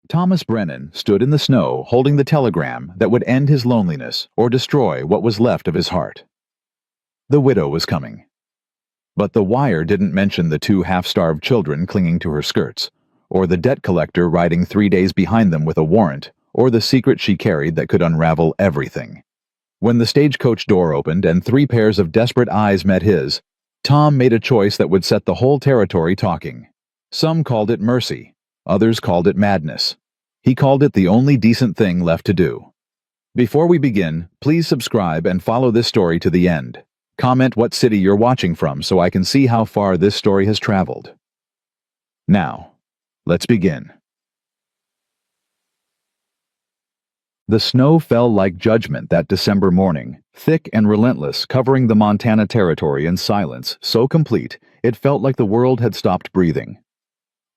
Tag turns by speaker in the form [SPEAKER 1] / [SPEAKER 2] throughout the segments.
[SPEAKER 1] Thomas Brennan stood in the snow holding the telegram that would end his loneliness or destroy what was left of his heart. The widow was coming. But the wire didn't mention the two half-starved children clinging to her skirts, or the debt collector riding 3 days behind them with a warrant, or the secret she carried that could unravel everything. When the stagecoach door opened and 3 pairs of desperate eyes met his, Tom made a choice that would set the whole territory talking. Some called it mercy. Others called it madness. He called it the only decent thing left to do. Before we begin, please subscribe and follow this story to the end. Comment what city you're watching from so I can see how far this story has traveled. Now, let's begin. The snow fell like judgment that December morning, thick and relentless, covering the Montana Territory in silence so complete it felt like the world had stopped breathing.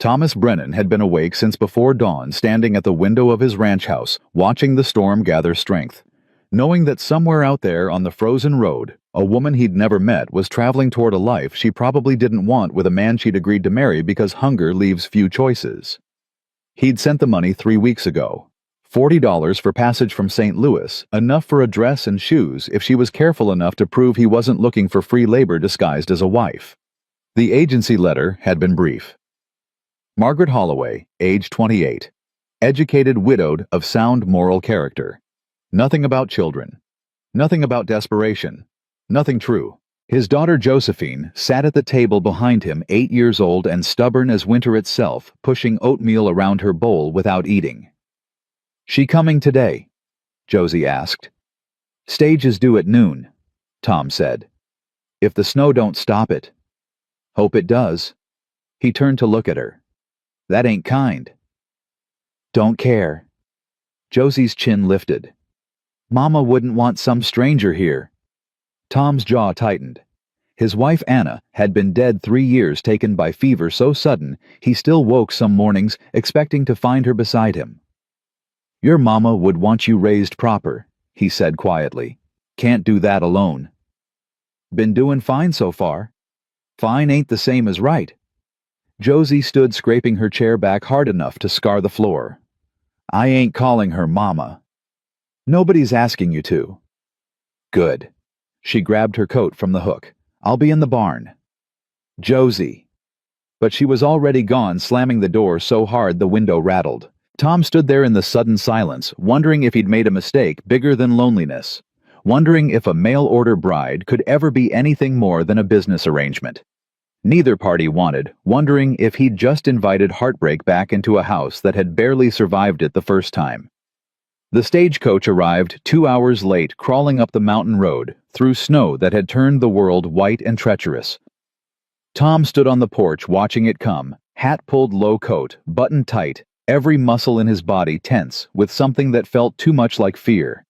[SPEAKER 1] Thomas Brennan had been awake since before dawn, standing at the window of his ranch house, watching the storm gather strength, knowing that somewhere out there on the frozen road, a woman he'd never met was traveling toward a life she probably didn't want with a man she'd agreed to marry because hunger leaves few choices. He'd sent the money 3 weeks ago. $40 for passage from St. Louis, enough for a dress and shoes if she was careful enough to prove he wasn't looking for free labor disguised as a wife. The agency letter had been brief. Margaret Holloway, age 28. Educated, widowed, of sound moral character. Nothing about children. Nothing about desperation. Nothing true. His daughter Josephine sat at the table behind him, 8 years old and stubborn as winter itself, pushing oatmeal around her bowl without eating. "She coming today?" Josie asked. "Stage is due at noon," Tom said. "If the snow don't stop it." "Hope it does." He turned to look at her. "That ain't kind." "Don't care." Josie's chin lifted. "Mama wouldn't want some stranger here." Tom's jaw tightened. His wife Anna had been dead 3 years, taken by fever so sudden he still woke some mornings expecting to find her beside him. "Your mama would want you raised proper," he said quietly. "Can't do that alone." "Been doing fine so far." "Fine ain't the same as right." Josie stood scraping her chair back hard enough to scar the floor. "I ain't calling her mama." "Nobody's asking you to." "Good." She grabbed her coat from the hook. "I'll be in the barn." "Josie." But she was already gone, slamming the door so hard the window rattled. Tom stood there in the sudden silence, wondering if he'd made a mistake bigger than loneliness, wondering if a mail-order bride could ever be anything more than a business arrangement. Neither party wanted, wondering if he'd just invited heartbreak back into a house that had barely survived it the first time. The stagecoach arrived 2 hours late, crawling up the mountain road, through snow that had turned the world white and treacherous. Tom stood on the porch watching it come, hat pulled low, coat buttoned tight, every muscle in his body tense with something that felt too much like fear.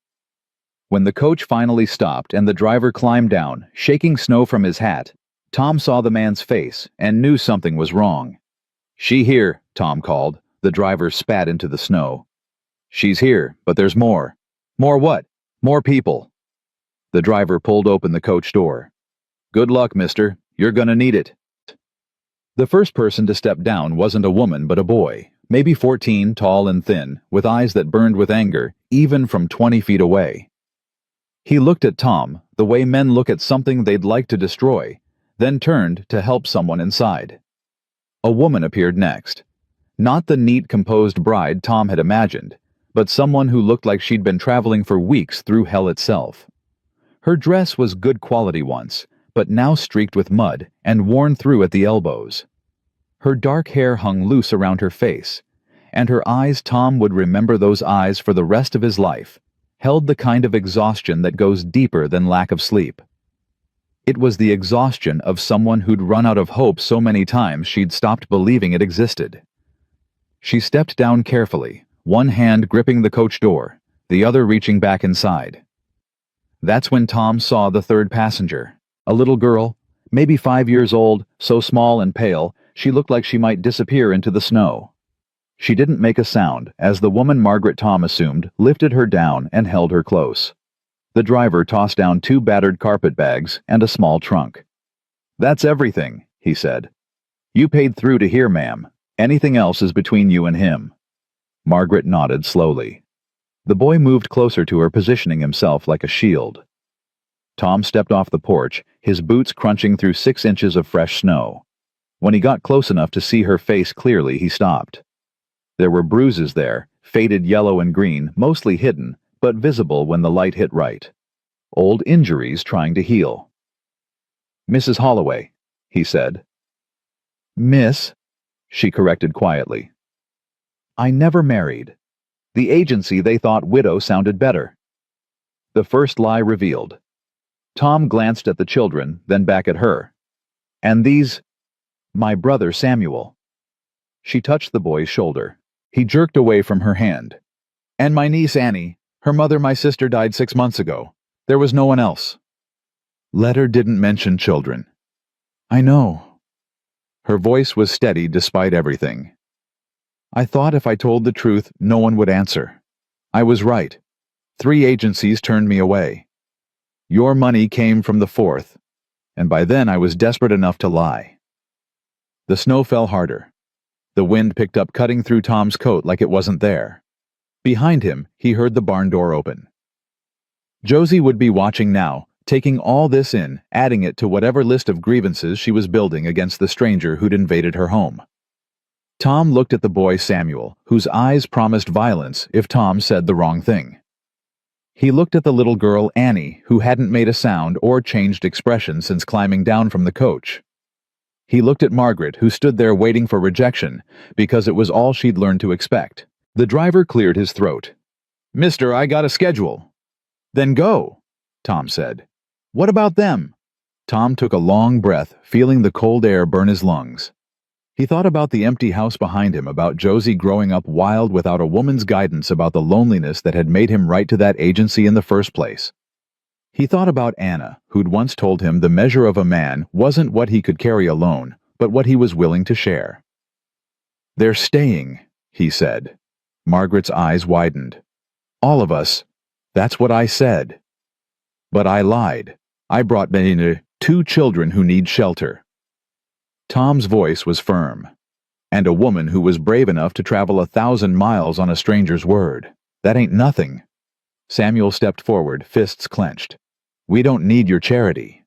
[SPEAKER 1] When the coach finally stopped and the driver climbed down, shaking snow from his hat, Tom saw the man's face and knew something was wrong. "She here," Tom called. The driver spat into the snow. "She's here, but there's more." "More what?" "More people." The driver pulled open the coach door. "Good luck, mister. You're gonna need it." The first person to step down wasn't a woman but a boy, maybe 14, tall and thin, with eyes that burned with anger, even from 20 feet away. He looked at Tom, the way men look at something they'd like to destroy, then turned to help someone inside. A woman appeared next. Not the neat, composed bride Tom had imagined, but someone who looked like she'd been traveling for weeks through hell itself. Her dress was good quality once, but now streaked with mud and worn through at the elbows. Her dark hair hung loose around her face, and her eyes, Tom would remember those eyes for the rest of his life, held the kind of exhaustion that goes deeper than lack of sleep. It was the exhaustion of someone who'd run out of hope so many times she'd stopped believing it existed. She stepped down carefully, one hand gripping the coach door, the other reaching back inside. That's when Tom saw the third passenger, a little girl, maybe 5 years old, so small and pale she looked like she might disappear into the snow. She didn't make a sound as the woman Margaret, Tom assumed, lifted her down and held her close. The driver tossed down 2 battered carpet bags and a small trunk. "That's everything," he said. "You paid through to here, ma'am. Anything else is between you and him." Margaret nodded slowly. The boy moved closer to her, positioning himself like a shield. Tom stepped off the porch, his boots crunching through 6 inches of fresh snow. When he got close enough to see her face clearly, he stopped. There were bruises there, faded yellow and green, mostly hidden, but visible when the light hit right. Old injuries trying to heal. "Mrs. Holloway," he said. "Miss," she corrected quietly. "I never married. The agency, they thought widow sounded better." The first lie revealed. Tom glanced at the children, then back at her. "And these? My brother Samuel." She touched the boy's shoulder. He jerked away from her hand. "And my niece Annie. Her mother, my sister, died 6 months ago. There was no one else." "Letter didn't mention children." "I know." Her voice was steady despite everything. "I thought if I told the truth, no one would answer. I was right. 3 agencies turned me away. Your money came from the 4th, and by then I was desperate enough to lie." The snow fell harder. The wind picked up, cutting through Tom's coat like it wasn't there. Behind him, he heard the barn door open. Josie would be watching now, taking all this in, adding it to whatever list of grievances she was building against the stranger who'd invaded her home. Tom looked at the boy Samuel, whose eyes promised violence if Tom said the wrong thing. He looked at the little girl Annie, who hadn't made a sound or changed expression since climbing down from the coach. He looked at Margaret, who stood there waiting for rejection, because it was all she'd learned to expect. The driver cleared his throat. "Mister, I got a schedule." "Then go," Tom said. "What about them?" Tom took a long breath, feeling the cold air burn his lungs. He thought about the empty house behind him, about Josie growing up wild without a woman's guidance, about the loneliness that had made him write to that agency in the first place. He thought about Anna, who'd once told him the measure of a man wasn't what he could carry alone, but what he was willing to share. "They're staying," he said. Margaret's eyes widened. "All of us. That's what I said. But I lied. I brought Benina 2 children who need shelter." Tom's voice was firm. "And a woman who was brave enough to travel 1,000 miles on a stranger's word. That ain't nothing." Samuel stepped forward, fists clenched. "We don't need your charity."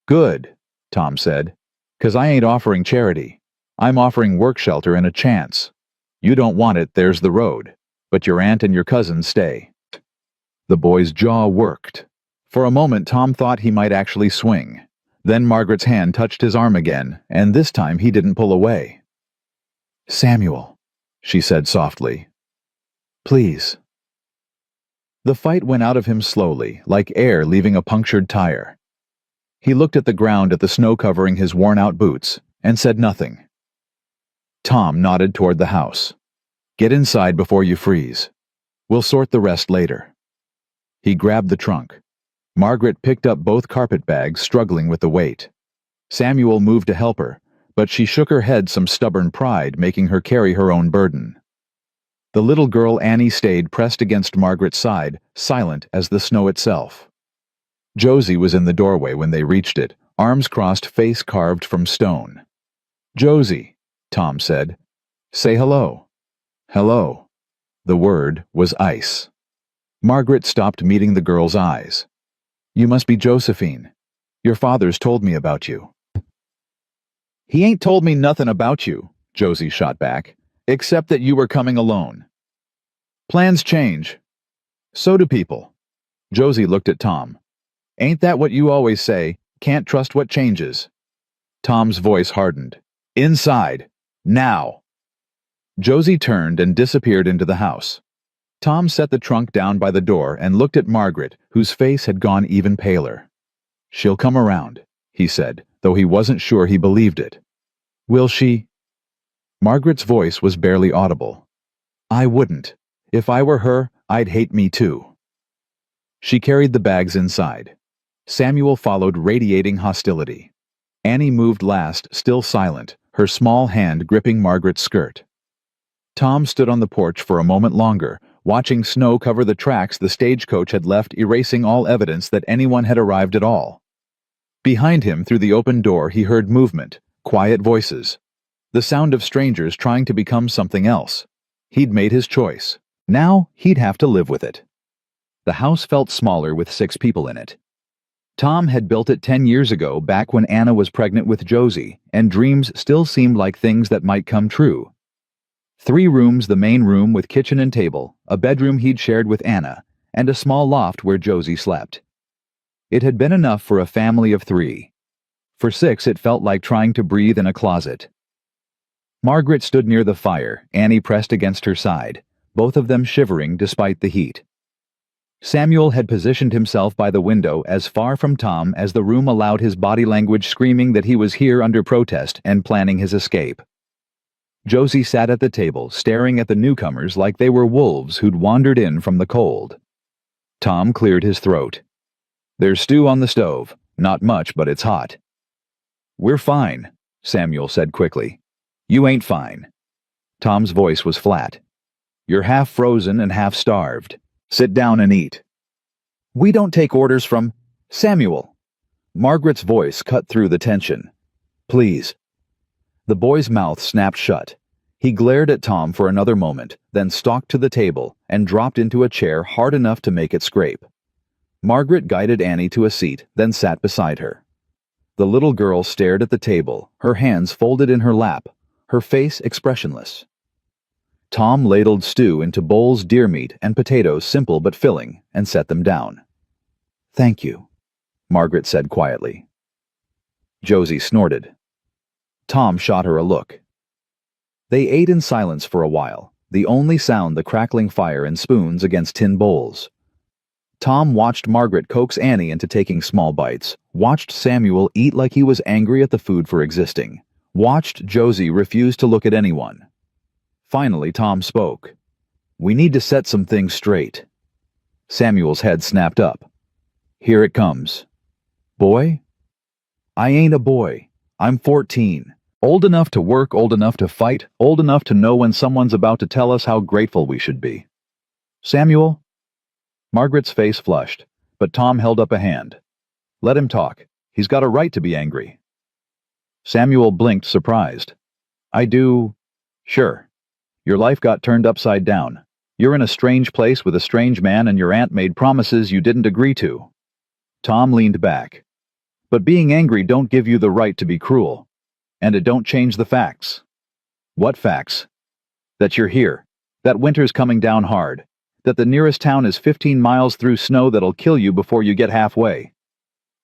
[SPEAKER 1] "Good," Tom said. "'Cause I ain't offering charity. I'm offering work shelter and a chance. You don't want it, there's the road. But your aunt and your cousins stay." The boy's jaw worked. For a moment Tom thought he might actually swing. Then Margaret's hand touched his arm again, and this time he didn't pull away. "Samuel," she said softly. "Please." The fight went out of him slowly, like air leaving a punctured tire. He looked at the ground, at the snow covering his worn-out boots, and said nothing. Tom nodded toward the house. "Get inside before you freeze. We'll sort the rest later." He grabbed the trunk. Margaret picked up both carpet bags, struggling with the weight. Samuel moved to help her, but she shook her head, some stubborn pride making her carry her own burden. The little girl Annie stayed pressed against Margaret's side, silent as the snow itself. Josie was in the doorway when they reached it, arms crossed, face carved from stone. "Josie," Tom said. "Say hello." "Hello." The word was ice. Margaret stopped, meeting the girl's eyes. "You must be Josephine. Your father's told me about you." "He ain't told me nothing about you," Josie shot back, "except that you were coming alone." "Plans change. So do people." Josie looked at Tom. "Ain't that what you always say? Can't trust what changes." Tom's voice hardened. "Inside. Now." Josie turned and disappeared into the house. Tom set the trunk down by the door and looked at Margaret, whose face had gone even paler. "She'll come around," he said, though he wasn't sure he believed it. "Will she?" Margaret's voice was barely audible. "I wouldn't. If I were her, I'd hate me too." She carried the bags inside. Samuel followed, radiating hostility. Annie moved last, still silent, her small hand gripping Margaret's skirt. Tom stood on the porch for a moment longer, watching snow cover the tracks the stagecoach had left, erasing all evidence that anyone had arrived at all. Behind him, through the open door, he heard movement, quiet voices. The sound of strangers trying to become something else. He'd made his choice. Now he'd have to live with it. The house felt smaller with 6 people in it. Tom had built it 10 years ago, back when Anna was pregnant with Josie, and dreams still seemed like things that might come true. 3 rooms: the main room with kitchen and table, a bedroom he'd shared with Anna, and a small loft where Josie slept. It had been enough for a family of 3. For 6, it felt like trying to breathe in a closet. Margaret stood near the fire, Annie pressed against her side, both of them shivering despite the heat. Samuel had positioned himself by the window as far from Tom as the room allowed, his body language screaming that he was here under protest and planning his escape. Josie sat at the table, staring at the newcomers like they were wolves who'd wandered in from the cold. Tom cleared his throat. "There's stew on the stove. Not much, but it's hot." "We're fine," Samuel said quickly. "You ain't fine." Tom's voice was flat. "You're half frozen and half starved. Sit down and eat." "We don't take orders from Samuel." Margaret's voice cut through the tension. "Please." The boy's mouth snapped shut. He glared at Tom for another moment, then stalked to the table and dropped into a chair hard enough to make it scrape. Margaret guided Annie to a seat, then sat beside her. The little girl stared at the table, her hands folded in her lap, her face expressionless. Tom ladled stew into bowls, deer meat and potatoes, simple but filling, and set them down. "Thank you," Margaret said quietly. Josie snorted. Tom shot her a look. They ate in silence for a while, the only sound the crackling fire and spoons against tin bowls. Tom watched Margaret coax Annie into taking small bites, watched Samuel eat like he was angry at the food for existing, watched Josie refuse to look at anyone. Finally, Tom spoke. "We need to set some things straight." Samuel's head snapped up. "Here it comes." "Boy?" "I ain't a boy. I'm 14. Old enough to work, old enough to fight, old enough to know when someone's about to tell us how grateful we should be." "Samuel?" Margaret's face flushed, but Tom held up a hand. "Let him talk. He's got a right to be angry." Samuel blinked, surprised. "I do. Sure. Your life got turned upside down. You're in a strange place with a strange man, and your aunt made promises you didn't agree to." Tom leaned back. "But being angry don't give you the right to be cruel. And it don't change the facts." "What facts?" "That you're here. That winter's coming down hard. That the nearest town is 15 miles through snow that'll kill you before you get halfway."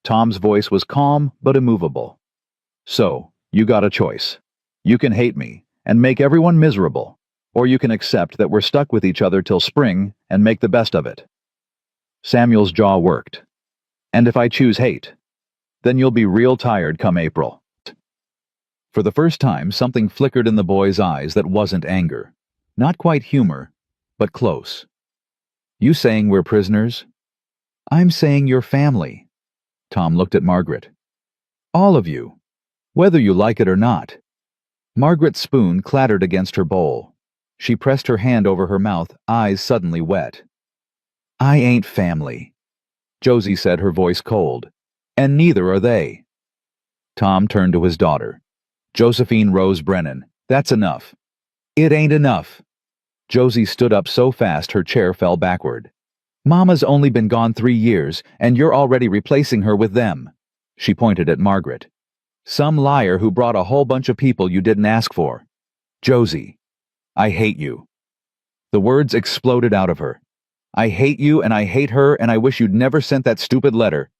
[SPEAKER 1] Tom's voice was calm but immovable. "So, you got a choice. You can hate me and make everyone miserable, or you can accept that we're stuck with each other till spring and make the best of it." Samuel's jaw worked. "And if I choose hate? Then you'll be real tired come April." For the first time, something flickered in the boy's eyes that wasn't anger. Not quite humor, but close. "You saying we're prisoners?" "I'm saying you're family." Tom looked at Margaret. "All of you. Whether you like it or not." Margaret's spoon clattered against her bowl. She pressed her hand over her mouth, eyes suddenly wet. "I ain't family," Josie said, her voice cold. "And neither are they." Tom turned to his daughter. "Josephine Rose Brennan, that's enough." "It ain't enough." Josie stood up so fast her chair fell backward. "Mama's only been gone 3 years, and you're already replacing her with them." She pointed at Margaret. "Some liar who brought a whole bunch of people you didn't ask for." "Josie, I hate you." The words exploded out of her. "I hate you, and I hate her, and I wish you'd never sent that stupid letter."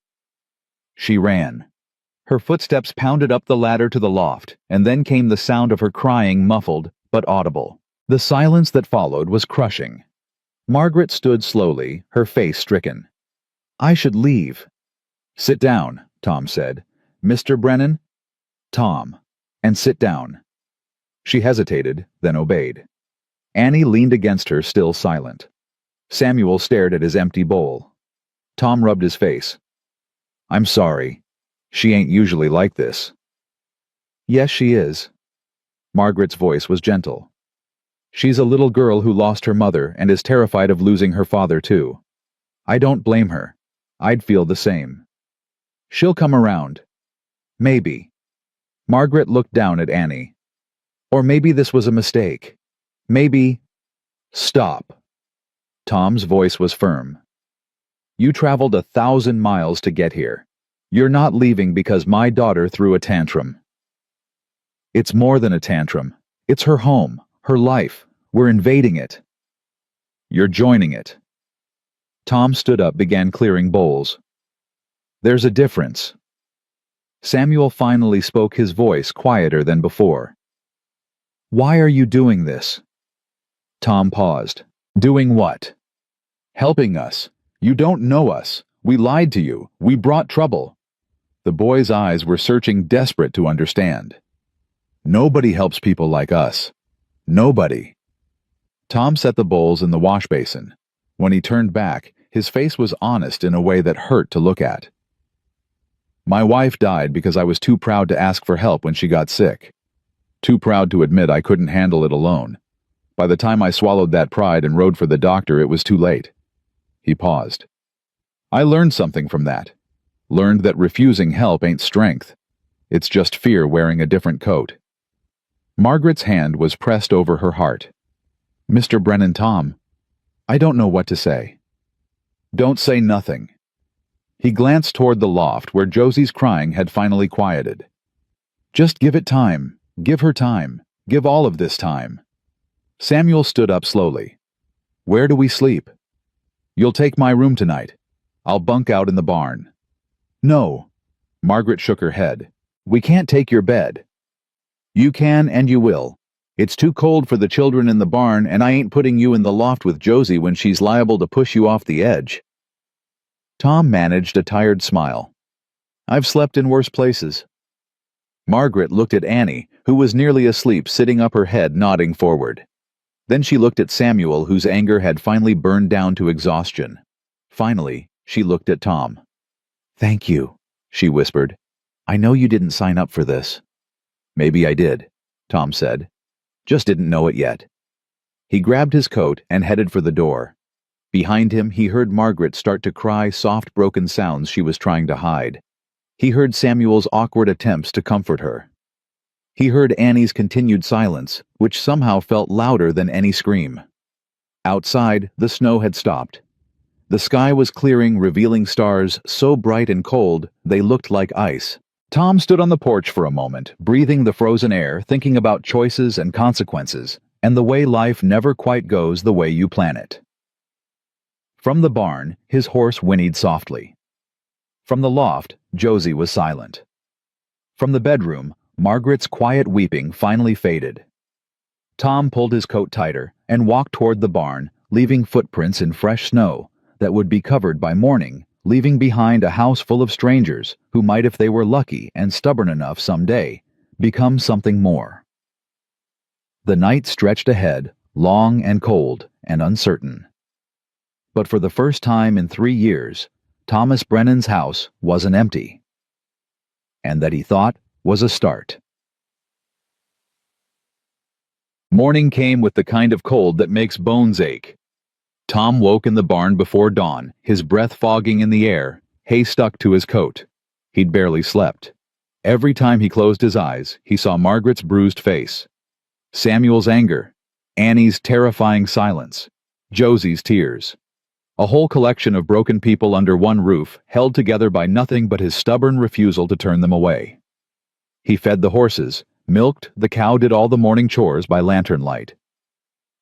[SPEAKER 1] She ran. Her footsteps pounded up the ladder to the loft, and then came the sound of her crying, muffled but audible. The silence that followed was crushing. Margaret stood slowly, her face stricken. "I should leave." "Sit down," Tom said. "Mr. Brennan?" "Tom. And sit down." She hesitated, then obeyed. Annie leaned against her, still silent. Samuel stared at his empty bowl. Tom rubbed his face. "I'm sorry. She ain't usually like this." "Yes, she is." Margaret's voice was gentle. "She's a little girl who lost her mother and is terrified of losing her father too. I don't blame her. I'd feel the same. She'll come around. Maybe." Margaret looked down at Annie. "Or maybe this was a mistake. Maybe..." Stop. Tom's voice was firm. You traveled 1,000 miles to get here. You're not leaving because my daughter threw a tantrum. It's more than a tantrum. It's her home, her life. We're invading it. You're joining it. Tom stood up, began clearing bowls. There's a difference. Samuel finally spoke, his voice quieter than before. Why are you doing this? Tom paused. Doing what? Helping us. You don't know us. We lied to you. We brought trouble. The boy's eyes were searching, desperate to understand. Nobody helps people like us. Nobody. Tom set the bowls in the wash basin. When he turned back, his face was honest in a way that hurt to look at. My wife died because I was too proud to ask for help when she got sick. Too proud to admit I couldn't handle it alone. By the time I swallowed that pride and rode for the doctor, it was too late. He paused. I learned something from that. Learned that refusing help ain't strength. It's just fear wearing a different coat. Margaret's hand was pressed over her heart. Mr. Brennan, Tom, I don't know what to say. Don't say nothing. He glanced toward the loft where Josie's crying had finally quieted. Just give it time. Give her time. Give all of this time. Samuel stood up slowly. Where do we sleep? You'll take my room tonight. I'll bunk out in the barn. No. Margaret shook her head. We can't take your bed. You can and you will. It's too cold for the children in the barn, and I ain't putting you in the loft with Josie when she's liable to push you off the edge. Tom managed a tired smile. I've slept in worse places. Margaret looked at Annie, who was nearly asleep, sitting up, her head nodding forward. Then she looked at Samuel, whose anger had finally burned down to exhaustion. Finally, she looked at Tom. Thank you, she whispered. I know you didn't sign up for this. Maybe I did, Tom said. Just didn't know it yet. He grabbed his coat and headed for the door. Behind him, he heard Margaret start to cry soft, broken sounds she was trying to hide. He heard Samuel's awkward attempts to comfort her. He heard Annie's continued silence, which somehow felt louder than any scream. Outside, the snow had stopped. The sky was clearing, revealing stars so bright and cold they looked like ice. Tom stood on the porch for a moment, breathing the frozen air, thinking about choices and consequences, and the way life never quite goes the way you plan it. From the barn, his horse whinnied softly. From the loft, Josie was silent. From the bedroom, Margaret's quiet weeping finally faded. Tom pulled his coat tighter and walked toward the barn, leaving footprints in fresh snow that would be covered by morning, leaving behind a house full of strangers who might, if they were lucky and stubborn enough someday, become something more. The night stretched ahead, long and cold and uncertain. But for the first time in 3 years, Thomas Brennan's house wasn't empty. And that, he thought, was a start. Morning came with the kind of cold that makes bones ache. Tom woke in the barn before dawn, his breath fogging in the air, hay stuck to his coat. He'd barely slept. Every time he closed his eyes, he saw Margaret's bruised face, Samuel's anger, Annie's terrifying silence, Josie's tears. A whole collection of broken people under one roof, held together by nothing but his stubborn refusal to turn them away. He fed the horses, milked, the cow did all the morning chores by lantern light.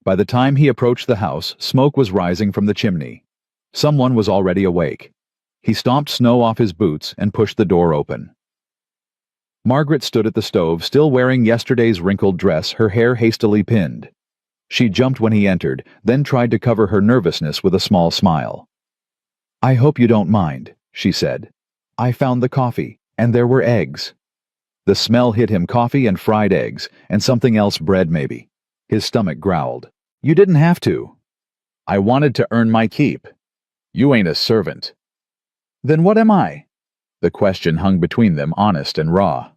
[SPEAKER 1] By the time he approached the house, smoke was rising from the chimney. Someone was already awake. He stomped snow off his boots and pushed the door open. Margaret stood at the stove, still wearing yesterday's wrinkled dress, her hair hastily pinned. She jumped when he entered, then tried to cover her nervousness with a small smile. "I hope you don't mind," she said. "I found the coffee, and there were eggs." The smell hit him, coffee and fried eggs, and something else, bread maybe. His stomach growled. "You didn't have to." "I wanted to earn my keep." "You ain't a servant." "Then what am I?" The question hung between them, honest and raw.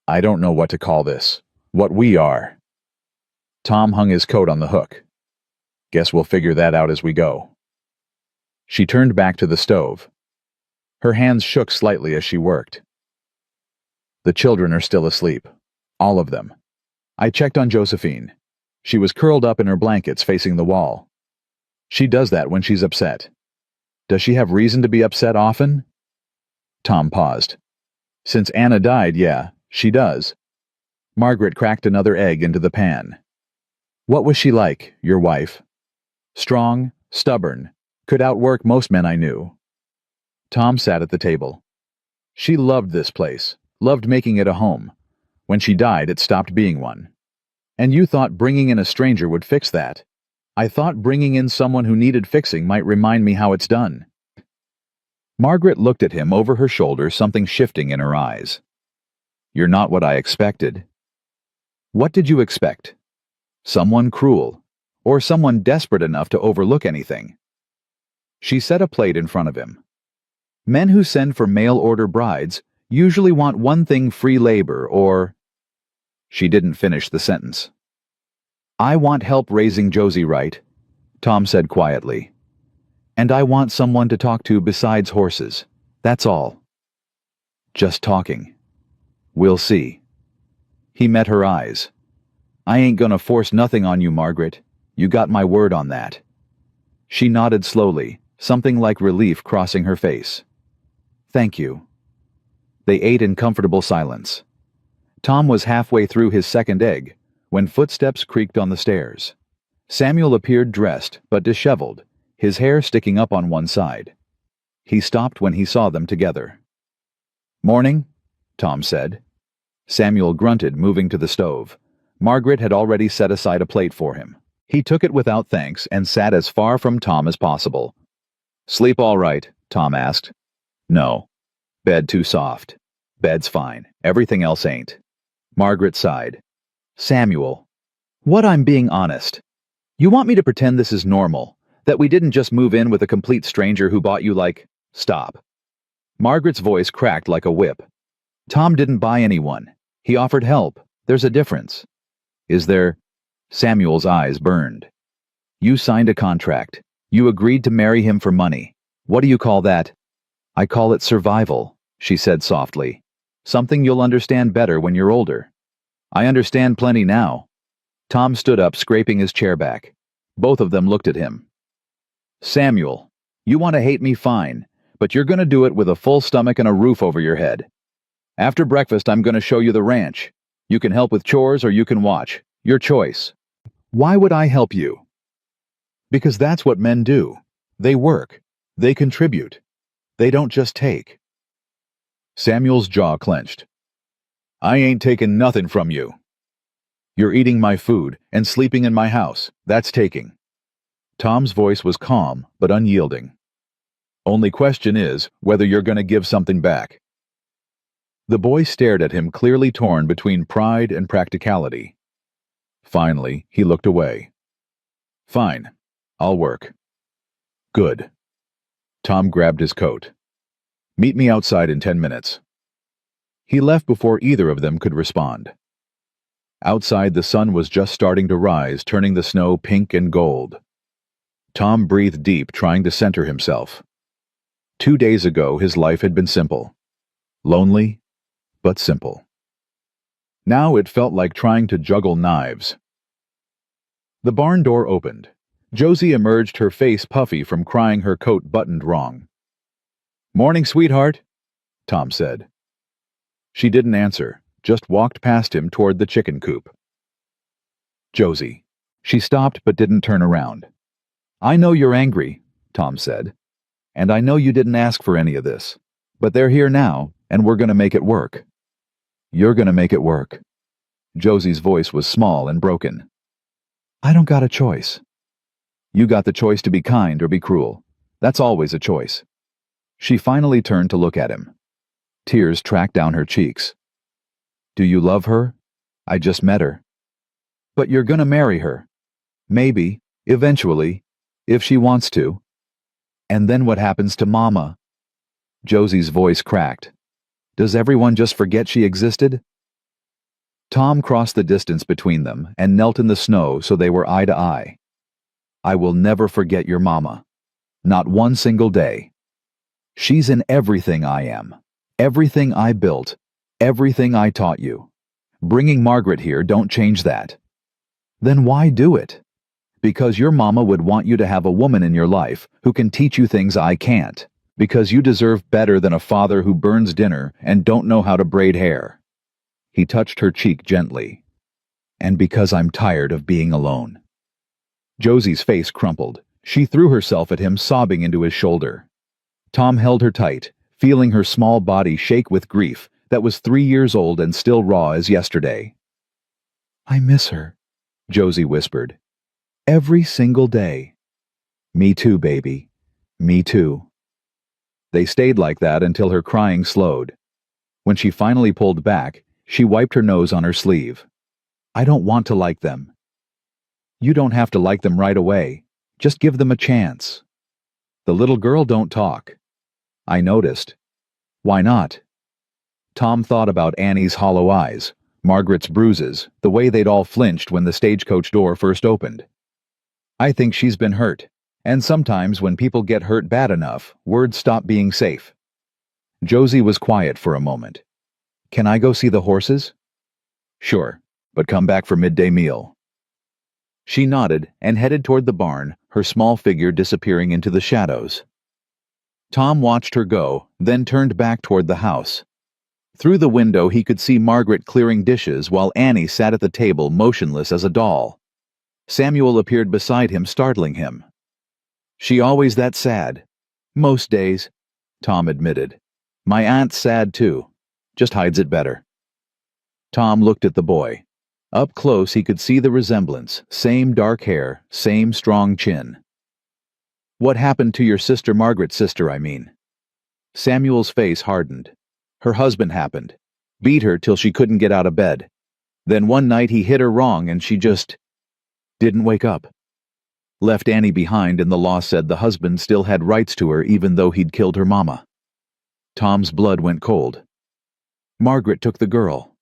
[SPEAKER 1] "I don't know what to call this. What we are." Tom hung his coat on the hook. "Guess we'll figure that out as we go." She turned back to the stove. Her hands shook slightly as she worked. "The children are still asleep. All of them. I checked on Josephine. She was curled up in her blankets facing the wall. She does that when she's upset. Does she have reason to be upset often? Tom paused. Since Anna died, yeah, she does. Margaret cracked another egg into the pan. What was she like, your wife? Strong, stubborn, could outwork most men I knew. Tom sat at the table. She loved this place, loved making it a home. When she died, it stopped being one. And you thought bringing in a stranger would fix that. I thought bringing in someone who needed fixing might remind me how it's done. Margaret looked at him over her shoulder, something shifting in her eyes. You're not what I expected. What did you expect? Someone cruel, or someone desperate enough to overlook anything? She set a plate in front of him. Men who send for mail-order brides usually want one thing: free labor, or... She didn't finish the sentence. I want help raising Josie right, Tom said quietly. And I want someone to talk to besides horses. That's all. Just talking. We'll see. He met her eyes. I ain't gonna force nothing on you, Margaret. You got my word on that. She nodded slowly, something like relief crossing her face. Thank you. They ate in comfortable silence. Tom was halfway through his second egg when footsteps creaked on the stairs. Samuel appeared dressed but disheveled, his hair sticking up on one side. He stopped when he saw them together. Morning, Tom said. Samuel grunted, moving to the stove. Margaret had already set aside a plate for him. He took it without thanks and sat as far from Tom as possible. Sleep all right? Tom asked. No. Bed too soft. Bed's fine. Everything else ain't. Margaret sighed. Samuel, what? I'm being honest. You want me to pretend this is normal, that we didn't just move in with a complete stranger who bought you like... Stop. Margaret's voice cracked like a whip. Tom didn't buy anyone. He offered help. There's a difference. Is there? Samuel's eyes burned. You signed a contract. You agreed to marry him for money. What do you call that? I call it survival, she said softly. Something you'll understand better when you're older. I understand plenty now. Tom stood up, scraping his chair back. Both of them looked at him. Samuel, you want to hate me, fine, but you're going to do it with a full stomach and a roof over your head. After breakfast, I'm going to show you the ranch. You can help with chores or you can watch. Your choice. Why would I help you? Because that's what men do. They work. They contribute. They don't just take. Samuel's jaw clenched. I ain't taking nothing from you. You're eating my food and sleeping in my house. That's taking. Tom's voice was calm but unyielding. Only question is whether you're going to give something back. The boy stared at him, clearly torn between pride and practicality. Finally, he looked away. Fine. I'll work. Good. Tom grabbed his coat. Meet me outside in 10 minutes. He left before either of them could respond. Outside, the sun was just starting to rise, turning the snow pink and gold. Tom breathed deep, trying to center himself. 2 days ago, his life had been simple. Lonely, but simple. Now it felt like trying to juggle knives. The barn door opened. Josie emerged, her face puffy from crying, her coat buttoned wrong. Morning, sweetheart, Tom said. She didn't answer, just walked past him toward the chicken coop. Josie. She stopped but didn't turn around. I know you're angry, Tom said. And I know you didn't ask for any of this. But they're here now, and we're going to make it work. You're going to make it work. Josie's voice was small and broken. I don't got a choice. You got the choice to be kind or be cruel. That's always a choice. She finally turned to look at him. Tears tracked down her cheeks. Do you love her? I just met her. But you're gonna marry her. Maybe, eventually, if she wants to. And then what happens to Mama? Josie's voice cracked. Does everyone just forget she existed? Tom crossed the distance between them and knelt in the snow so they were eye to eye. I will never forget your Mama. Not one single day. She's in everything I am, everything I built, everything I taught you. Bringing Margaret here don't change that. Then why do it? Because your mama would want you to have a woman in your life who can teach you things I can't. Because you deserve better than a father who burns dinner and don't know how to braid hair. He touched her cheek gently. And because I'm tired of being alone. Josie's face crumpled. She threw herself at him, sobbing into his shoulder. Tom held her tight, feeling her small body shake with grief that was 3 years old and still raw as yesterday. I miss her, Josie whispered. Every single day. Me too, baby. Me too. They stayed like that until her crying slowed. When she finally pulled back, she wiped her nose on her sleeve. I don't want to like them. You don't have to like them right away. Just give them a chance. The little girl don't talk. I noticed. Why not? Tom thought about Annie's hollow eyes, Margaret's bruises, the way they'd all flinched when the stagecoach door first opened. I think she's been hurt, and sometimes when people get hurt bad enough, words stop being safe. Josie was quiet for a moment. Can I go see the horses? Sure, but come back for midday meal. She nodded and headed toward the barn, her small figure disappearing into the shadows. Tom watched her go, then turned back toward the house. Through the window he could see Margaret clearing dishes while Annie sat at the table motionless as a doll. Samuel appeared beside him, startling him. She always that sad? Most days, Tom admitted. My aunt's sad too, just hides it better. Tom looked at the boy. Up close he could see the resemblance, same dark hair, same strong chin. What happened to your sister Margaret's sister, I mean? Samuel's face hardened. Her husband happened. Beat her till she couldn't get out of bed. Then one night he hit her wrong and she just didn't wake up. Left Annie behind, and the law said the husband still had rights to her even though he'd killed her mama. Tom's blood went cold. Margaret took the girl.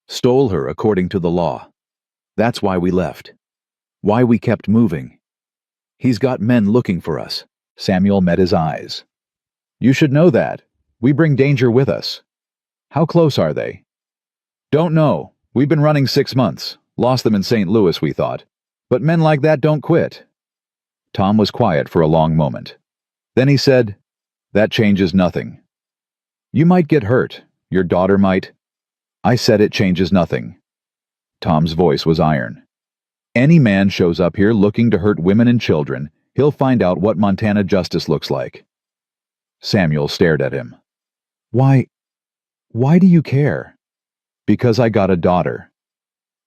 [SPEAKER 1] Stole her according to the law. That's why we left. Why we kept moving. He's got men looking for us. Samuel met his eyes. You should know that. We bring danger with us. How close are they? Don't know. We've been running 6 months. Lost them in St. Louis, we thought. But men like that don't quit. Tom was quiet for a long moment. Then he said, That changes nothing. You might get hurt. Your daughter might. I said it changes nothing. Tom's voice was iron. Any man shows up here looking to hurt women and children, he'll find out what Montana justice looks like. Samuel stared at him. Why do you care? Because I got a daughter.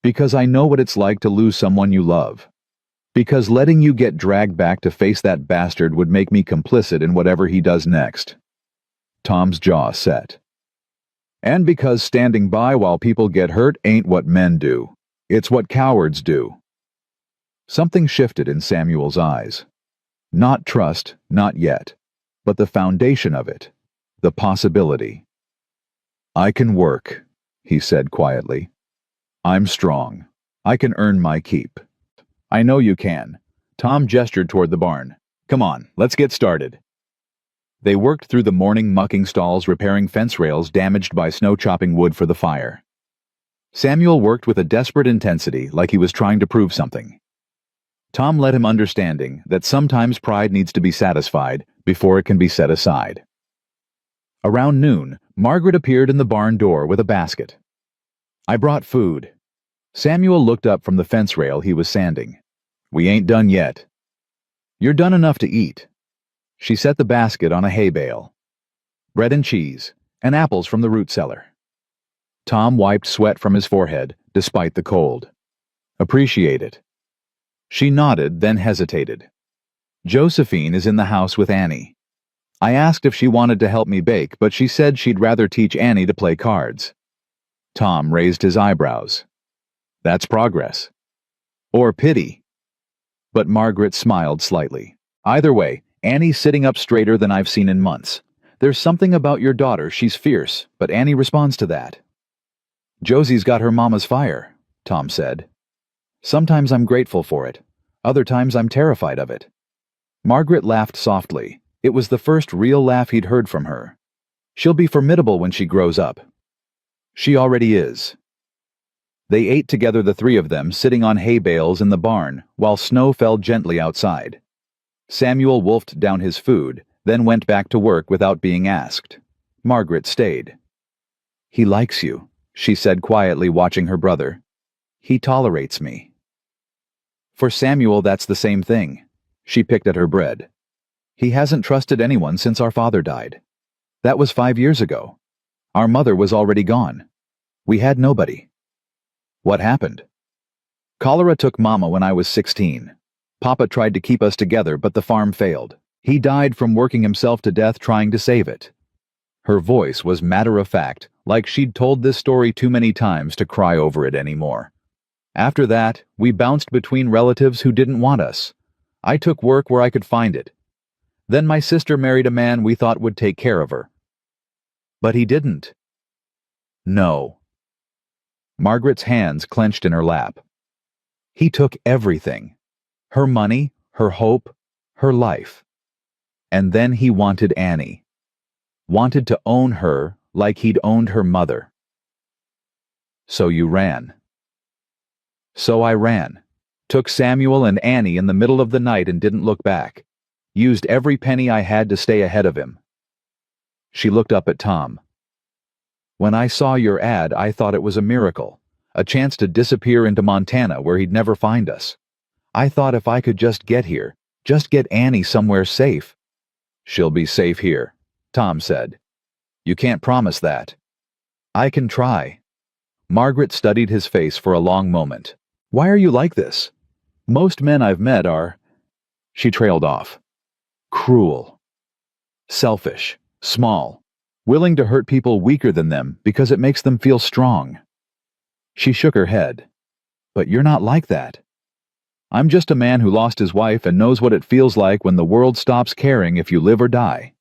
[SPEAKER 1] Because I know what it's like to lose someone you love. Because letting you get dragged back to face that bastard would make me complicit in whatever he does next. Tom's jaw set. And because standing by while people get hurt ain't what men do. It's what cowards do. Something shifted in Samuel's eyes. Not trust, not yet, but the foundation of it, the possibility. I can work, he said quietly. I'm strong. I can earn my keep. I know you can. Tom gestured toward the barn. Come on, let's get started. They worked through the morning mucking stalls, repairing fence rails damaged by snow chopping wood for the fire. Samuel worked with a desperate intensity, like he was trying to prove something. Tom led him understanding that sometimes pride needs to be satisfied before it can be set aside. Around noon, Margaret appeared in the barn door with a basket. I brought food. Samuel looked up from the fence rail he was sanding. We ain't done yet. You're done enough to eat. She set the basket on a hay bale. Bread and cheese, and apples from the root cellar. Tom wiped sweat from his forehead, despite the cold. Appreciate it. She nodded, then hesitated. Josephine is in the house with Annie. I asked if she wanted to help me bake, but she said she'd rather teach Annie to play cards. Tom raised his eyebrows. That's progress. Or pity. But Margaret smiled slightly. Either way, Annie's sitting up straighter than I've seen in months. There's something about your daughter, she's fierce, but Annie responds to that. Josie's got her mama's fire, Tom said. Sometimes I'm grateful for it. Other times I'm terrified of it. Margaret laughed softly. It was the first real laugh he'd heard from her. She'll be formidable when she grows up. She already is. They ate together, the three of them, sitting on hay bales in the barn, while snow fell gently outside. Samuel wolfed down his food, then went back to work without being asked. Margaret stayed. "He likes you," she said quietly, watching her brother. "He tolerates me." For Samuel, that's the same thing. She picked at her bread. "He hasn't trusted anyone since our father died. That was 5 years ago. Our mother was already gone. We had nobody." "What happened?" "Cholera took Mama when I was 16. Papa tried to keep us together, but the farm failed. He died from working himself to death trying to save it." Her voice was matter-of-fact, like she'd told this story too many times to cry over it anymore. "After that, we bounced between relatives who didn't want us. I took work where I could find it. Then my sister married a man we thought would take care of her. But he didn't." "No." Margaret's hands clenched in her lap. "He took everything. Her money, her hope, her life. And then he wanted Annie. Wanted to own her like he'd owned her mother." "So you ran." "So I ran. Took Samuel and Annie in the middle of the night and didn't look back. Used every penny I had to stay ahead of him." She looked up at Tom. "When I saw your ad, I thought it was a miracle. A chance to disappear into Montana where he'd never find us. I thought if I could just get here, just get Annie somewhere safe." "She'll be safe here," Tom said. "You can't promise that." "I can try." Margaret studied his face for a long moment. "Why are you like this? Most men I've met are—" She trailed off. "Cruel. Selfish. Small. Willing to hurt people weaker than them because it makes them feel strong." She shook her head. "But you're not like that. I'm just a man who lost his wife and knows what it feels like when the world stops caring if you live or die."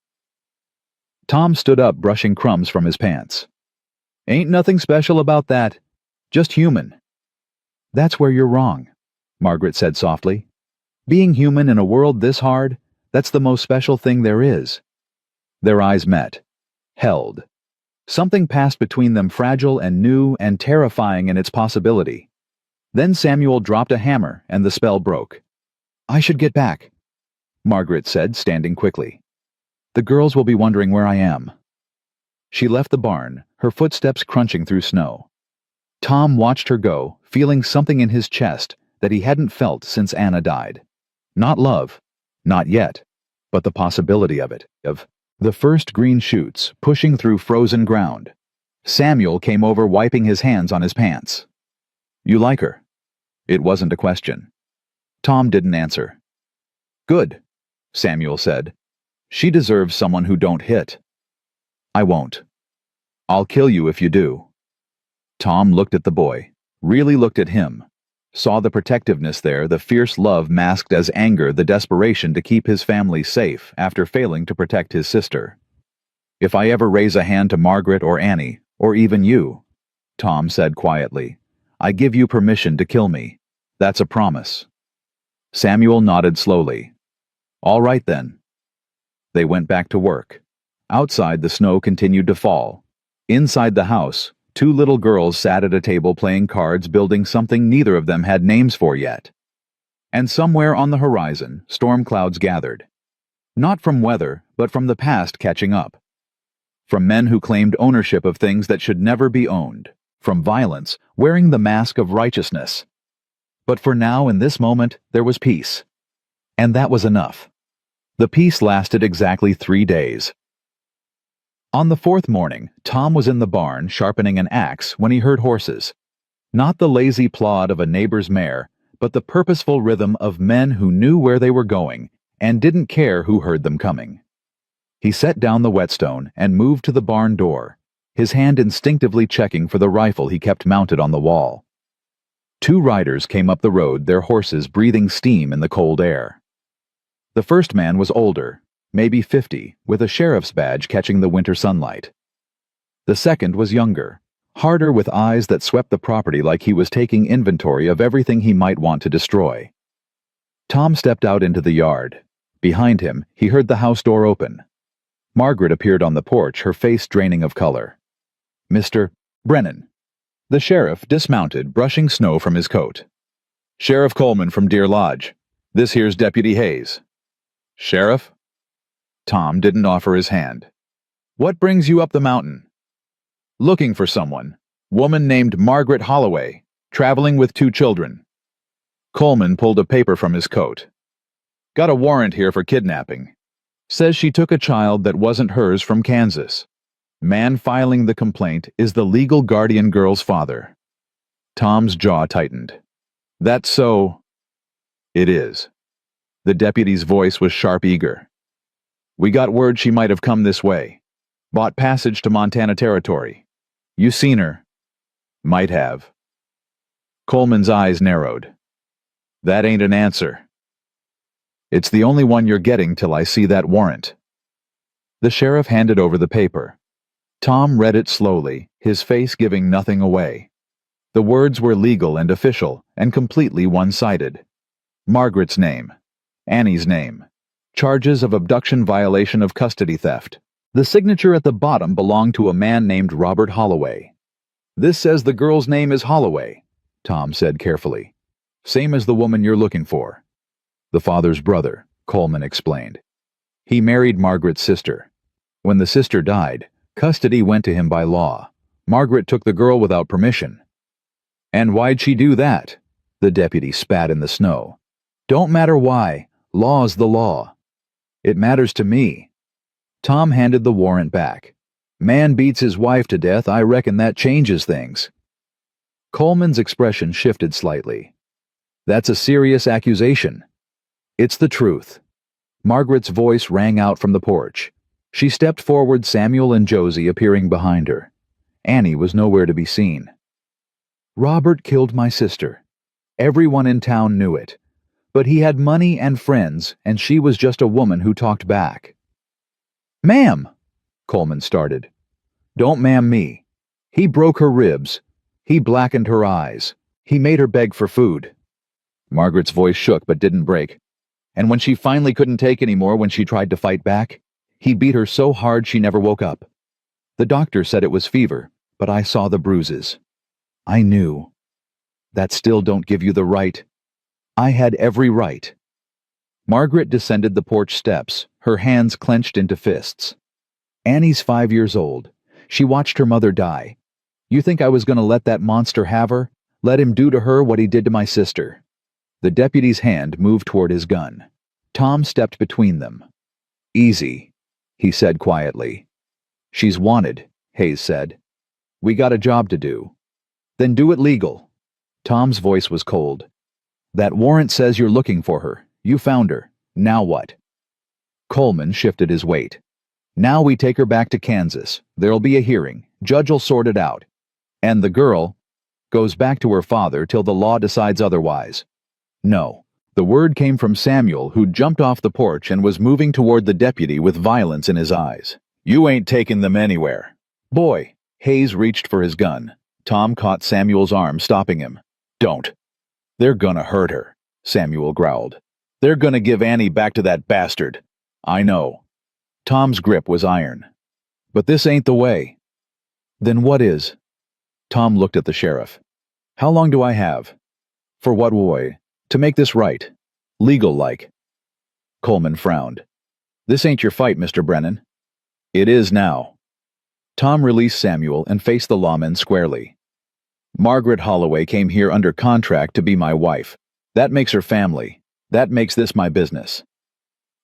[SPEAKER 1] Tom stood up, brushing crumbs from his pants. "Ain't nothing special about that. Just human." "That's where you're wrong," Margaret said softly. "Being human in a world this hard, that's the most special thing there is." Their eyes met. Held. Something passed between them, fragile and new and terrifying in its possibility. Then Samuel dropped a hammer and the spell broke. "I should get back," Margaret said, standing quickly. "The girls will be wondering where I am." She left the barn, her footsteps crunching through snow. Tom watched her go, feeling something in his chest that he hadn't felt since Anna died. Not love, not yet, but the possibility of it, of the first green shoots pushing through frozen ground. Samuel came over, wiping his hands on his pants. "You like her?" It wasn't a question. Tom didn't answer. "Good," Samuel said. "She deserves someone who don't hit." "I won't. I'll kill you if you do." Tom looked at the boy, really looked at him, saw the protectiveness there, the fierce love masked as anger, the desperation to keep his family safe after failing to protect his sister. "If I ever raise a hand to Margaret or Annie, or even you," Tom said quietly, "I give you permission to kill me. That's a promise." Samuel nodded slowly. "All right then." They went back to work. Outside, the snow continued to fall. Inside the house, two little girls sat at a table playing cards, building something neither of them had names for yet. And somewhere on the horizon, storm clouds gathered. Not from weather, but from the past catching up. From men who claimed ownership of things that should never be owned. From violence, wearing the mask of righteousness. But for now, in this moment, there was peace. And that was enough. The peace lasted exactly 3 days. On the 4th morning, Tom was in the barn sharpening an axe when he heard horses. Not the lazy plod of a neighbor's mare, but the purposeful rhythm of men who knew where they were going and didn't care who heard them coming. He set down the whetstone and moved to the barn door, his hand instinctively checking for the rifle he kept mounted on the wall. 2 riders came up the road, their horses breathing steam in the cold air. The first man was older, maybe 50, with a sheriff's badge catching the winter sunlight. The second was younger, harder, with eyes that swept the property like he was taking inventory of everything he might want to destroy. Tom stepped out into the yard. Behind him, he heard the house door open. Margaret appeared on the porch, her face draining of color. "Mr. Brennan." The sheriff dismounted, brushing snow from his coat. "Sheriff Coleman from Deer Lodge. This here's Deputy Hayes." "Sheriff?" Tom didn't offer his hand. "What brings you up the mountain?" "Looking for someone. Woman named Margaret Holloway, traveling with 2 children." Coleman pulled a paper from his coat. "Got a warrant here for kidnapping. Says she took a child that wasn't hers from Kansas. Man filing the complaint is the legal guardian girl's father." Tom's jaw tightened. "That's so?" "It is." The deputy's voice was sharp, eager. "We got word she might have come this way. Bought passage to Montana Territory. You seen her?" "Might have." Coleman's eyes narrowed. "That ain't an answer." "It's the only one you're getting till I see that warrant." The sheriff handed over the paper. Tom read it slowly, his face giving nothing away. The words were legal and official, and completely one-sided. Margaret's name. Annie's name. Charges of abduction, violation of custody theft. The signature at the bottom belonged to a man named Robert Holloway. "This says the girl's name is Holloway," Tom said carefully. "Same as the woman you're looking for." "The father's brother," Coleman explained. "He married Margaret's sister. When the sister died, custody went to him by law. Margaret took the girl without permission." "And why'd she do that?" The deputy spat in the snow. "Don't matter why. Law's the law." "It matters to me." Tom handed the warrant back. "Man beats his wife to death, I reckon that changes things." Coleman's expression shifted slightly. "That's a serious accusation." "It's the truth." Margaret's voice rang out from the porch. She stepped forward, Samuel and Josie appearing behind her. Annie was nowhere to be seen. "Robert killed my sister. Everyone in town knew it. But he had money and friends, and she was just a woman who talked back." "Ma'am," Coleman started. "Don't ma'am me. He broke her ribs. He blackened her eyes. He made her beg for food." Margaret's voice shook but didn't break. "And when she finally couldn't take any more, when she tried to fight back, he beat her so hard she never woke up. The doctor said it was fever, but I saw the bruises. I knew. That still don't give you the right. I had every right." Margaret descended the porch steps, her hands clenched into fists. "Annie's 5 years old. She watched her mother die. You think I was going to let that monster have her? Let him do to her what he did to my sister?" The deputy's hand moved toward his gun. Tom stepped between them. "Easy," he said quietly. "She's wanted," Hayes said. "We got a job to do." "Then do it legal." Tom's voice was cold. "That warrant says you're looking for her. You found her. Now what?" Coleman shifted his weight. "Now we take her back to Kansas. There'll be a hearing. Judge'll sort it out. And the girl goes back to her father till the law decides otherwise." "No." The word came from Samuel, who jumped off the porch and was moving toward the deputy with violence in his eyes. "You ain't taking them anywhere." "Boy!" Hayes reached for his gun. Tom caught Samuel's arm, stopping him. "Don't." "They're gonna hurt her," Samuel growled. "They're gonna give Annie back to that bastard." "I know." Tom's grip was iron. "But this ain't the way." "Then what is?" Tom looked at the sheriff. "How long do I have?" "For what, boy? To make this right. Legal-like." Coleman frowned. "This ain't your fight, Mr. Brennan." "It is now." Tom released Samuel and faced the lawman squarely. "Margaret Holloway came here under contract to be my wife. That makes her family. That makes this my business.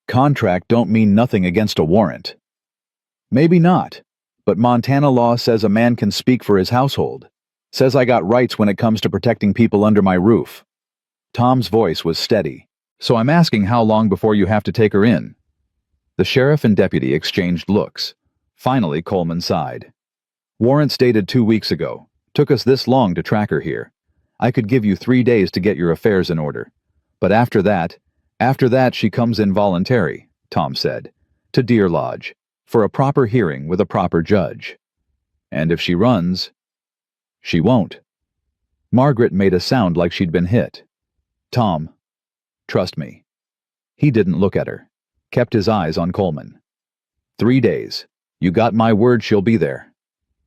[SPEAKER 1] Contract don't mean nothing against a warrant." "Maybe not, but Montana law says a man can speak for his household. Says I got rights when it comes to protecting people under my roof." Tom's voice was steady. "So I'm asking how long before you have to take her in?" The sheriff and deputy exchanged looks. Finally, Coleman sighed. "Warrants dated 2 weeks ago. Took us this long to track her here. I could give you 3 days to get your affairs in order. But after that she comes in voluntary," Tom said, "to Deer Lodge, for a proper hearing with a proper judge. And if she runs..." "She won't." Margaret made a sound like she'd been hit. "Tom, trust me." He didn't look at her. Kept his eyes on Coleman. 3 days. You got my word she'll be there."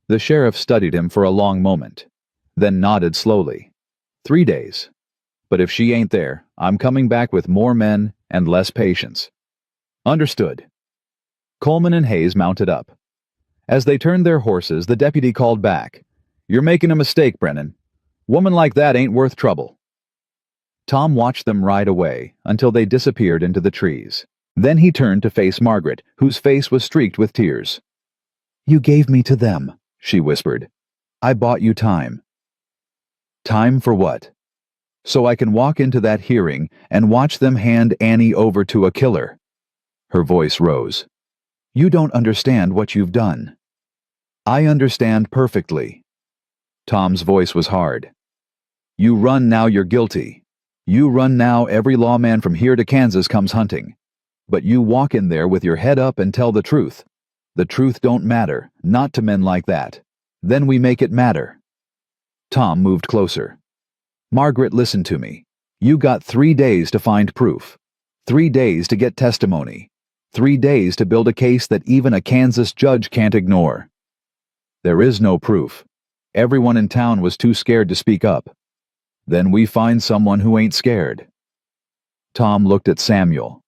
[SPEAKER 1] The sheriff studied him for a long moment. then nodded slowly. 3 days. But if she ain't there, I'm coming back with more men and less patience. Understood. Coleman and Hayes mounted up. As they turned their horses, the deputy called back. You're making a mistake, Brennan. Woman like that ain't worth trouble. Tom watched them ride away until they disappeared into the trees. Then he turned to face Margaret, whose face was streaked with tears. You gave me to them, she whispered. I bought you time. Time for what? So I can walk into that hearing and watch them hand Annie over to a killer. Her voice rose. You don't understand what you've done. I understand perfectly. Tom's voice was hard. You run now, you're guilty. You run now, every lawman from here to Kansas comes hunting. But you walk in there with your head up and tell the truth. The truth don't matter, not to men like that. Then we make it matter. Tom moved closer. Margaret, listen to me. You got 3 days to find proof. 3 days to get testimony. 3 days to build a case that even a Kansas judge can't ignore. There is no proof. Everyone in town was too scared to speak up. Then we find someone who ain't scared. Tom looked at Samuel.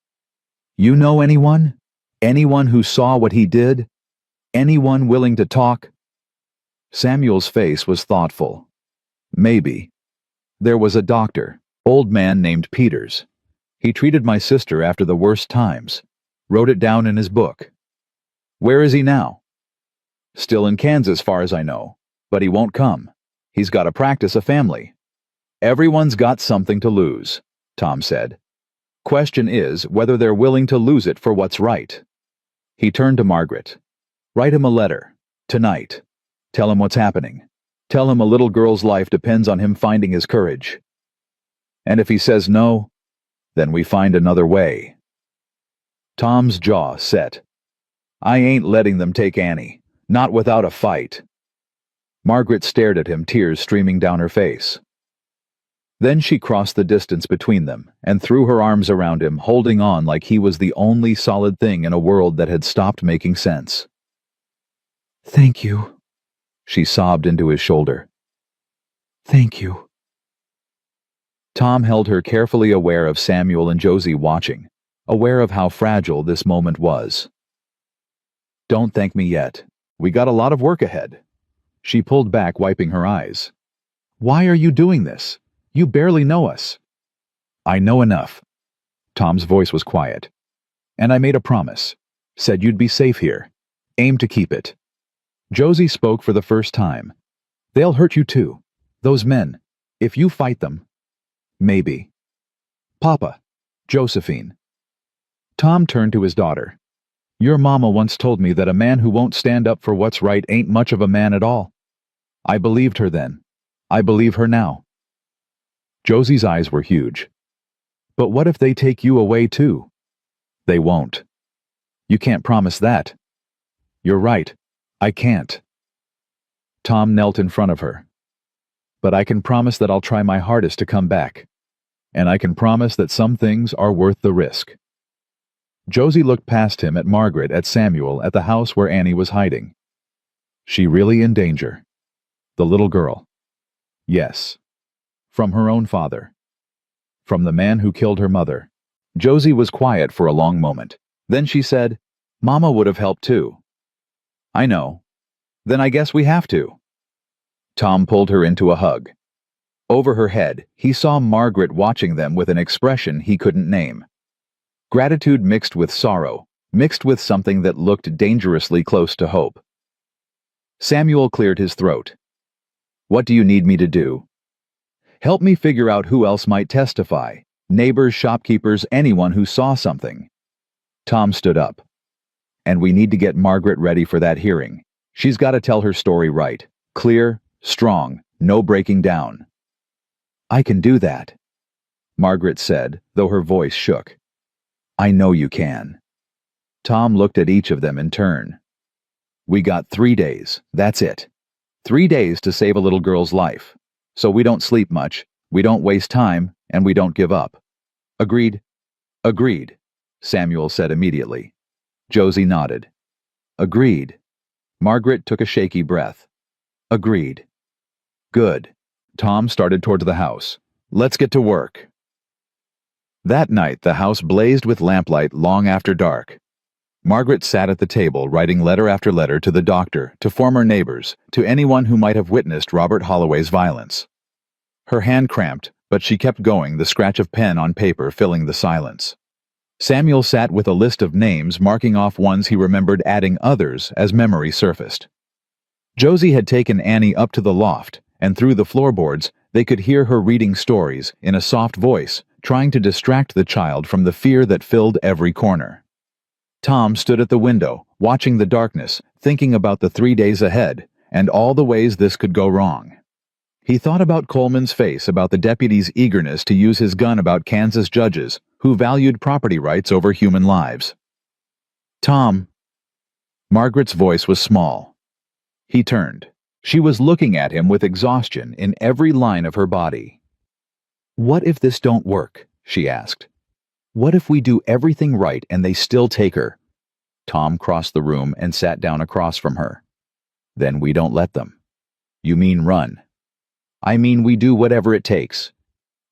[SPEAKER 1] You know anyone? Anyone who saw what he did? Anyone willing to talk? Samuel's face was thoughtful. Maybe. There was a doctor, old man named Peters. He treated my sister after the worst times. Wrote it down in his book. Where is he now? Still in Kansas, far as I know. But he won't come. He's got to practice a family. Everyone's got something to lose, Tom said. Question is whether they're willing to lose it for what's right. He turned to Margaret. Write him a letter. Tonight. Tell him what's happening. Tell him a little girl's life depends on him finding his courage. And if he says no, then we find another way. Tom's jaw set. I ain't letting them take Annie. Not without a fight. Margaret stared at him, tears streaming down her face. Then she crossed the distance between them and threw her arms around him, holding on like he was the only solid thing in a world that had stopped making sense. Thank you, she sobbed into his shoulder. Thank you. Tom held her, carefully aware of Samuel and Josie watching, aware of how fragile this moment was. Don't thank me yet. We got a lot of work ahead. She pulled back, wiping her eyes. Why are you doing this? You barely know us. I know enough. Tom's voice was quiet. And I made a promise. Said you'd be safe here. Aim to keep it. Josie spoke for the first time. They'll hurt you too. Those men. If you fight them. Maybe. Papa. Josephine. Tom turned to his daughter. Your mama once told me that a man who won't stand up for what's right ain't much of a man at all. I believed her then. I believe her now. Josie's eyes were huge. But what if they take you away too? They won't. You can't promise that. You're right. I can't. Tom knelt in front of her. But I can promise that I'll try my hardest to come back. And I can promise that some things are worth the risk. Josie looked past him at Margaret, at Samuel, at the house where Annie was hiding. She really in danger? The little girl. Yes. From her own father. From the man who killed her mother. Josie was quiet for a long moment. Then she said, Mama would have helped too. I know. Then I guess we have to. Tom pulled her into a hug. Over her head, he saw Margaret watching them with an expression he couldn't name. Gratitude mixed with sorrow, mixed with something that looked dangerously close to hope. Samuel cleared his throat. What do you need me to do? Help me figure out who else might testify. Neighbors, shopkeepers, anyone who saw something. Tom stood up. And we need to get Margaret ready for that hearing. She's got to tell her story right. Clear, strong, no breaking down. I can do that, Margaret said, though her voice shook. I know you can. Tom looked at each of them in turn. We got 3 days, that's it. 3 days to save a little girl's life. So we don't sleep much, we don't waste time, and we don't give up. Agreed? Agreed, Samuel said immediately. Josie nodded. Agreed. Margaret took a shaky breath. Agreed. Good. Tom started toward the house. "Let's get to work." That night, the house blazed with lamplight long after dark. Margaret sat at the table writing letter after letter to the doctor, to former neighbors, to anyone who might have witnessed Robert Holloway's violence. Her hand cramped, but she kept going, the scratch of pen on paper filling the silence. Samuel sat with a list of names, marking off ones he remembered, adding others as memory surfaced. Josie had taken Annie up to the loft, and through the floorboards they could hear her reading stories in a soft voice, trying to distract the child from the fear that filled every corner. Tom stood at the window, watching the darkness, thinking about the 3 days ahead, and all the ways this could go wrong. He thought about Coleman's face, about the deputy's eagerness to use his gun, about Kansas judges, who valued property rights over human lives. "Tom." Margaret's voice was small. He turned. She was looking at him with exhaustion in every line of her body. "What if this don't work?" she asked. "What if we do everything right and they still take her?" Tom crossed the room and sat down across from her. "Then we don't let them." "You mean run?" "I mean we do whatever it takes."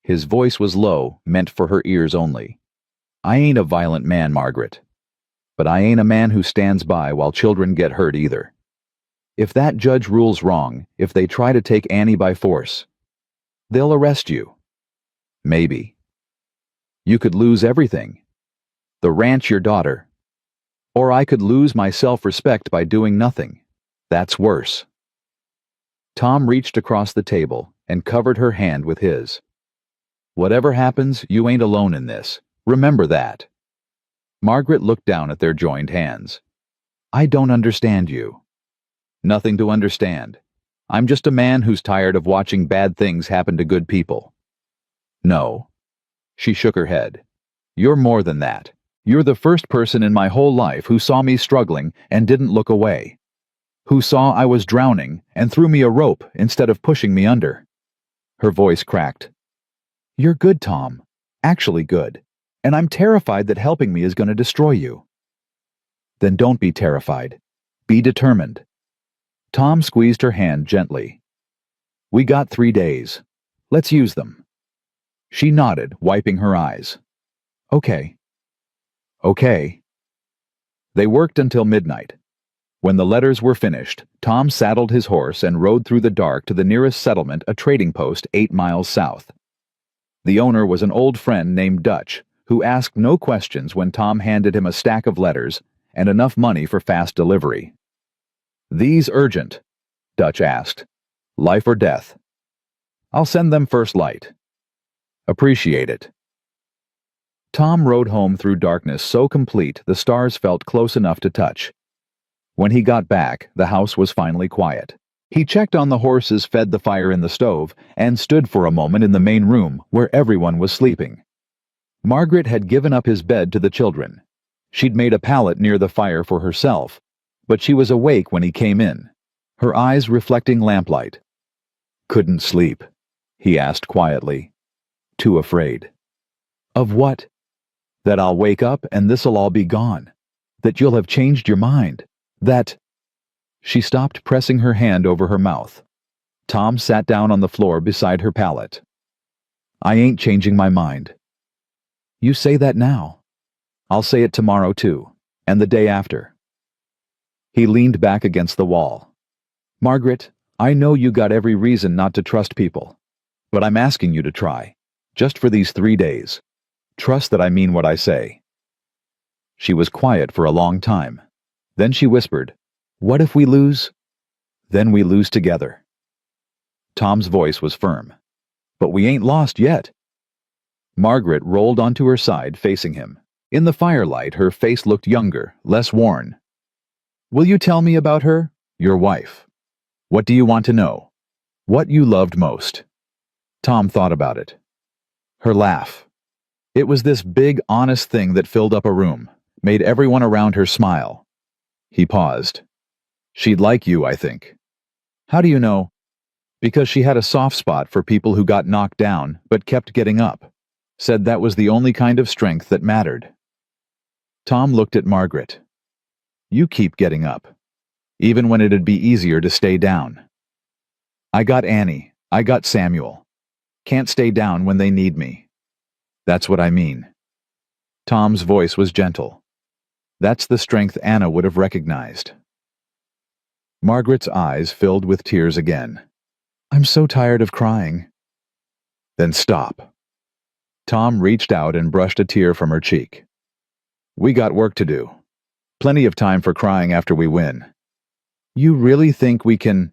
[SPEAKER 1] His voice was low, meant for her ears only. "I ain't a violent man, Margaret. But I ain't a man who stands by while children get hurt either. If that judge rules wrong, if they try to take Annie by force, they'll arrest you. Maybe. You could lose everything. The ranch, your daughter. Or I could lose my self-respect by doing nothing. That's worse." Tom reached across the table and covered her hand with his. "Whatever happens, you ain't alone in this. Remember that." Margaret looked down at their joined hands. "I don't understand you." "Nothing to understand. I'm just a man who's tired of watching bad things happen to good people." "No." She shook her head. "You're more than that. You're the first person in my whole life who saw me struggling and didn't look away. Who saw I was drowning and threw me a rope instead of pushing me under." Her voice cracked. "You're good, Tom. Actually good. And I'm terrified that helping me is going to destroy you." "Then don't be terrified. Be determined." Tom squeezed her hand gently. "We got 3 days. Let's use them." She nodded, wiping her eyes. "Okay." "Okay." They worked until midnight. When the letters were finished, Tom saddled his horse and rode through the dark to the nearest settlement, a trading post 8 miles south. The owner was an old friend named Dutch, who asked no questions when Tom handed him a stack of letters and enough money for fast delivery. "These urgent?" Dutch asked. "Life or death?" "I'll send them first light." "Appreciate it." Tom rode home through darkness so complete the stars felt close enough to touch. When he got back, the house was finally quiet. He checked on the horses, fed the fire in the stove, and stood for a moment in the main room where everyone was sleeping. Margaret had given up his bed to the children. She'd made a pallet near the fire for herself, but she was awake when he came in, her eyes reflecting lamplight. "Couldn't sleep?" he asked quietly. "Too afraid." "Of what?" "That I'll wake up and this'll all be gone. That you'll have changed your mind. That—" She stopped, pressing her hand over her mouth. Tom sat down on the floor beside her pallet. "I ain't changing my mind." "You say that now." "I'll say it tomorrow too, and the day after." He leaned back against the wall. "Margaret, I know you got every reason not to trust people, but I'm asking you to try. Just for these 3 days. Trust that I mean what I say." She was quiet for a long time. Then she whispered, "What if we lose?" "Then we lose together." Tom's voice was firm. "But we ain't lost yet." Margaret rolled onto her side, facing him. In the firelight, her face looked younger, less worn. "Will you tell me about her? Your wife. What do you want to know? What you loved most?" Tom thought about it. Her laugh. It was this big, honest thing that filled up a room, made everyone around her smile. He paused. "She'd like you, I think." "How do you know?" "Because she had a soft spot for people who got knocked down but kept getting up. Said that was the only kind of strength that mattered." Tom looked at Margaret. "You keep getting up, even when it'd be easier to stay down." "I got Annie. I got Samuel. Can't stay down when they need me. That's what I mean. Tom's voice was gentle. That's the strength Anna would have recognized. Margaret's eyes filled with tears again. I'm so tired of crying. Then stop. Tom reached out and brushed a tear from her cheek. We got work to do. Plenty of time for crying after we win. You really think we can?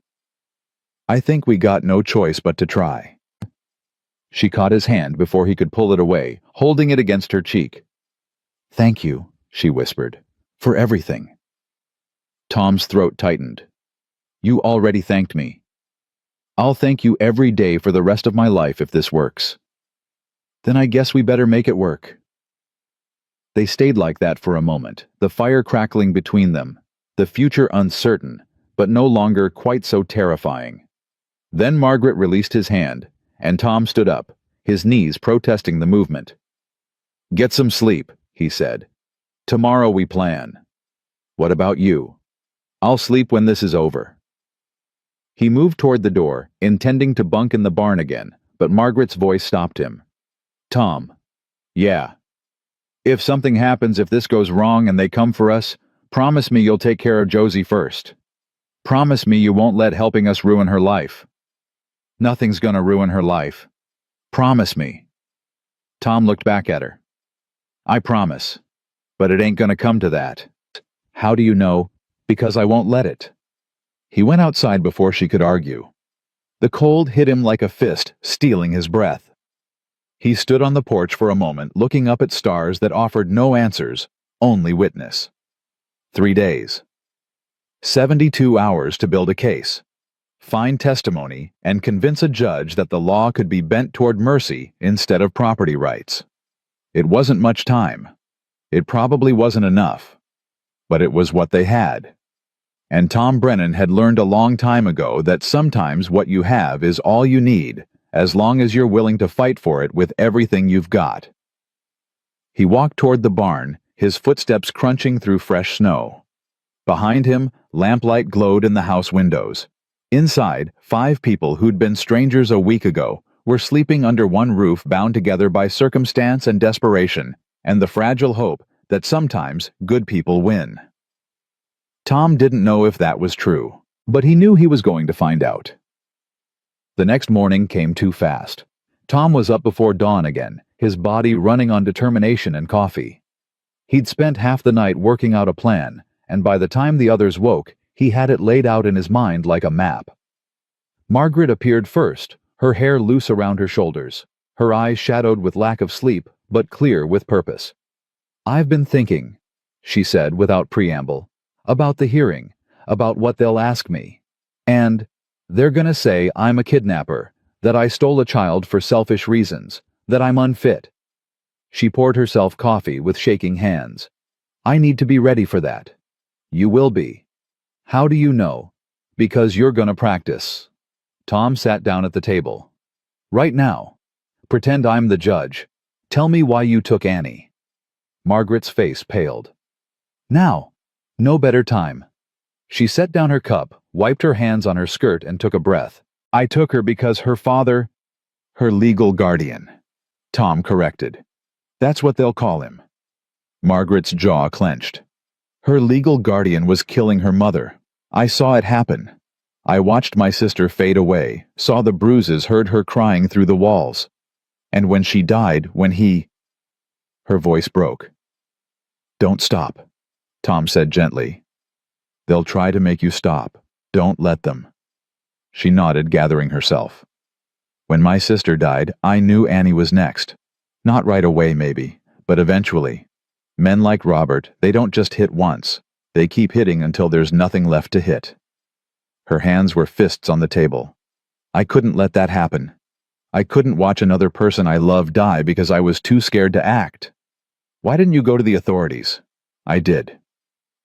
[SPEAKER 1] I think we got no choice but to try. She caught his hand before he could pull it away, holding it against her cheek. Thank you, she whispered, for everything. Tom's throat tightened. You already thanked me. I'll thank you every day for the rest of my life if this works. Then I guess we better make it work. They stayed like that for a moment, the fire crackling between them, the future uncertain, but no longer quite so terrifying. Then Margaret released his hand, and Tom stood up, his knees protesting the movement. Get some sleep, he said. Tomorrow we plan. What about you? I'll sleep when this is over. He moved toward the door, intending to bunk in the barn again, but Margaret's voice stopped him. Tom. Yeah. If something happens, if this goes wrong and they come for us, promise me you'll take care of Josie first. Promise me you won't let helping us ruin her life. Nothing's gonna ruin her life. Promise me. Tom looked back at her. I promise. But it ain't gonna come to that. How do you know? Because I won't let it. He went outside before she could argue. The cold hit him like a fist, stealing his breath. He stood on the porch for a moment, looking up at stars that offered no answers, only witness. 3 days. 72 hours to build a case, find testimony, and convince a judge that the law could be bent toward mercy instead of property rights. It wasn't much time. It probably wasn't enough. But it was what they had. And Tom Brennan had learned a long time ago that sometimes what you have is all you need, as long as you're willing to fight for it with everything you've got. He walked toward the barn, his footsteps crunching through fresh snow. Behind him, lamplight glowed in the house windows. Inside, 5 people who'd been strangers a week ago were sleeping under one roof, bound together by circumstance and desperation, and the fragile hope that sometimes good people win. Tom didn't know if that was true, but he knew he was going to find out. The next morning came too fast. Tom was up before dawn again, his body running on determination and coffee. He'd spent half the night working out a plan, and by the time the others woke, he had it laid out in his mind like a map. Margaret appeared first, her hair loose around her shoulders, her eyes shadowed with lack of sleep, but clear with purpose. I've been thinking, she said without preamble, about the hearing, about what they'll ask me. And they're gonna say I'm a kidnapper, that I stole a child for selfish reasons, that I'm unfit. She poured herself coffee with shaking hands. I need to be ready for that. You will be. How do you know? Because you're gonna practice. Tom sat down at the table. Right now. Pretend I'm the judge. Tell me why you took Annie. Margaret's face paled. Now. No better time. She set down her cup, wiped her hands on her skirt, and took a breath. I took her because her father... Her legal guardian. Tom corrected. That's what they'll call him. Margaret's jaw clenched. Her legal guardian was killing her mother. I saw it happen. I watched my sister fade away, saw the bruises, heard her crying through the walls. And when she died, when he... Her voice broke. Don't stop, Tom said gently. They'll try to make you stop. Don't let them. She nodded, gathering herself. When my sister died, I knew Annie was next. Not right away, maybe, but eventually. Men like Robert, they don't just hit once. They keep hitting until there's nothing left to hit. Her hands were fists on the table. I couldn't let that happen. I couldn't watch another person I loved die because I was too scared to act. Why didn't you go to the authorities? I did.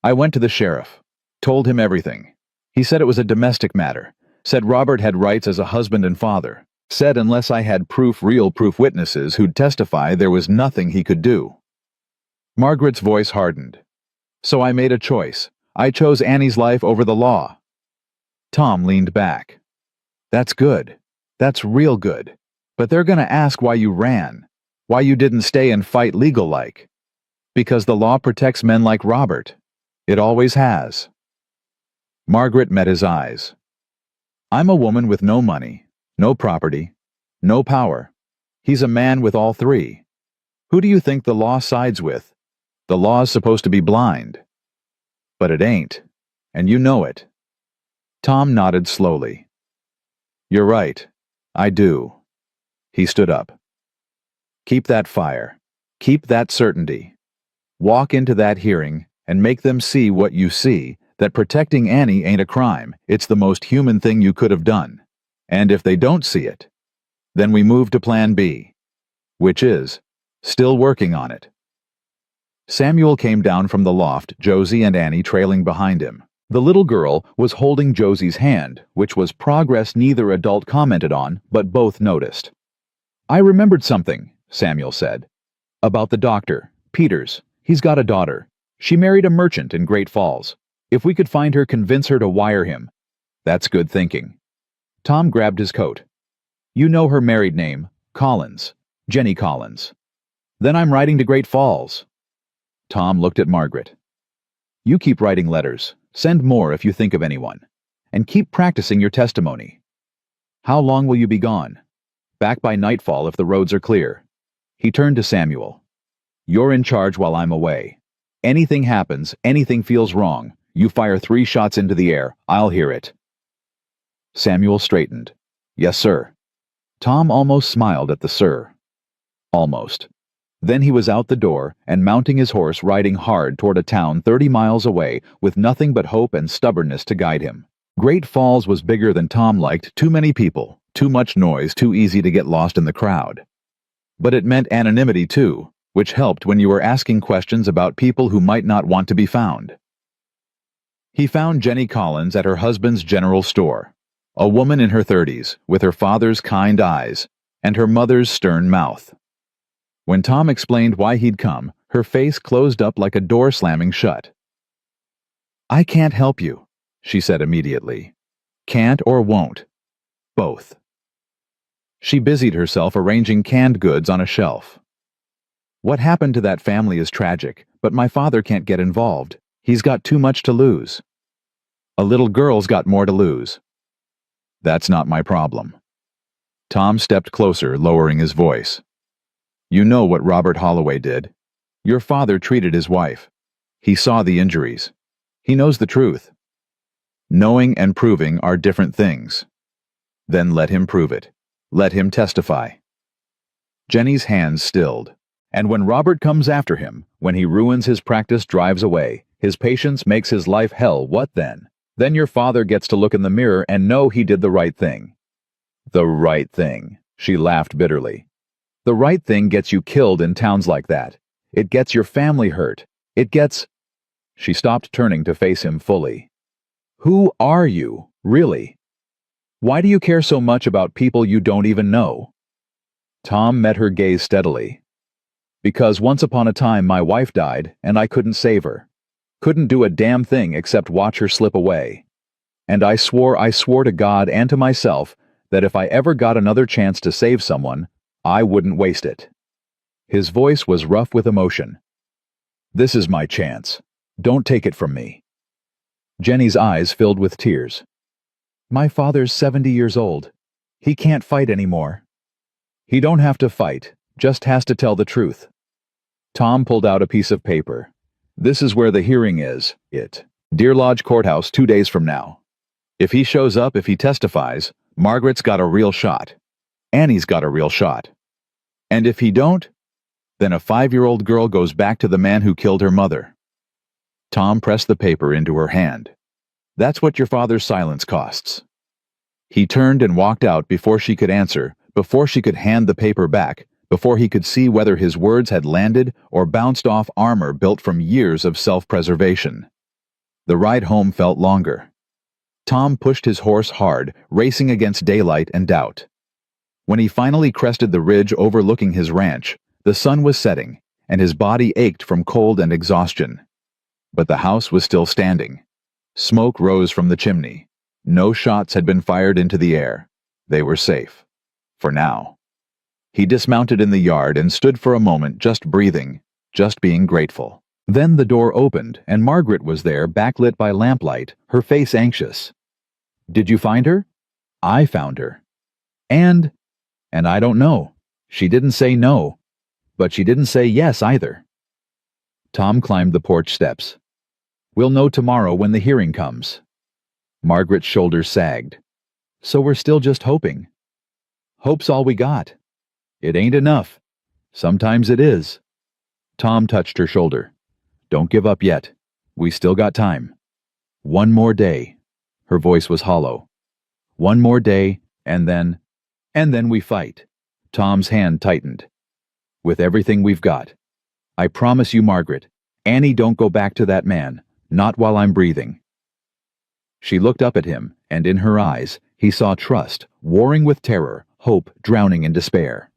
[SPEAKER 1] I went to the sheriff. Told him everything. He said it was a domestic matter. Said Robert had rights as a husband and father. Said unless I had real proof witnesses who'd testify, there was nothing he could do. Margaret's voice hardened. So I made a choice. I chose Annie's life over the law. Tom leaned back. That's good. That's real good. But they're gonna ask why you ran, why you didn't stay and fight legal-like. Because the law protects men like Robert. It always has. Margaret met his eyes. I'm a woman with no money, no property, no power. He's a man with all three. Who do you think the law sides with? The law's supposed to be blind. But it ain't, and you know it. Tom nodded slowly. You're right. I do. He stood up. Keep that fire. Keep that certainty. Walk into that hearing and make them see what you see, that protecting Annie ain't a crime. It's the most human thing you could have done. And if they don't see it, then we move to Plan B, which is still working on it. Samuel came down from the loft, Josie and Annie trailing behind him. The little girl was holding Josie's hand, which was progress neither adult commented on, but both noticed. I remembered something, Samuel said. About the doctor, Peters. He's got a daughter. She married a merchant in Great Falls. If we could find her, convince her to wire him. That's good thinking. Tom grabbed his coat. You know her married name, Collins. Jenny Collins. Then I'm writing to Great Falls. Tom looked at Margaret. You keep writing letters. Send more if you think of anyone. And keep practicing your testimony. How long will you be gone? Back by nightfall if the roads are clear. He turned to Samuel. You're in charge while I'm away. Anything happens, anything feels wrong, you fire 3 shots into the air. I'll hear it. Samuel straightened. Yes, sir. Tom almost smiled at the sir. Almost. Then he was out the door and mounting his horse, riding hard toward a town 30 miles away with nothing but hope and stubbornness to guide him. Great Falls was bigger than Tom liked. Too many people, too much noise, too easy to get lost in the crowd. But it meant anonymity too, which helped when you were asking questions about people who might not want to be found. He found Jenny Collins at her husband's general store, a woman in her 30s, with her father's kind eyes and her mother's stern mouth. When Tom explained why he'd come, her face closed up like a door slamming shut. I can't help you, she said immediately. Can't or won't. Both. She busied herself arranging canned goods on a shelf. What happened to that family is tragic, but my father can't get involved. He's got too much to lose. A little girl's got more to lose. That's not my problem. Tom stepped closer, lowering his voice. You know what Robert Holloway did. Your father treated his wife. He saw the injuries. He knows the truth. Knowing and proving are different things. Then let him prove it. Let him testify. Jenny's hands stilled. And when Robert comes after him, when he ruins his practice, drives away, his patience makes his life hell, what then? Then your father gets to look in the mirror and know he did the right thing. The right thing, she laughed bitterly. The right thing gets you killed in towns like that. It gets your family hurt. It gets... She stopped, turning to face him fully. Who are you, really? Why do you care so much about people you don't even know? Tom met her gaze steadily. Because once upon a time my wife died, and I couldn't save her. Couldn't do a damn thing except watch her slip away. And I swore to God and to myself that if I ever got another chance to save someone, I wouldn't waste it. His voice was rough with emotion. This is my chance. Don't take it from me. Jenny's eyes filled with tears. My father's 70 years old. He can't fight anymore. He don't have to fight, just has to tell the truth. Tom pulled out a piece of paper. This is where the hearing is, Deer Lodge Courthouse 2 days from now. If he shows up, if he testifies, Margaret's got a real shot. Annie's got a real shot. And if he don't, then a 5-year-old girl goes back to the man who killed her mother. Tom pressed the paper into her hand. That's what your father's silence costs. He turned and walked out before she could answer, before she could hand the paper back, before he could see whether his words had landed or bounced off armor built from years of self-preservation. The ride home felt longer. Tom pushed his horse hard, racing against daylight and doubt. When he finally crested the ridge overlooking his ranch, the sun was setting, and his body ached from cold and exhaustion. But the house was still standing. Smoke rose from the chimney. No shots had been fired into the air. They were safe. For now. He dismounted in the yard and stood for a moment just breathing, just being grateful. Then the door opened and Margaret was there, backlit by lamplight, her face anxious. "Did you find her?" "I found her." And I don't know. She didn't say no, but she didn't say yes either." Tom climbed the porch steps. "We'll know tomorrow when the hearing comes." Margaret's shoulders sagged. "So we're still just hoping." "Hope's all we got." "It ain't enough." "Sometimes it is." Tom touched her shoulder. "Don't give up yet. We still got time. One more day." Her voice was hollow. "One more day, and then we fight." Tom's hand tightened. "With everything we've got. I promise you, Margaret, Annie don't go back to that man, not while I'm breathing." She looked up at him, and in her eyes, he saw trust, warring with terror, hope drowning in despair.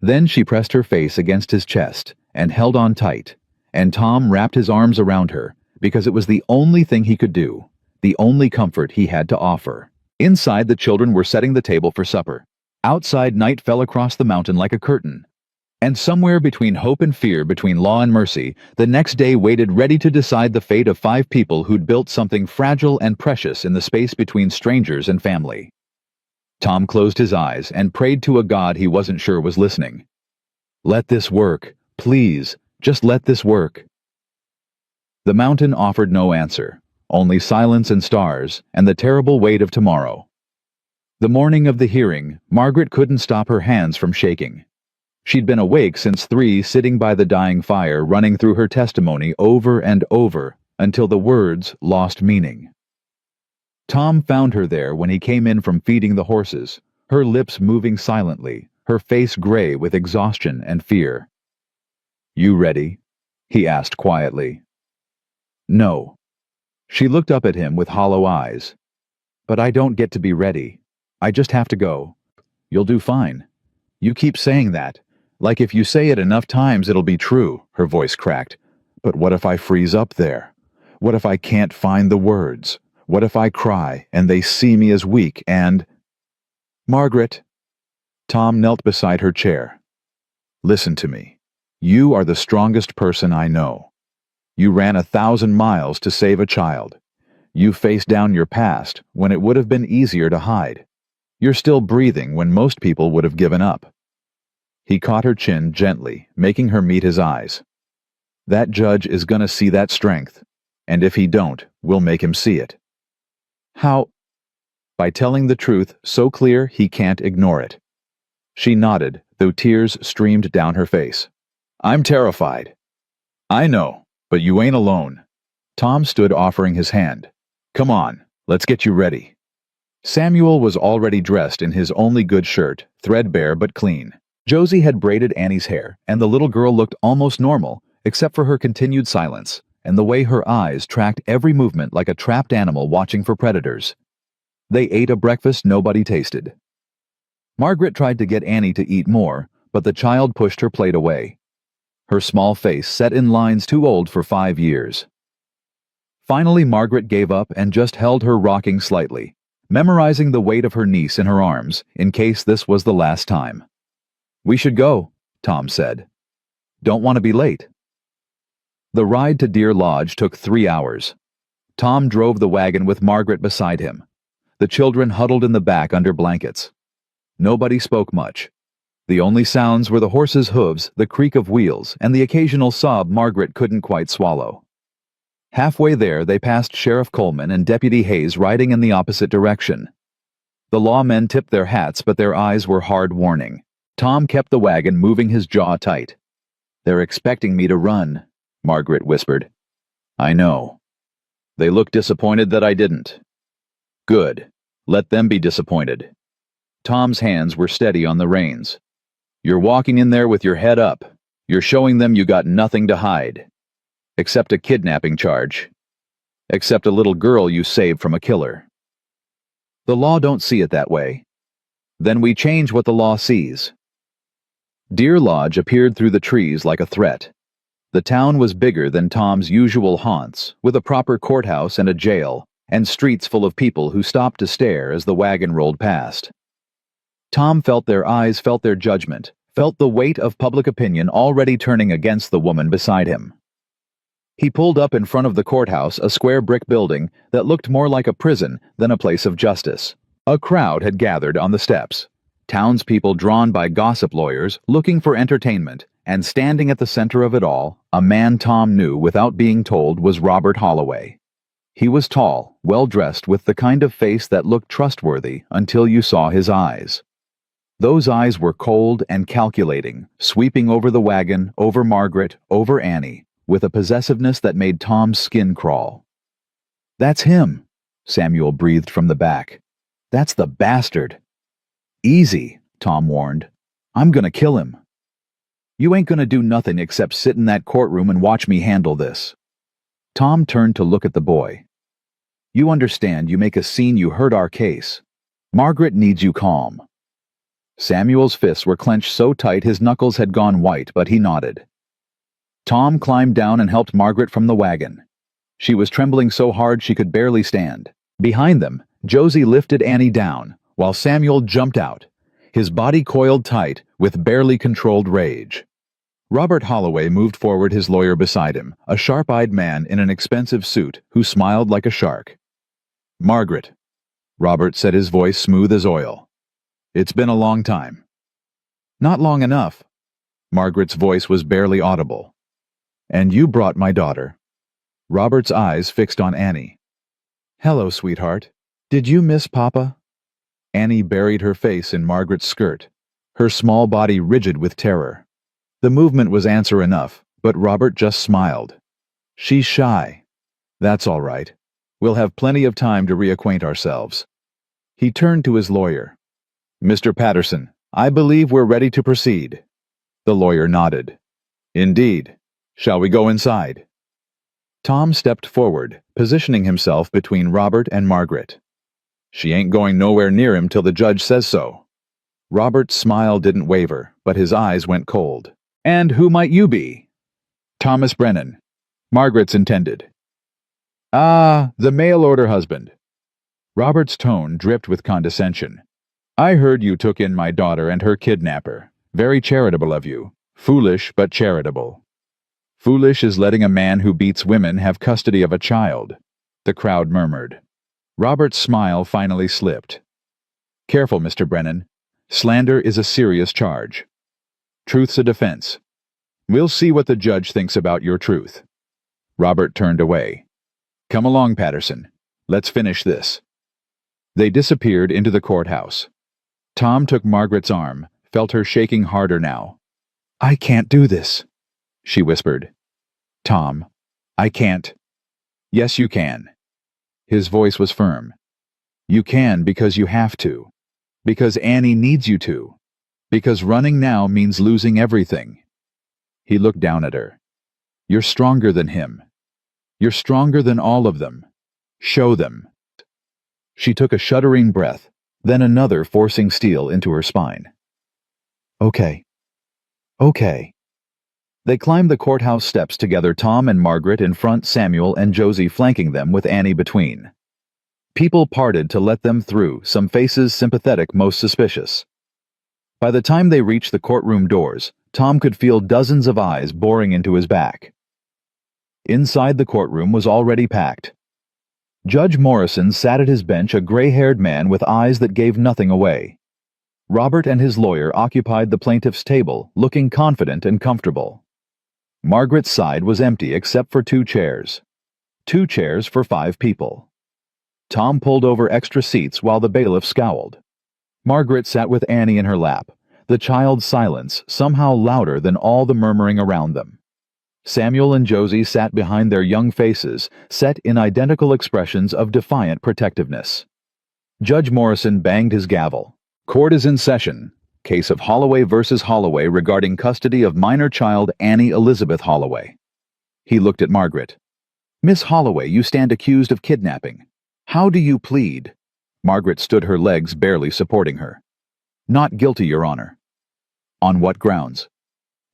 [SPEAKER 1] Then she pressed her face against his chest and held on tight, and Tom wrapped his arms around her because it was the only thing he could do, the only comfort he had to offer. Inside, the children were setting the table for supper. Outside, night fell across the mountain like a curtain. And somewhere between hope and fear, between law and mercy, the next day waited ready to decide the fate of 5 people who'd built something fragile and precious in the space between strangers and family. Tom closed his eyes and prayed to a God he wasn't sure was listening. "Let this work. Please, just let this work." The mountain offered no answer, only silence and stars, and the terrible weight of tomorrow. The morning of the hearing, Margaret couldn't stop her hands from shaking. She'd been awake since 3, sitting by the dying fire, running through her testimony over and over, until the words lost meaning. Tom found her there when he came in from feeding the horses, her lips moving silently, her face gray with exhaustion and fear. "You ready?" he asked quietly. "No." She looked up at him with hollow eyes. "But I don't get to be ready. I just have to go." "You'll do fine. You keep saying that. Like if you say it enough times it'll be true," her voice cracked. "But what if I freeze up there? What if I can't find the words? What if I cry and they see me as weak and—" "Margaret." Tom knelt beside her chair. "Listen to me. You are the strongest person I know. You ran 1,000 miles to save a child. You faced down your past when it would have been easier to hide. You're still breathing when most people would have given up." He caught her chin gently, making her meet his eyes. "That judge is gonna see that strength, and if he don't, we'll make him see it." "How?" "By telling the truth so clear he can't ignore it." She nodded, though tears streamed down her face. "I'm terrified." "I know, but you ain't alone." Tom stood offering his hand. "Come on, let's get you ready." Samuel was already dressed in his only good shirt, threadbare but clean. Josie had braided Annie's hair, and the little girl looked almost normal, except for her continued silence, and the way her eyes tracked every movement like a trapped animal watching for predators. They ate a breakfast nobody tasted. Margaret tried to get Annie to eat more, but the child pushed her plate away. Her small face set in lines too old for 5 years. Finally, Margaret gave up and just held her rocking slightly, memorizing the weight of her niece in her arms in case this was the last time. "We should go," Tom said. "Don't want to be late." The ride to Deer Lodge took 3 hours. Tom drove the wagon with Margaret beside him. The children huddled in the back under blankets. Nobody spoke much. The only sounds were the horses' hooves, the creak of wheels, and the occasional sob Margaret couldn't quite swallow. Halfway there, they passed Sheriff Coleman and Deputy Hayes riding in the opposite direction. The lawmen tipped their hats, but their eyes were hard warning. Tom kept the wagon moving, his jaw tight. "They're expecting me to run," Margaret whispered. "I know. They look disappointed that I didn't." "Good. Let them be disappointed." Tom's hands were steady on the reins. "You're walking in there with your head up. You're showing them you got nothing to hide. Except a kidnapping charge. Except a little girl you saved from a killer." "The law don't see it that way." "Then we change what the law sees." Deer Lodge appeared through the trees like a threat. The town was bigger than Tom's usual haunts, with a proper courthouse and a jail, and streets full of people who stopped to stare as the wagon rolled past. Tom felt their eyes, felt their judgment, felt the weight of public opinion already turning against the woman beside him. He pulled up in front of the courthouse, a square brick building that looked more like a prison than a place of justice. A crowd had gathered on the steps, townspeople drawn by gossip lawyers looking for entertainment, and standing at the center of it all, a man Tom knew without being told was Robert Holloway. He was tall, well-dressed, with the kind of face that looked trustworthy until you saw his eyes. Those eyes were cold and calculating, sweeping over the wagon, over Margaret, over Annie, with a possessiveness that made Tom's skin crawl. "That's him," Samuel breathed from the back. "That's the bastard." "Easy," Tom warned. "I'm gonna kill him." "You ain't gonna do nothing except sit in that courtroom and watch me handle this." Tom turned to look at the boy. "You understand, you make a scene, you hurt our case. Margaret needs you calm." Samuel's fists were clenched so tight his knuckles had gone white, but he nodded. Tom climbed down and helped Margaret from the wagon. She was trembling so hard she could barely stand. Behind them, Josie lifted Annie down, while Samuel jumped out, his body coiled tight with barely controlled rage. Robert Holloway moved forward, his lawyer beside him, a sharp-eyed man in an expensive suit who smiled like a shark. "Margaret," Robert said, his voice smooth as oil. "It's been a long time." "Not long enough." Margaret's voice was barely audible. "And you brought my daughter." Robert's eyes fixed on Annie. "Hello, sweetheart. Did you miss Papa?" Annie buried her face in Margaret's skirt, her small body rigid with terror. The movement was answer enough, but Robert just smiled. "She's shy. That's all right. We'll have plenty of time to reacquaint ourselves." He turned to his lawyer. "Mr. Patterson, I believe we're ready to proceed." The lawyer nodded. "Indeed. Shall we go inside?" Tom stepped forward, positioning himself between Robert and Margaret. "She ain't going nowhere near him till the judge says so." Robert's smile didn't waver, but his eyes went cold. "And who might you be?" "Thomas Brennan. Margaret's intended." "Ah, the mail-order husband." Robert's tone dripped with condescension. "I heard you took in my daughter and her kidnapper. Very charitable of you. Foolish, but charitable." "Foolish is letting a man who beats women have custody of a child," the crowd murmured. Robert's smile finally slipped. "Careful, Mr. Brennan. Slander is a serious charge. Truth's a defense. We'll see what the judge thinks about your truth." Robert turned away. "Come along, Patterson. Let's finish this." They disappeared into the courthouse. Tom took Margaret's arm, felt her shaking harder now. "I can't do this," she whispered. "Tom, I can't." "Yes, you can." His voice was firm. "You can because you have to. Because Annie needs you to. Because running now means losing everything." He looked down at her. "You're stronger than him. You're stronger than all of them. Show them." She took a shuddering breath, then another, forcing steel into her spine. "Okay. Okay." They climbed the courthouse steps together, Tom and Margaret in front, Samuel and Josie flanking them with Annie between. People parted to let them through, some faces sympathetic, most suspicious. By the time they reached the courtroom doors, Tom could feel dozens of eyes boring into his back. Inside the courtroom was already packed. Judge Morrison sat at his bench, a gray-haired man with eyes that gave nothing away. Robert and his lawyer occupied the plaintiff's table, looking confident and comfortable. Margaret's side was empty except for 2 chairs. 2 chairs for 5 people. Tom pulled over extra seats while the bailiff scowled. Margaret sat with Annie in her lap, the child's silence somehow louder than all the murmuring around them. Samuel and Josie sat behind their young faces, set in identical expressions of defiant protectiveness. Judge Morrison banged his gavel. "Court is in session. Case of Holloway versus Holloway regarding custody of minor child Annie Elizabeth Holloway." He looked at Margaret. "Miss Holloway, you stand accused of kidnapping. How do you plead?" Margaret stood, her legs barely supporting her. "Not guilty, Your Honor." "On what grounds?"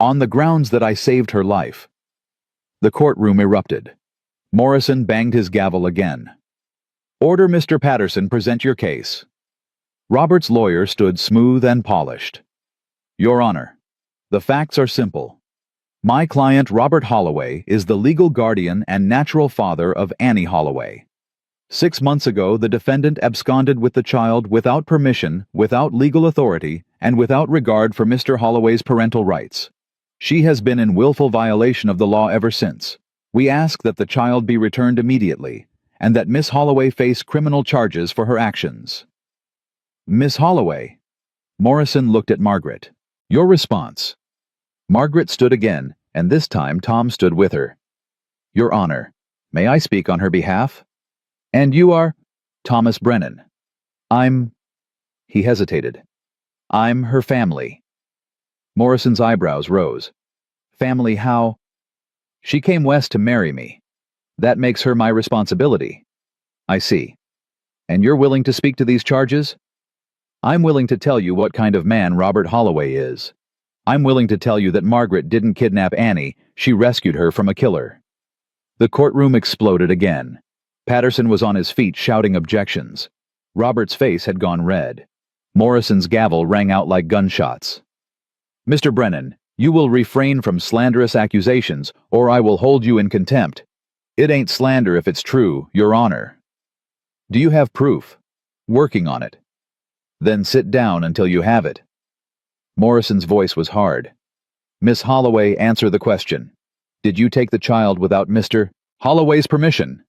[SPEAKER 1] "On the grounds that I saved her life." The courtroom erupted. Morrison banged his gavel again. "Order, Mr. Patterson, present your case." Robert's lawyer stood smooth and polished. Your Honor, the facts are simple. My client, Robert Holloway, is the legal guardian and natural father of Annie Holloway. 6 months ago, the defendant absconded with the child without permission, without legal authority, and without regard for Mr. Holloway's parental rights. She has been in willful violation of the law ever since. We ask that the child be returned immediately, and that Miss Holloway face criminal charges for her actions. Miss Holloway. Morrison looked at Margaret. Your response. Margaret stood again, and this time Tom stood with her. Your Honor, may I speak on her behalf? And you are? Thomas Brennan. He hesitated. I'm her family. Morrison's eyebrows rose. Family how? She came west to marry me. That makes her my responsibility. I see. And you're willing to speak to these charges? I'm willing to tell you what kind of man Robert Holloway is. I'm willing to tell you that Margaret didn't kidnap Annie, she rescued her from a killer. The courtroom exploded again. Patterson was on his feet shouting objections. Robert's face had gone red. Morrison's gavel rang out like gunshots. Mr. Brennan, you will refrain from slanderous accusations, or I will hold you in contempt. It ain't slander if it's true, Your Honor. Do you have proof? Working on it. Then sit down until you have it. Morrison's voice was hard. Miss Holloway, answer the question. Did you take the child without Mr. Holloway's permission?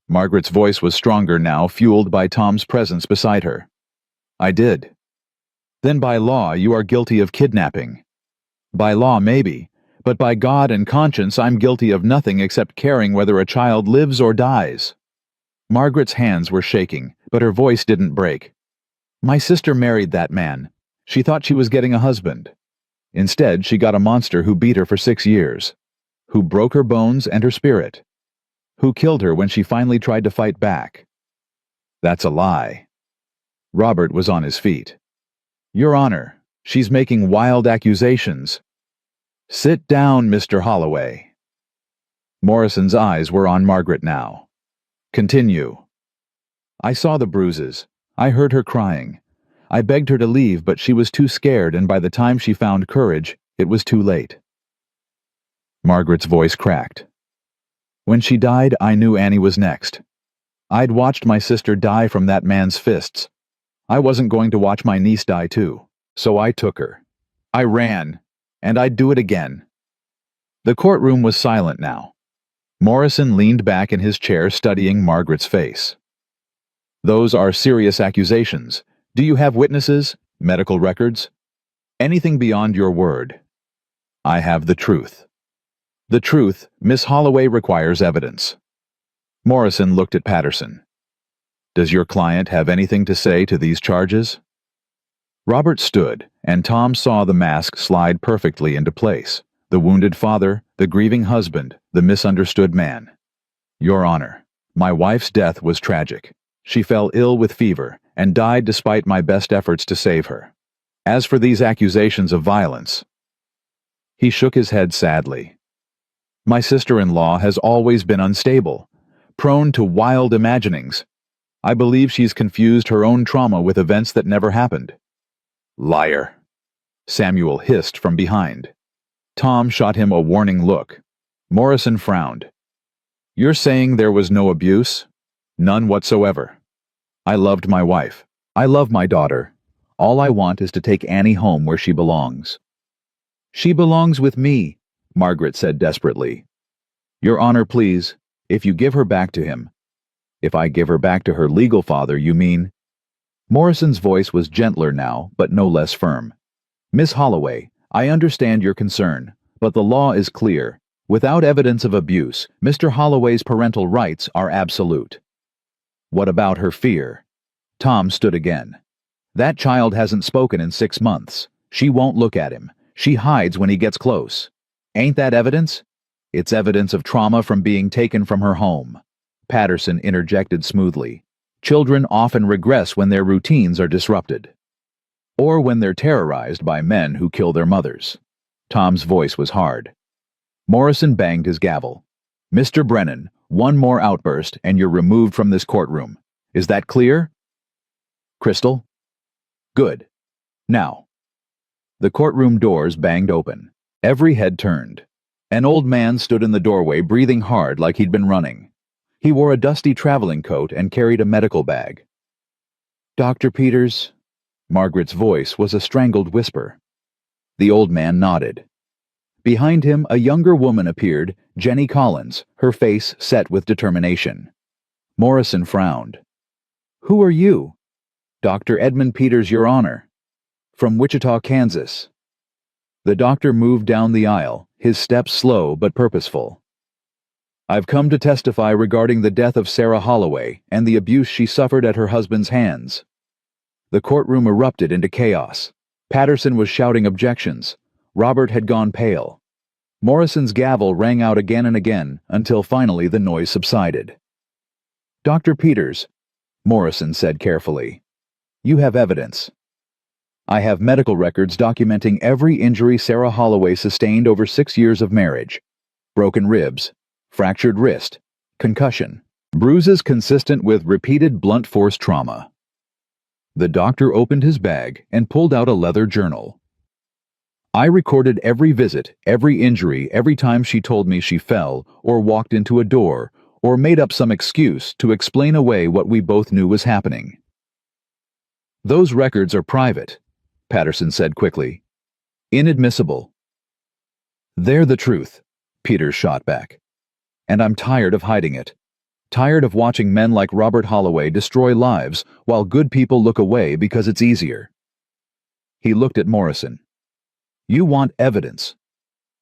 [SPEAKER 1] Margaret's voice was stronger now, fueled by Tom's presence beside her. I did. Then by law you are guilty of kidnapping. By law maybe, but by God and conscience I'm guilty of nothing except caring whether a child lives or dies. Margaret's hands were shaking, but her voice didn't break. My sister married that man. She thought she was getting a husband. Instead, she got a monster who beat her for 6 years, who broke her bones and her spirit, who killed her when she finally tried to fight back. That's a lie. Robert was on his feet. Your Honor, she's making wild accusations. Sit down, Mr. Holloway. Morrison's eyes were on Margaret now. Continue. I saw the bruises. I heard her crying. I begged her to leave, but she was too scared, and by the time she found courage, it was too late. Margaret's voice cracked. When she died, I knew Annie was next. I'd watched my sister die from that man's fists. I wasn't going to watch my niece die too, so I took her. I ran, and I'd do it again. The courtroom was silent now. Morrison leaned back in his chair, studying Margaret's face. Those are serious accusations. Do you have witnesses, medical records? Anything beyond your word? I have the truth. The truth, Miss Holloway, requires evidence. Morrison looked at Patterson. Does your client have anything to say to these charges? Robert stood, and Tom saw the mask slide perfectly into place. The wounded father, the grieving husband, the misunderstood man. Your Honor, my wife's death was tragic. She fell ill with fever and died despite my best efforts to save her. As for these accusations of violence, he shook his head sadly. My sister-in-law has always been unstable, prone to wild imaginings. I believe she's confused her own trauma with events that never happened. Liar, Samuel hissed from behind. Tom shot him a warning look. Morrison frowned. You're saying there was no abuse? None whatsoever. I loved my wife. I love my daughter. All I want is to take Annie home where she belongs. She belongs with me, Margaret said desperately. Your Honor, please, if you give her back to him. If I give her back to her legal father, you mean? Morrison's voice was gentler now, but no less firm. Miss Holloway, I understand your concern, but the law is clear. Without evidence of abuse, Mr. Holloway's parental rights are absolute. What about her fear? Tom stood again. That child hasn't spoken in 6 months. She won't look at him. She hides when he gets close. Ain't that evidence? It's evidence of trauma from being taken from her home. Patterson interjected smoothly. Children often regress when their routines are disrupted. Or when they're terrorized by men who kill their mothers. Tom's voice was hard. Morrison banged his gavel. Mr. Brennan, one more outburst and you're removed from this courtroom. Is that clear? Crystal? Good. Now. The courtroom doors banged open. Every head turned. An old man stood in the doorway, breathing hard like he'd been running. He wore a dusty traveling coat and carried a medical bag. "Dr. Peters?" Margaret's voice was a strangled whisper. The old man nodded. Behind him, a younger woman appeared, Jenny Collins, her face set with determination. Morrison frowned. "Who are you?" "Dr. Edmund Peters, Your Honor. From Wichita, Kansas." The doctor moved down the aisle, his steps slow but purposeful. "I've come to testify regarding the death of Sarah Holloway and the abuse she suffered at her husband's hands." The courtroom erupted into chaos. Patterson was shouting objections. Robert had gone pale. Morrison's gavel rang out again and again until finally the noise subsided. "Dr. Peters," Morrison said carefully, "you have evidence." "I have medical records documenting every injury Sarah Holloway sustained over 6 years of marriage. Broken ribs, fractured wrist, concussion, bruises consistent with repeated blunt force trauma." The doctor opened his bag and pulled out a leather journal. "I recorded every visit, every injury, every time she told me she fell or walked into a door or made up some excuse to explain away what we both knew was happening." "Those records are private," Patterson said quickly. "Inadmissible." "They're the truth," Peters shot back. "And I'm tired of hiding it. Tired of watching men like Robert Holloway destroy lives while good people look away because it's easier." He looked at Morrison. "You want evidence.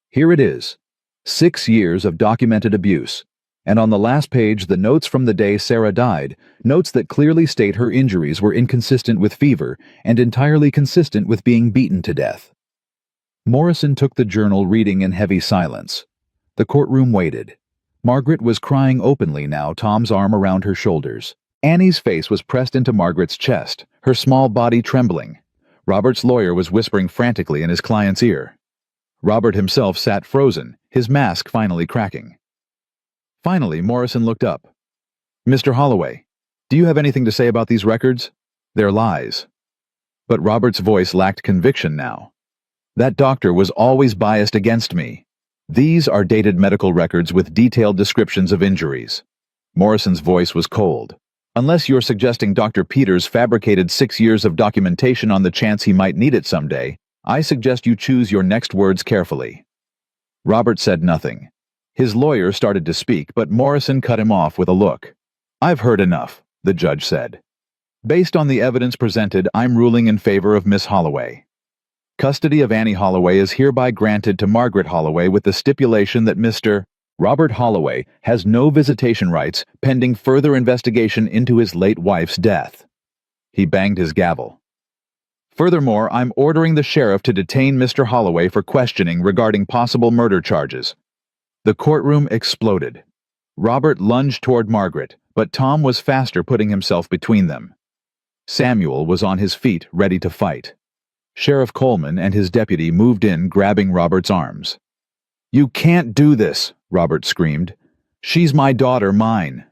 [SPEAKER 1] Here it is. 6 years of documented abuse, and on the last page the notes from the day Sarah died, notes that clearly state her injuries were inconsistent with fever and entirely consistent with being beaten to death." Morrison took the journal, reading in heavy silence. The courtroom waited. Margaret was crying openly now, Tom's arm around her shoulders. Annie's face was pressed into Margaret's chest, her small body trembling. Robert's lawyer was whispering frantically in his client's ear. Robert himself sat frozen, his mask finally cracking. Finally, Morrison looked up. "Mr. Holloway, do you have anything to say about these records? They're lies." But Robert's voice lacked conviction now. "That doctor was always biased against me. These are dated medical records with detailed descriptions of injuries." Morrison's voice was cold. "Unless you're suggesting Dr. Peters fabricated 6 years of documentation on the chance he might need it someday, I suggest you choose your next words carefully." Robert said nothing. His lawyer started to speak, but Morrison cut him off with a look. "I've heard enough," the judge said. "Based on the evidence presented, I'm ruling in favor of Miss Holloway. Custody of Annie Holloway is hereby granted to Margaret Holloway with the stipulation that Mr. Robert Holloway has no visitation rights pending further investigation into his late wife's death." He banged his gavel. "Furthermore, I'm ordering the sheriff to detain Mr. Holloway for questioning regarding possible murder charges." The courtroom exploded. Robert lunged toward Margaret, but Tom was faster, putting himself between them. Samuel was on his feet, ready to fight. Sheriff Coleman and his deputy moved in, grabbing Robert's arms. "You can't do this," Robert screamed. "She's my daughter, mine."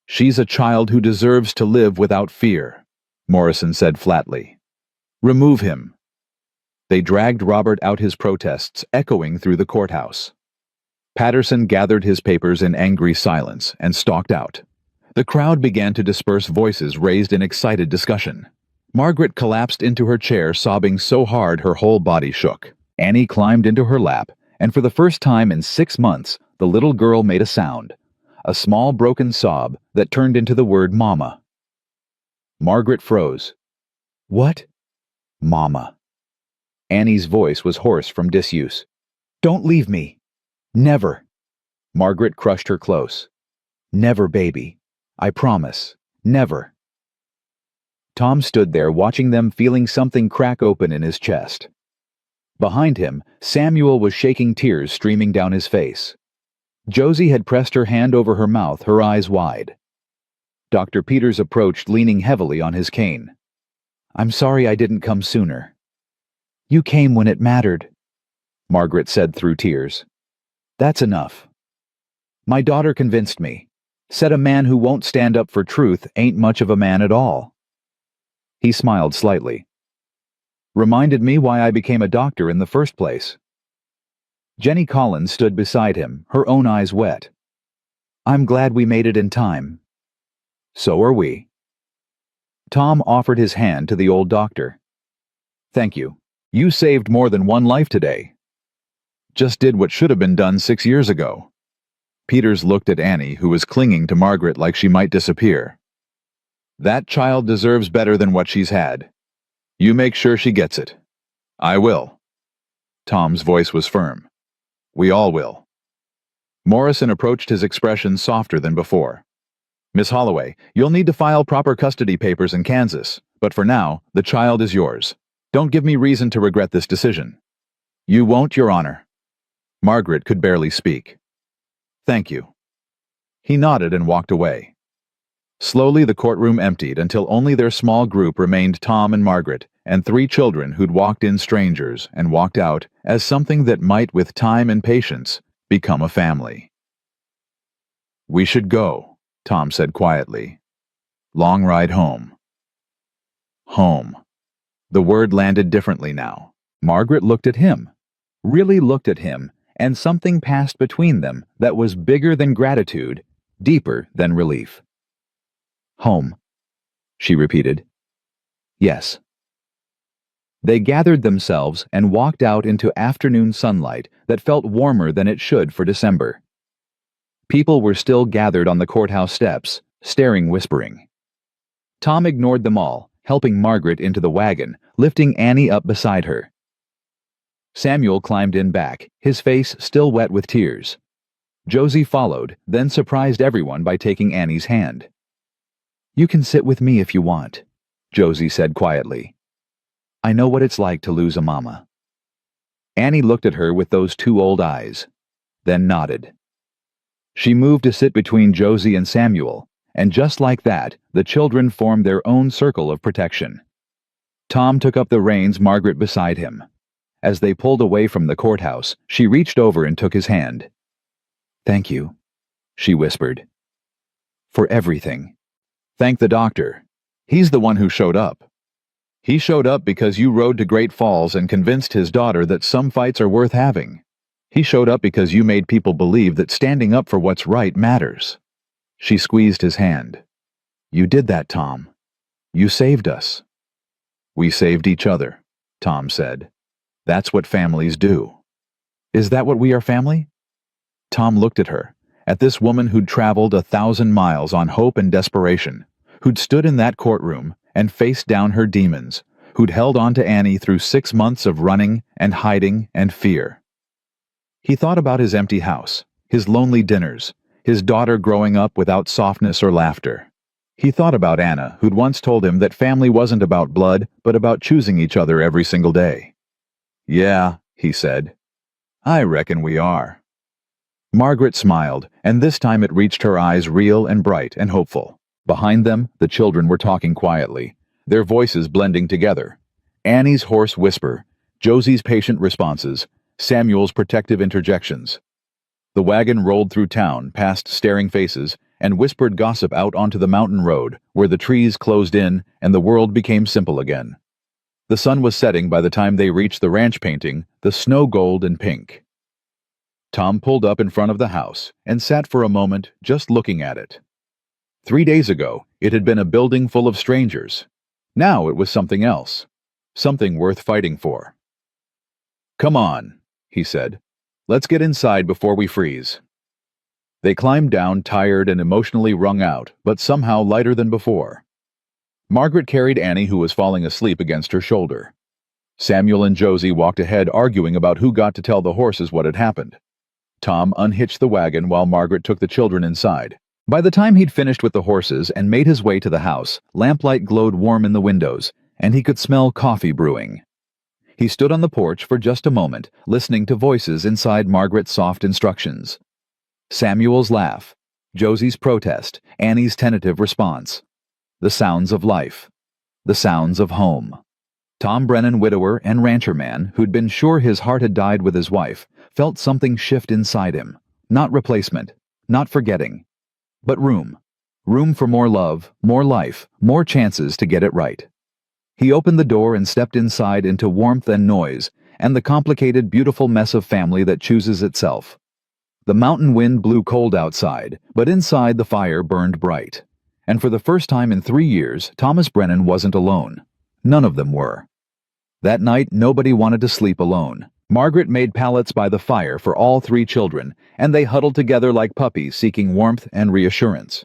[SPEAKER 1] "She's a child who deserves to live without fear," Morrison said flatly. "Remove him." They dragged Robert out, his protests echoing through the courthouse. Patterson gathered his papers in angry silence and stalked out. The crowd began to disperse, voices raised in excited discussion. Margaret collapsed into her chair, sobbing so hard her whole body shook. Annie climbed into her lap, and for the first time in 6 months, the little girl made a sound, a small broken sob that turned into the word Mama. Margaret froze. "What?" "Mama." Annie's voice was hoarse from disuse. "Don't leave me. Never." Margaret crushed her close. "Never, baby. I promise. Never." Tom stood there watching them, feeling something crack open in his chest. Behind him, Samuel was shaking, tears streaming down his face. Josie had pressed her hand over her mouth, her eyes wide. Dr. Peters approached, leaning heavily on his cane. "I'm sorry I didn't come sooner." "You came when it mattered," Margaret said through tears. "That's enough. My daughter convinced me. Said a man who won't stand up for truth ain't much of a man at all." He smiled slightly. Reminded me why I became a doctor in the first place. Jenny Collins stood beside him, her own eyes wet. I'm glad we made it in time. So are we. Tom offered his hand to the old doctor. Thank you. You saved more than one life today. Just did what should have been done 6 years ago. Peters looked at Annie, who was clinging to Margaret like she might disappear. That child deserves better than what she's had. You make sure she gets it. I will. Tom's voice was firm. We all will. Morrison approached his expression softer than before. Miss Holloway, you'll need to file proper custody papers in Kansas, but for now, the child is yours. Don't give me reason to regret this decision. You won't, Your Honor. Margaret could barely speak. Thank you. He nodded and walked away. Slowly the courtroom emptied until only their small group remained Tom and Margaret, and 3 children who'd walked in strangers and walked out as something that might, with time and patience, become a family. We should go, Tom said quietly. Long ride home. Home. The word landed differently now. Margaret looked at him, really looked at him, and something passed between them that was bigger than gratitude, deeper than relief. Home, she repeated. Yes. They gathered themselves and walked out into afternoon sunlight that felt warmer than it should for December. People were still gathered on the courthouse steps, staring, whispering. Tom ignored them all, helping Margaret into the wagon, lifting Annie up beside her. Samuel climbed in back, his face still wet with tears. Josie followed, then surprised everyone by taking Annie's hand. You can sit with me if you want, Josie said quietly. I know what it's like to lose a mama. Annie looked at her with those 2 old eyes, then nodded. She moved to sit between Josie and Samuel, and just like that, the children formed their own circle of protection. Tom took up the reins, Margaret beside him. As they pulled away from the courthouse, she reached over and took his hand. Thank you, she whispered. For everything. Thank the doctor. He's the one who showed up. He showed up because you rode to Great Falls and convinced his daughter that some fights are worth having. He showed up because you made people believe that standing up for what's right matters. She squeezed his hand. You did that, Tom. You saved us. We saved each other, Tom said. That's what families do. Is that what we are, family? Tom looked at her, at this woman who'd traveled 1,000 miles on hope and desperation, who'd stood in that courtroom and faced down her demons, who'd held on to Annie through 6 months of running and hiding and fear. He thought about his empty house, his lonely dinners, his daughter growing up without softness or laughter. He thought about Anna, who'd once told him that family wasn't about blood, but about choosing each other every single day. Yeah, he said. I reckon we are. Margaret smiled, and this time it reached her eyes real and bright and hopeful. Behind them, the children were talking quietly, their voices blending together. Annie's hoarse whisper, Josie's patient responses, Samuel's protective interjections. The wagon rolled through town, past staring faces, and whispered gossip out onto the mountain road, where the trees closed in and the world became simple again. The sun was setting by the time they reached the ranch painting, the snow gold and pink. Tom pulled up in front of the house and sat for a moment just looking at it. 3 days ago, it had been a building full of strangers. Now it was something else, something worth fighting for. Come on, he said. Let's get inside before we freeze. They climbed down, tired and emotionally wrung out, but somehow lighter than before. Margaret carried Annie, who was falling asleep, against her shoulder. Samuel and Josie walked ahead, arguing about who got to tell the horses what had happened. Tom unhitched the wagon while Margaret took the children inside. By the time he'd finished with the horses and made his way to the house, lamplight glowed warm in the windows, and he could smell coffee brewing. He stood on the porch for just a moment, listening to voices inside Margaret's soft instructions. Samuel's laugh, Josie's protest, Annie's tentative response. The sounds of life. The sounds of home. Tom Brennan, widower and rancher man, who'd been sure his heart had died with his wife, felt something shift inside him. Not replacement, not forgetting, but room. Room for more love, more life, more chances to get it right. He opened the door and stepped inside into warmth and noise, and the complicated, beautiful mess of family that chooses itself. The mountain wind blew cold outside, but inside the fire burned bright. And for the first time in 3 years, Thomas Brennan wasn't alone. None of them were. That night, nobody wanted to sleep alone. Margaret made pallets by the fire for all 3 children, and they huddled together like puppies seeking warmth and reassurance.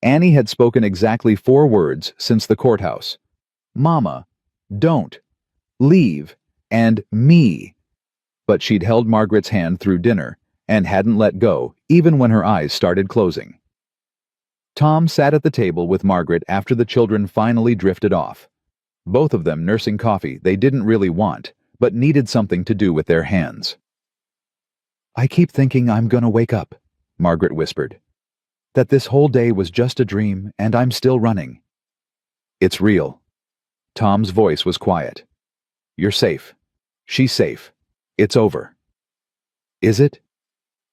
[SPEAKER 1] Annie had spoken exactly 4 words since the courthouse. Mama, don't, leave, and me. But she'd held Margaret's hand through dinner, and hadn't let go, even when her eyes started closing. Tom sat at the table with Margaret after the children finally drifted off. Both of them nursing coffee they didn't really want, but needed something to do with their hands. I keep thinking I'm gonna wake up, Margaret whispered. That this whole day was just a dream and I'm still running. It's real. Tom's voice was quiet. You're safe. She's safe. It's over. Is it?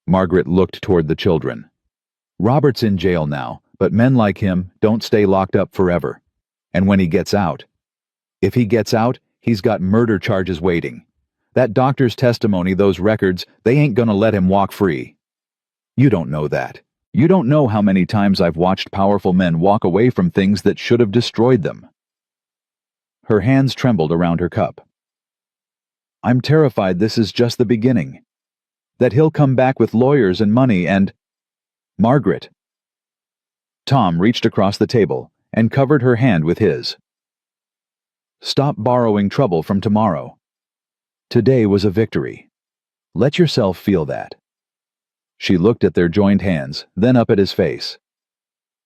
[SPEAKER 1] Margaret looked toward the children. Robert's in jail now, but men like him don't stay locked up forever. And when he gets out, if he gets out, he's got murder charges waiting. That doctor's testimony, those records, they ain't gonna let him walk free. You don't know that. You don't know how many times I've watched powerful men walk away from things that should have destroyed them. Her hands trembled around her cup. I'm terrified this is just the beginning. That he'll come back with lawyers and money and... Margaret. Tom reached across the table and covered her hand with his. Stop borrowing trouble from tomorrow. Today was a victory. Let yourself feel that. She looked at their joined hands, then up at his face.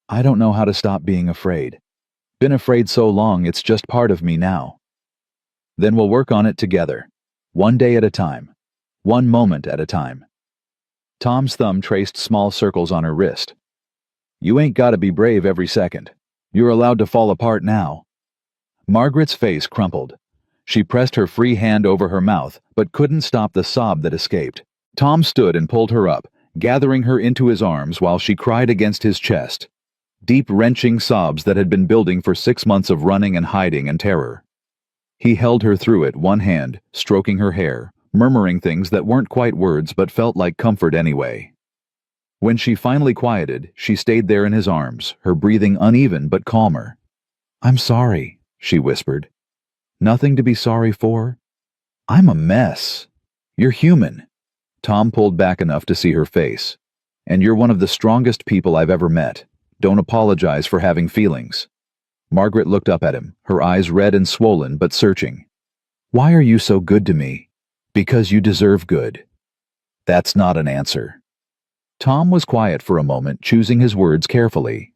[SPEAKER 1] I don't know how to stop being afraid. Been afraid so long it's just part of me now. Then we'll work on it together. One day at a time. One moment at a time. Tom's thumb traced small circles on her wrist. You ain't gotta be brave every second. You're allowed to fall apart now. Margaret's face crumpled. She pressed her free hand over her mouth, but couldn't stop the sob that escaped. Tom stood and pulled her up, gathering her into his arms while she cried against his chest. Deep, wrenching sobs that had been building for 6 months of running and hiding and terror. He held her through it, one hand, stroking her hair, murmuring things that weren't quite words but felt like comfort anyway. When she finally quieted, she stayed there in his arms, her breathing uneven but calmer. I'm sorry, she whispered. Nothing to be sorry for. I'm a mess. You're human. Tom pulled back enough to see her face. And you're one of the strongest people I've ever met. Don't apologize for having feelings. Margaret looked up at him, her eyes red and swollen but searching. Why are you so good to me? Because you deserve good. That's not an answer. Tom was quiet for a moment, choosing his words carefully.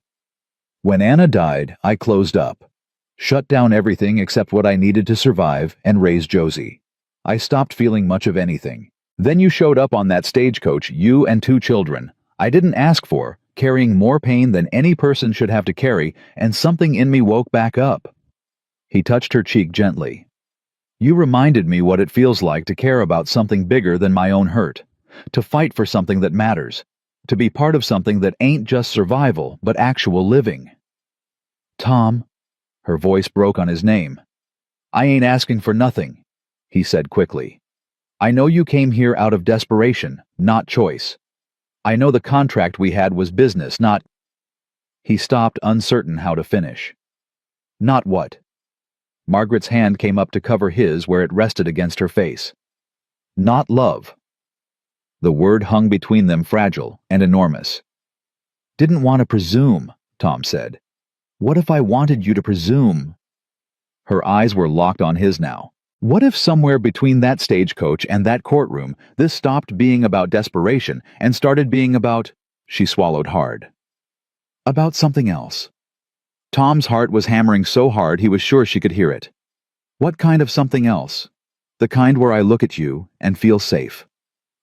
[SPEAKER 1] When Anna died, I closed up. Shut down everything except what I needed to survive and raise Josie. I stopped feeling much of anything. Then you showed up on that stagecoach, you and 2 children. I didn't ask for, carrying more pain than any person should have to carry, and something in me woke back up. He touched her cheek gently. You reminded me what it feels like to care about something bigger than my own hurt, to fight for something that matters, to be part of something that ain't just survival, but actual living. Tom, her voice broke on his name. I ain't asking for nothing, he said quickly. I know you came here out of desperation, not choice. I know the contract we had was business, not... He stopped, uncertain how to finish. Not what? Margaret's hand came up to cover his where it rested against her face. Not love. The word hung between them, fragile and enormous. Didn't want to presume, Tom said. What if I wanted you to presume? Her eyes were locked on his now. What if somewhere between that stagecoach and that courtroom, this stopped being about desperation and started being about... She swallowed hard. About something else. Tom's heart was hammering so hard he was sure she could hear it. What kind of something else? The kind where I look at you and feel safe.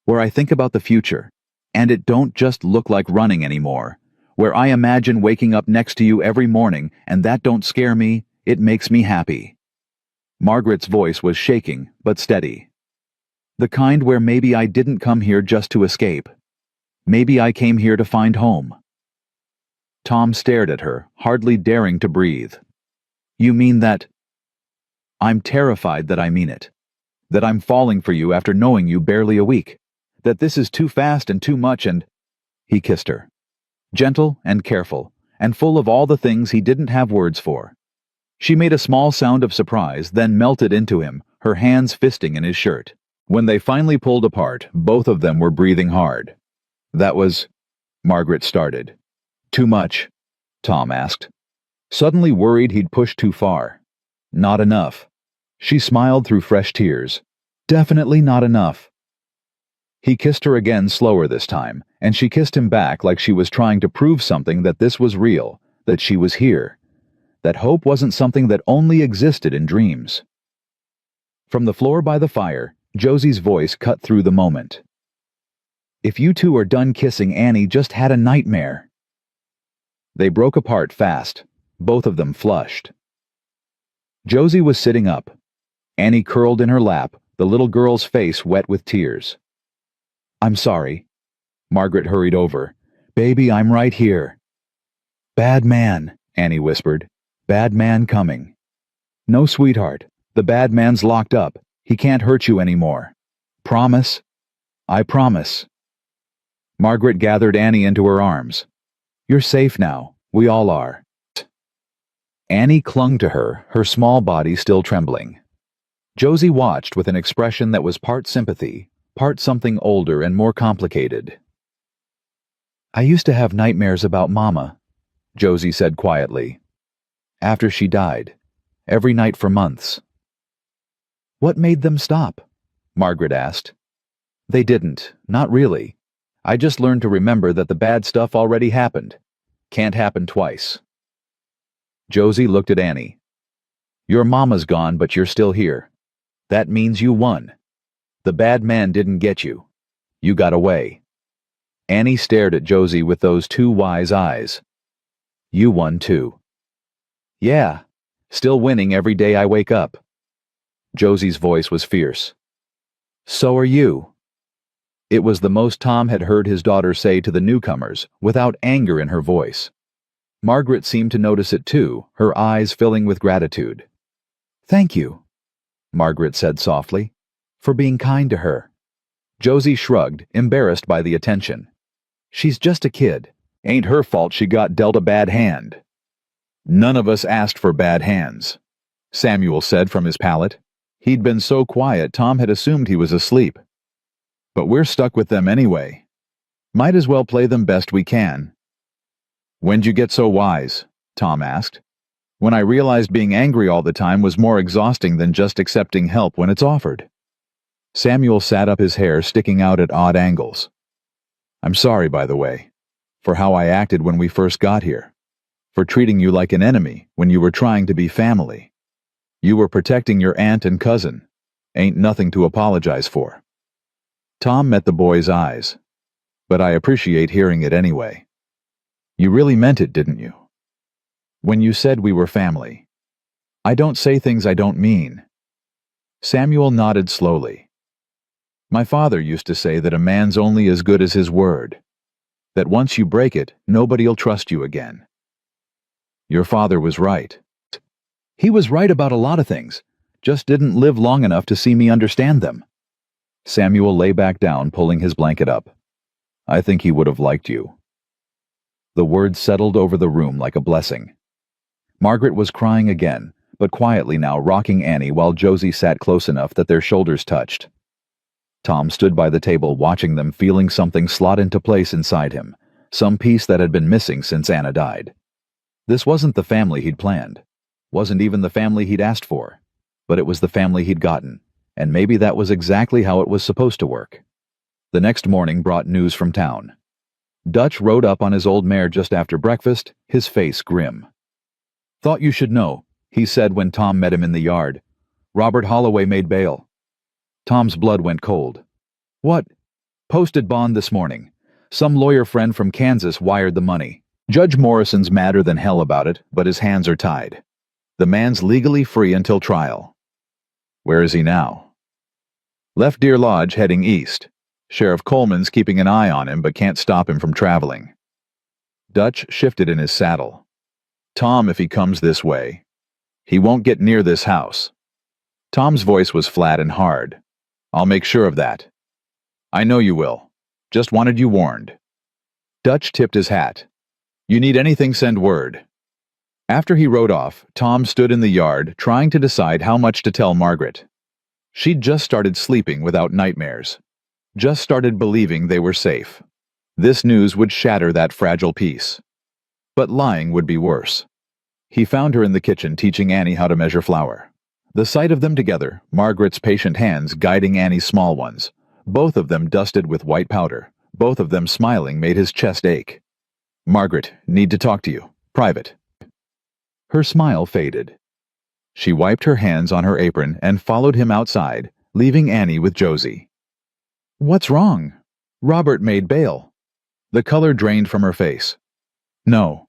[SPEAKER 1] Where I think about the future, and it don't just look like running anymore. Where I imagine waking up next to you every morning, and that don't scare me, it makes me happy. Margaret's voice was shaking, but steady. The kind where maybe I didn't come here just to escape. Maybe I came here to find home. Tom stared at her, hardly daring to breathe. You mean that... I'm terrified that I mean it. That I'm falling for you after knowing you barely a week. That this is too fast and too much and—" He kissed her. Gentle and careful, and full of all the things he didn't have words for. She made a small sound of surprise, then melted into him, her hands fisting in his shirt. When they finally pulled apart, both of them were breathing hard. "That was—" Margaret started. "Too much?" Tom asked. Suddenly worried he'd pushed too far. "Not enough." She smiled through fresh tears. "Definitely not enough." He kissed her again, slower this time, and she kissed him back like she was trying to prove something, that this was real, that she was here, that hope wasn't something that only existed in dreams. From the floor by the fire, Josie's voice cut through the moment. "If you two are done kissing, Annie just had a nightmare." They broke apart fast, both of them flushed. Josie was sitting up. Annie curled in her lap, the little girl's face wet with tears. "I'm sorry." Margaret hurried over. "Baby, I'm right here." "Bad man," Annie whispered. "Bad man coming." "No, sweetheart. The bad man's locked up. He can't hurt you anymore. Promise?" "I promise." Margaret gathered Annie into her arms. "You're safe now. We all are." Annie clung to her, her small body still trembling. Josie watched with an expression that was part sympathy, part something older and more complicated. "I used to have nightmares about Mama," Josie said quietly. "After she died. Every night for months." "What made them stop?" Margaret asked. "They didn't. Not really. I just learned to remember that the bad stuff already happened. Can't happen twice." Josie looked at Annie. "Your mama's gone, but you're still here. That means you won. The bad man didn't get you. You got away." Annie stared at Josie with those two wise eyes. "You won too." "Yeah, still winning every day I wake up." Josie's voice was fierce. "So are you." It was the most Tom had heard his daughter say to the newcomers, without anger in her voice. Margaret seemed to notice it too, her eyes filling with gratitude. "Thank you," Margaret said softly, "for being kind to her." Josie shrugged, embarrassed by the attention. "She's just a kid. Ain't her fault she got dealt a bad hand." "None of us asked for bad hands," Samuel said from his pallet. He'd been so quiet Tom had assumed he was asleep. "But we're stuck with them anyway. Might as well play them best we can." "When'd you get so wise?" Tom asked. "When I realized being angry all the time was more exhausting than just accepting help when it's offered." Samuel sat up, his hair sticking out at odd angles. "I'm sorry, by the way, for how I acted when we first got here. For treating you like an enemy when you were trying to be family. You were protecting your aunt and cousin. Ain't nothing to apologize for." Tom met the boy's eyes. "But I appreciate hearing it anyway. You really meant it, didn't you? When you said we were family. I don't say things I don't mean." Samuel nodded slowly. "My father used to say that a man's only as good as his word. That once you break it, nobody'll trust you again." Your father was right. He was right about a lot of things, just didn't live long enough to see me understand them. Samuel lay back down, pulling his blanket up. "I think he would have liked you." The words settled over the room like a blessing. Margaret was crying again, but quietly now, rocking Annie while Josie sat close enough that their shoulders touched. Tom stood by the table watching them, feeling something slot into place inside him, some piece that had been missing since Anna died. This wasn't the family he'd planned, wasn't even the family he'd asked for, but it was the family he'd gotten, and maybe that was exactly how it was supposed to work. The next morning brought news from town. Dutch rode up on his old mare just after breakfast, his face grim. "Thought you should know," he said when Tom met him in the yard. "Robert Holloway made bail." Tom's blood went cold. "What?" "Posted bond this morning. Some lawyer friend from Kansas wired the money. Judge Morrison's madder than hell about it, but his hands are tied. The man's legally free until trial." "Where is he now?" "Left Deer Lodge heading east. Sheriff Coleman's keeping an eye on him but can't stop him from traveling." Dutch shifted in his saddle. "Tom, if he comes this way, he won't get near this house. Tom's voice was flat and hard. I'll make sure of that. I know you will. Just wanted you warned. Dutch tipped his hat. You need anything, send word. After he rode off, Tom stood in the yard trying to decide how much to tell Margaret. She'd just started sleeping without nightmares. Just started believing they were safe. This news would shatter that fragile peace. But lying would be worse. He found her in the kitchen teaching Annie how to measure flour. The sight of them together, Margaret's patient hands guiding Annie's small ones, both of them dusted with white powder, both of them smiling, made his chest ache. Margaret, need to talk to you. Private. Her smile faded. She wiped her hands on her apron and followed him outside, leaving Annie with Josie. What's wrong? Robert made bail. The color drained from her face. No.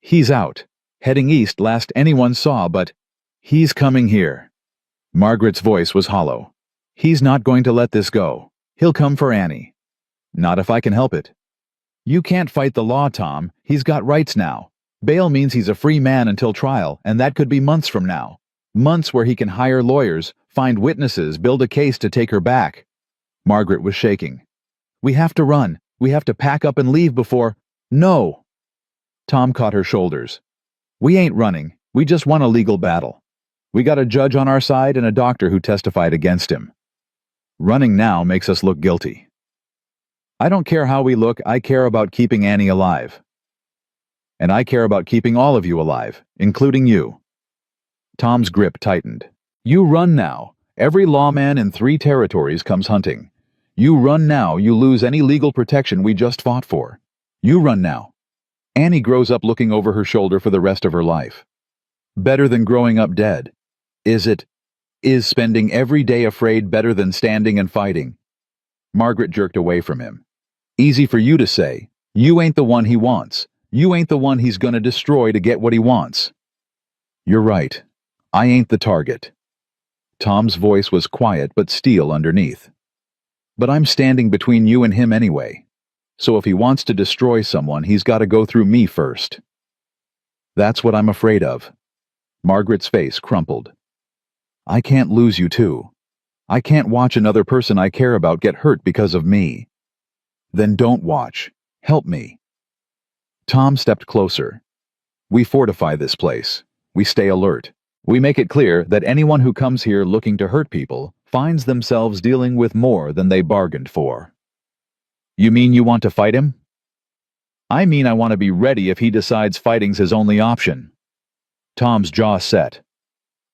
[SPEAKER 1] He's out. Heading east last anyone saw, but he's coming here. Margaret's voice was hollow. He's not going to let this go. He'll come for Annie. Not if I can help it. You can't fight the law, Tom. He's got rights now. Bail means he's a free man until trial, and that could be months from now. Months where he can hire lawyers, find witnesses, build a case to take her back. Margaret was shaking. We have to run. We have to pack up and leave before... No! Tom caught her shoulders. We ain't running. We just won a legal battle. We got a judge on our side and a doctor who testified against him. Running now makes us look guilty. I don't care how we look, I care about keeping Annie alive. And I care about keeping all of you alive, including you. Tom's grip tightened. You run now. Every lawman in 3 territories comes hunting. You run now, you lose any legal protection we just fought for. You run now. Annie grows up looking over her shoulder for the rest of her life. Better than growing up dead. Is spending every day afraid better than standing and fighting? Margaret jerked away from him. Easy for you to say. You ain't the one he wants. You ain't the one he's gonna destroy to get what he wants. You're right. I ain't the target. Tom's voice was quiet but steel underneath. But I'm standing between you and him anyway. So if he wants to destroy someone, he's got to go through me first. That's what I'm afraid of. Margaret's face crumpled. I can't lose you too. I can't watch another person I care about get hurt because of me. Then don't watch. Help me. Tom stepped closer. We fortify this place. We stay alert. We make it clear that anyone who comes here looking to hurt people finds themselves dealing with more than they bargained for. You mean you want to fight him? I mean I want to be ready if he decides fighting's his only option. Tom's jaw set.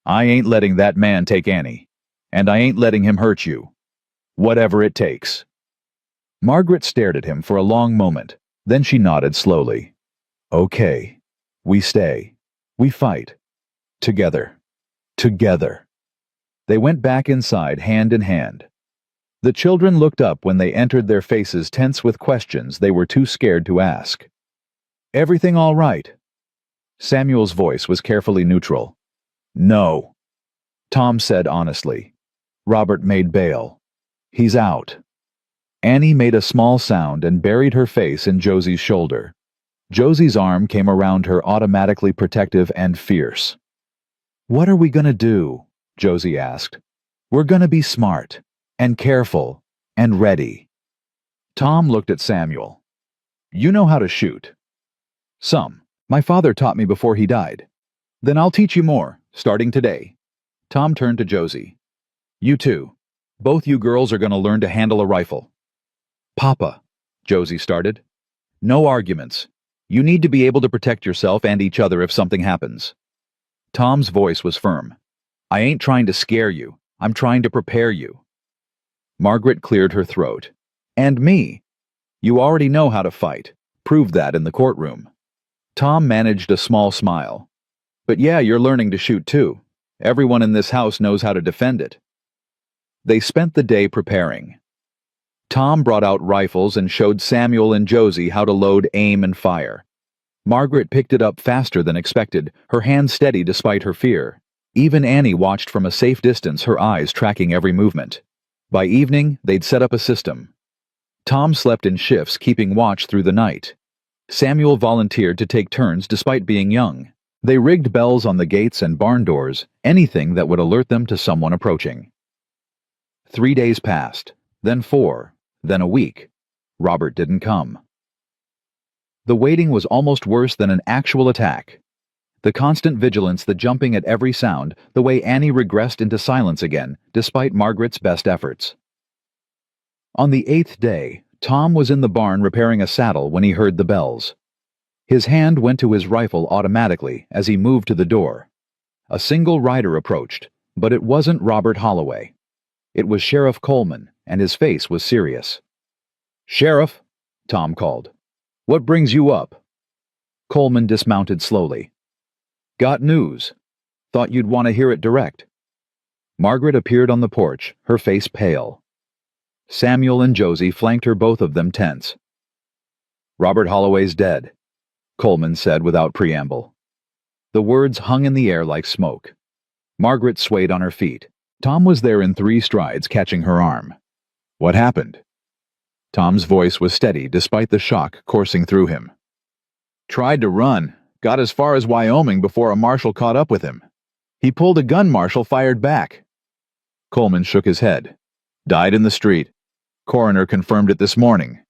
[SPEAKER 1] I ain't letting that man take Annie. And I ain't letting him hurt you. Whatever it takes. Margaret stared at him for a long moment. Then she nodded slowly. Okay. We stay. We fight. Together. Together. They went back inside hand in hand. The children looked up when they entered, their faces tense with questions they were too scared to ask. Everything all right? Samuel's voice was carefully neutral. No. Tom said honestly. Robert made bail. He's out. Annie made a small sound and buried her face in Josie's shoulder. Josie's arm came around her, automatically protective and fierce. What are we gonna do? Josie asked. We're gonna be smart, and careful, and ready. Tom looked at Samuel. You know how to shoot. Some. My father taught me before he died. Then I'll teach you more, starting today. Tom turned to Josie. You too. Both you girls are gonna learn to handle a rifle. Papa, Josie started. No arguments. You need to be able to protect yourself and each other if something happens. Tom's voice was firm. I ain't trying to scare you. I'm trying to prepare you. Margaret cleared her throat. And me. You already know how to fight. Proved that in the courtroom. Tom managed a small smile. But yeah, you're learning to shoot too. Everyone in this house knows how to defend it. They spent the day preparing. Tom brought out rifles and showed Samuel and Josie how to load, aim, and fire. Margaret picked it up faster than expected, her hand steady despite her fear. Even Annie watched from a safe distance, her eyes tracking every movement. By evening, they'd set up a system. Tom slept in shifts, keeping watch through the night. Samuel volunteered to take turns despite being young. They rigged bells on the gates and barn doors, anything that would alert them to someone approaching. 3 days passed, then 4, then a week. Robert didn't come. The waiting was almost worse than an actual attack. The constant vigilance, the jumping at every sound, the way Annie regressed into silence again, despite Margaret's best efforts. On the 8th day, Tom was in the barn repairing a saddle when he heard the bells. His hand went to his rifle automatically as he moved to the door. A single rider approached, but it wasn't Robert Holloway. It was Sheriff Coleman, and his face was serious. "Sheriff," Tom called. "What brings you up?" Coleman dismounted slowly. "Got news. Thought you'd want to hear it direct." Margaret appeared on the porch, her face pale. Samuel and Josie flanked her, both of them tense. "Robert Holloway's dead," Coleman said without preamble. The words hung in the air like smoke. Margaret swayed on her feet. Tom was there in 3 strides, catching her arm. "What happened?" Tom's voice was steady despite the shock coursing through him. "Tried to run. Got as far as Wyoming before a marshal caught up with him. He pulled a gun, marshal fired back." Coleman shook his head. "Died in the street. Coroner confirmed it this morning."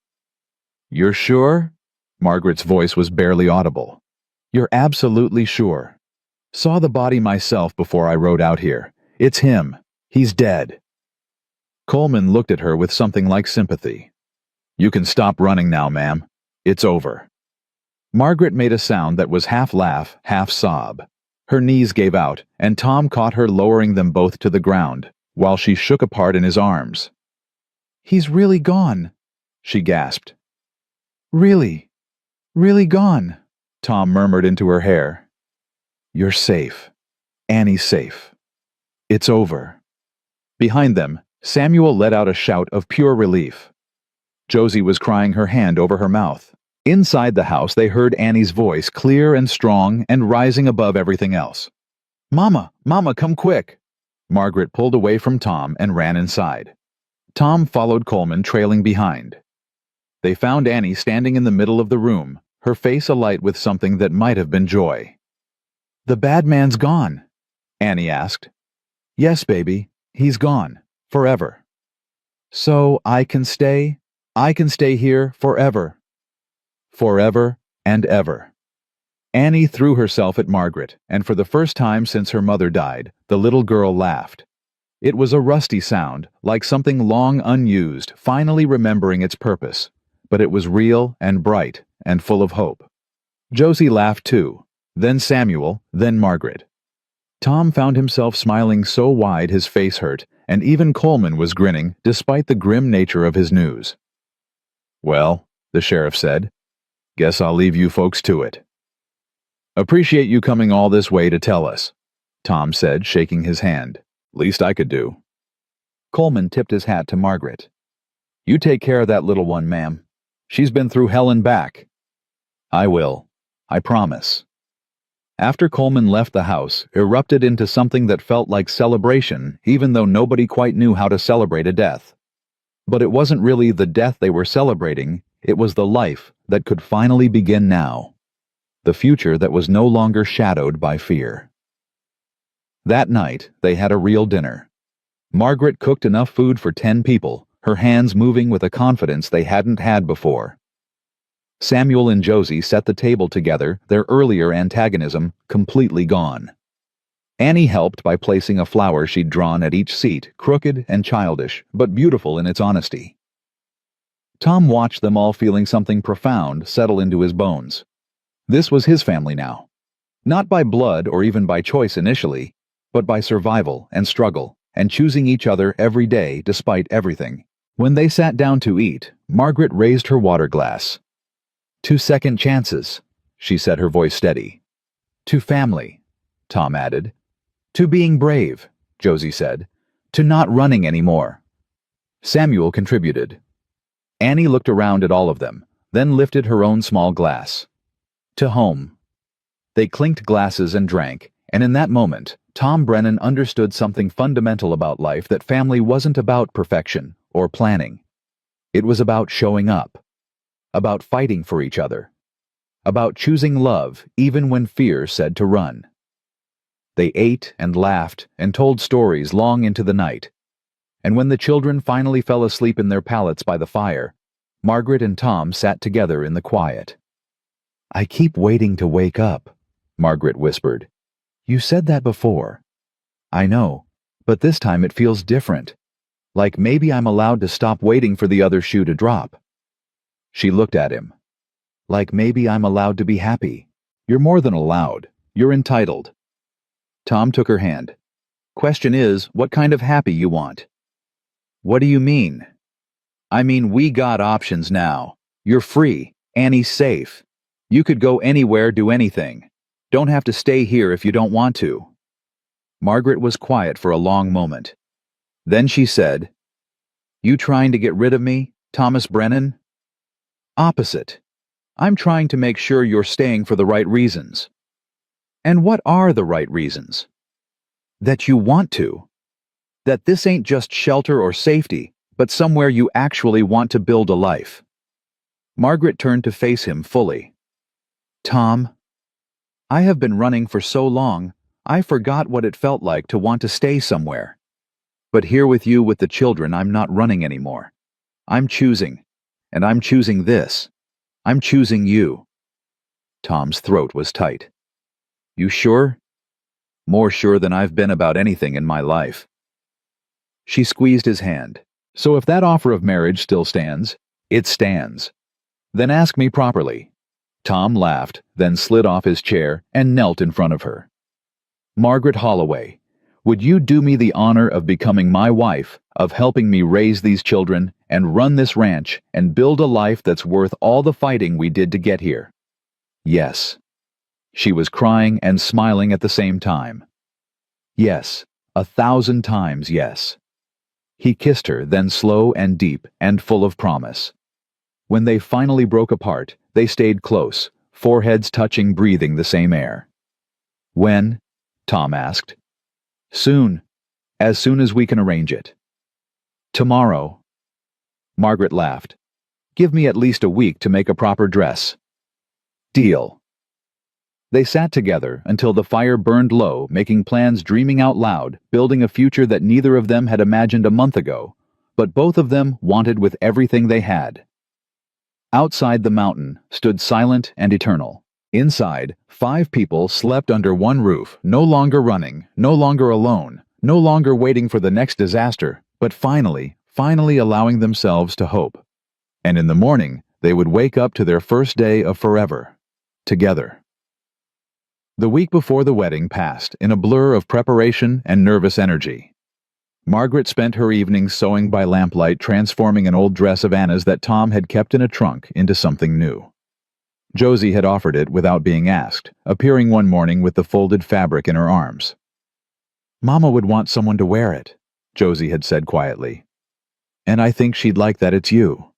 [SPEAKER 1] "You're sure?" Margaret's voice was barely audible. "You're absolutely sure. Saw the body myself before I rode out here. It's him. He's dead." Coleman looked at her with something like sympathy. "You can stop running now, ma'am. It's over." Margaret made a sound that was half laugh, half sob. Her knees gave out, and Tom caught her, lowering them both to the ground, while she shook apart in his arms. "He's really gone," she gasped. Really gone," Tom murmured into her hair. "You're safe. Annie's safe. It's over." Behind them, Samuel let out a shout of pure relief. Josie was crying, her hand over her mouth. Inside the house, they heard Annie's voice, clear and strong and rising above everything else. "Mama, Mama, come quick!" Margaret pulled away from Tom and ran inside. Tom followed Coleman, trailing behind. They found Annie standing in the middle of the room, her face alight with something that might have been joy. "The bad man's gone?" Annie asked. "Yes, baby, he's gone. Forever." "So I can stay? I can stay here forever." Forever and ever. Annie threw herself at Margaret, and for the first time since her mother died, the little girl laughed. It was a rusty sound, like something long unused, finally remembering its purpose, but it was real and bright and full of hope. Josie laughed too, then Samuel, then Margaret. Tom found himself smiling so wide his face hurt, and even Coleman was grinning despite the grim nature of his news. "Well," the sheriff said, "guess I'll leave you folks to it." "Appreciate you coming all this way to tell us," Tom said, shaking his hand. "Least I could do." Coleman tipped his hat to Margaret. "You take care of that little one, ma'am. She's been through hell and back." "I will. I promise." After Coleman left, the house erupted into something that felt like celebration, even though nobody quite knew how to celebrate a death. But it wasn't really the death they were celebrating, it was the life that could finally begin now. The future that was no longer shadowed by fear. That night, they had a real dinner. Margaret cooked enough food for 10 people, her hands moving with a confidence they hadn't had before. Samuel and Josie set the table together, their earlier antagonism completely gone. Annie helped by placing a flower she'd drawn at each seat, crooked and childish, but beautiful in its honesty. Tom watched them all, feeling something profound settle into his bones. This was his family now. Not by blood or even by choice initially, but by survival and struggle, and choosing each other every day despite everything. When they sat down to eat, Margaret raised her water glass. "To second chances," she said, her voice steady. "To family," Tom added. "To being brave," Josie said. "To not running anymore." Samuel contributed. Annie looked around at all of them, then lifted her own small glass. "To home." They clinked glasses and drank, and in that moment, Tom Brennan understood something fundamental about life, that family wasn't about perfection or planning. It was about showing up. About fighting for each other. about choosing love even when fear said to run. They ate and laughed and told stories long into the night. And when the children finally fell asleep in their pallets by the fire, Margaret and Tom sat together in the quiet. "I keep waiting to wake up," Margaret whispered. "You said that before." "I know, but this time it feels different. Like maybe I'm allowed to stop waiting for the other shoe to drop." She looked at him. "Like maybe I'm allowed to be happy." "You're more than allowed. You're entitled." Tom took her hand. "Question is, what kind of happy you want?" "What do you mean?" "I mean, we got options now. You're free. Annie's safe. You could go anywhere, do anything. Don't have to stay here if you don't want to." Margaret was quiet for a long moment. Then she said, "You trying to get rid of me, Thomas Brennan?" "Opposite. I'm trying to make sure you're staying for the right reasons." "And what are the right reasons?" "That you want to. That this ain't just shelter or safety, but somewhere you actually want to build a life." Margaret turned to face him fully. "Tom, I have been running for so long, I forgot what it felt like to want to stay somewhere. But here with you with the children, I'm not running anymore. I'm choosing, and I'm choosing this. I'm choosing you." Tom's throat was tight. "You sure?" "More sure than I've been about anything in my life." She squeezed his hand. "So if that offer of marriage still stands, it stands. Then ask me properly." Tom laughed, then slid off his chair and knelt in front of her. "Margaret Holloway, would you do me the honor of becoming my wife, of helping me raise these children and run this ranch and build a life that's worth all the fighting we did to get here?" "Yes." She was crying and smiling at the same time. "Yes, 1,000 times yes." He kissed her, then slow and deep and full of promise. When they finally broke apart, they stayed close, foreheads touching, breathing the same air. "When?" Tom asked. "Soon. As soon as we can arrange it." "Tomorrow." Margaret laughed. "Give me at least a week to make a proper dress." "Deal." They sat together until the fire burned low, making plans, dreaming out loud, building a future that neither of them had imagined a month ago, but both of them wanted with everything they had. Outside, the mountain stood silent and eternal. Inside, 5 people slept under one roof, no longer running, no longer alone, no longer waiting for the next disaster, but finally allowing themselves to hope. And in the morning, they would wake up to their first day of forever, together. The week before the wedding passed in a blur of preparation and nervous energy. Margaret spent her evenings sewing by lamplight, transforming an old dress of Anna's that Tom had kept in a trunk into something new. Josie had offered it without being asked, appearing one morning with the folded fabric in her arms. "Mama would want someone to wear it," Josie had said quietly. "And I think she'd like that it's you."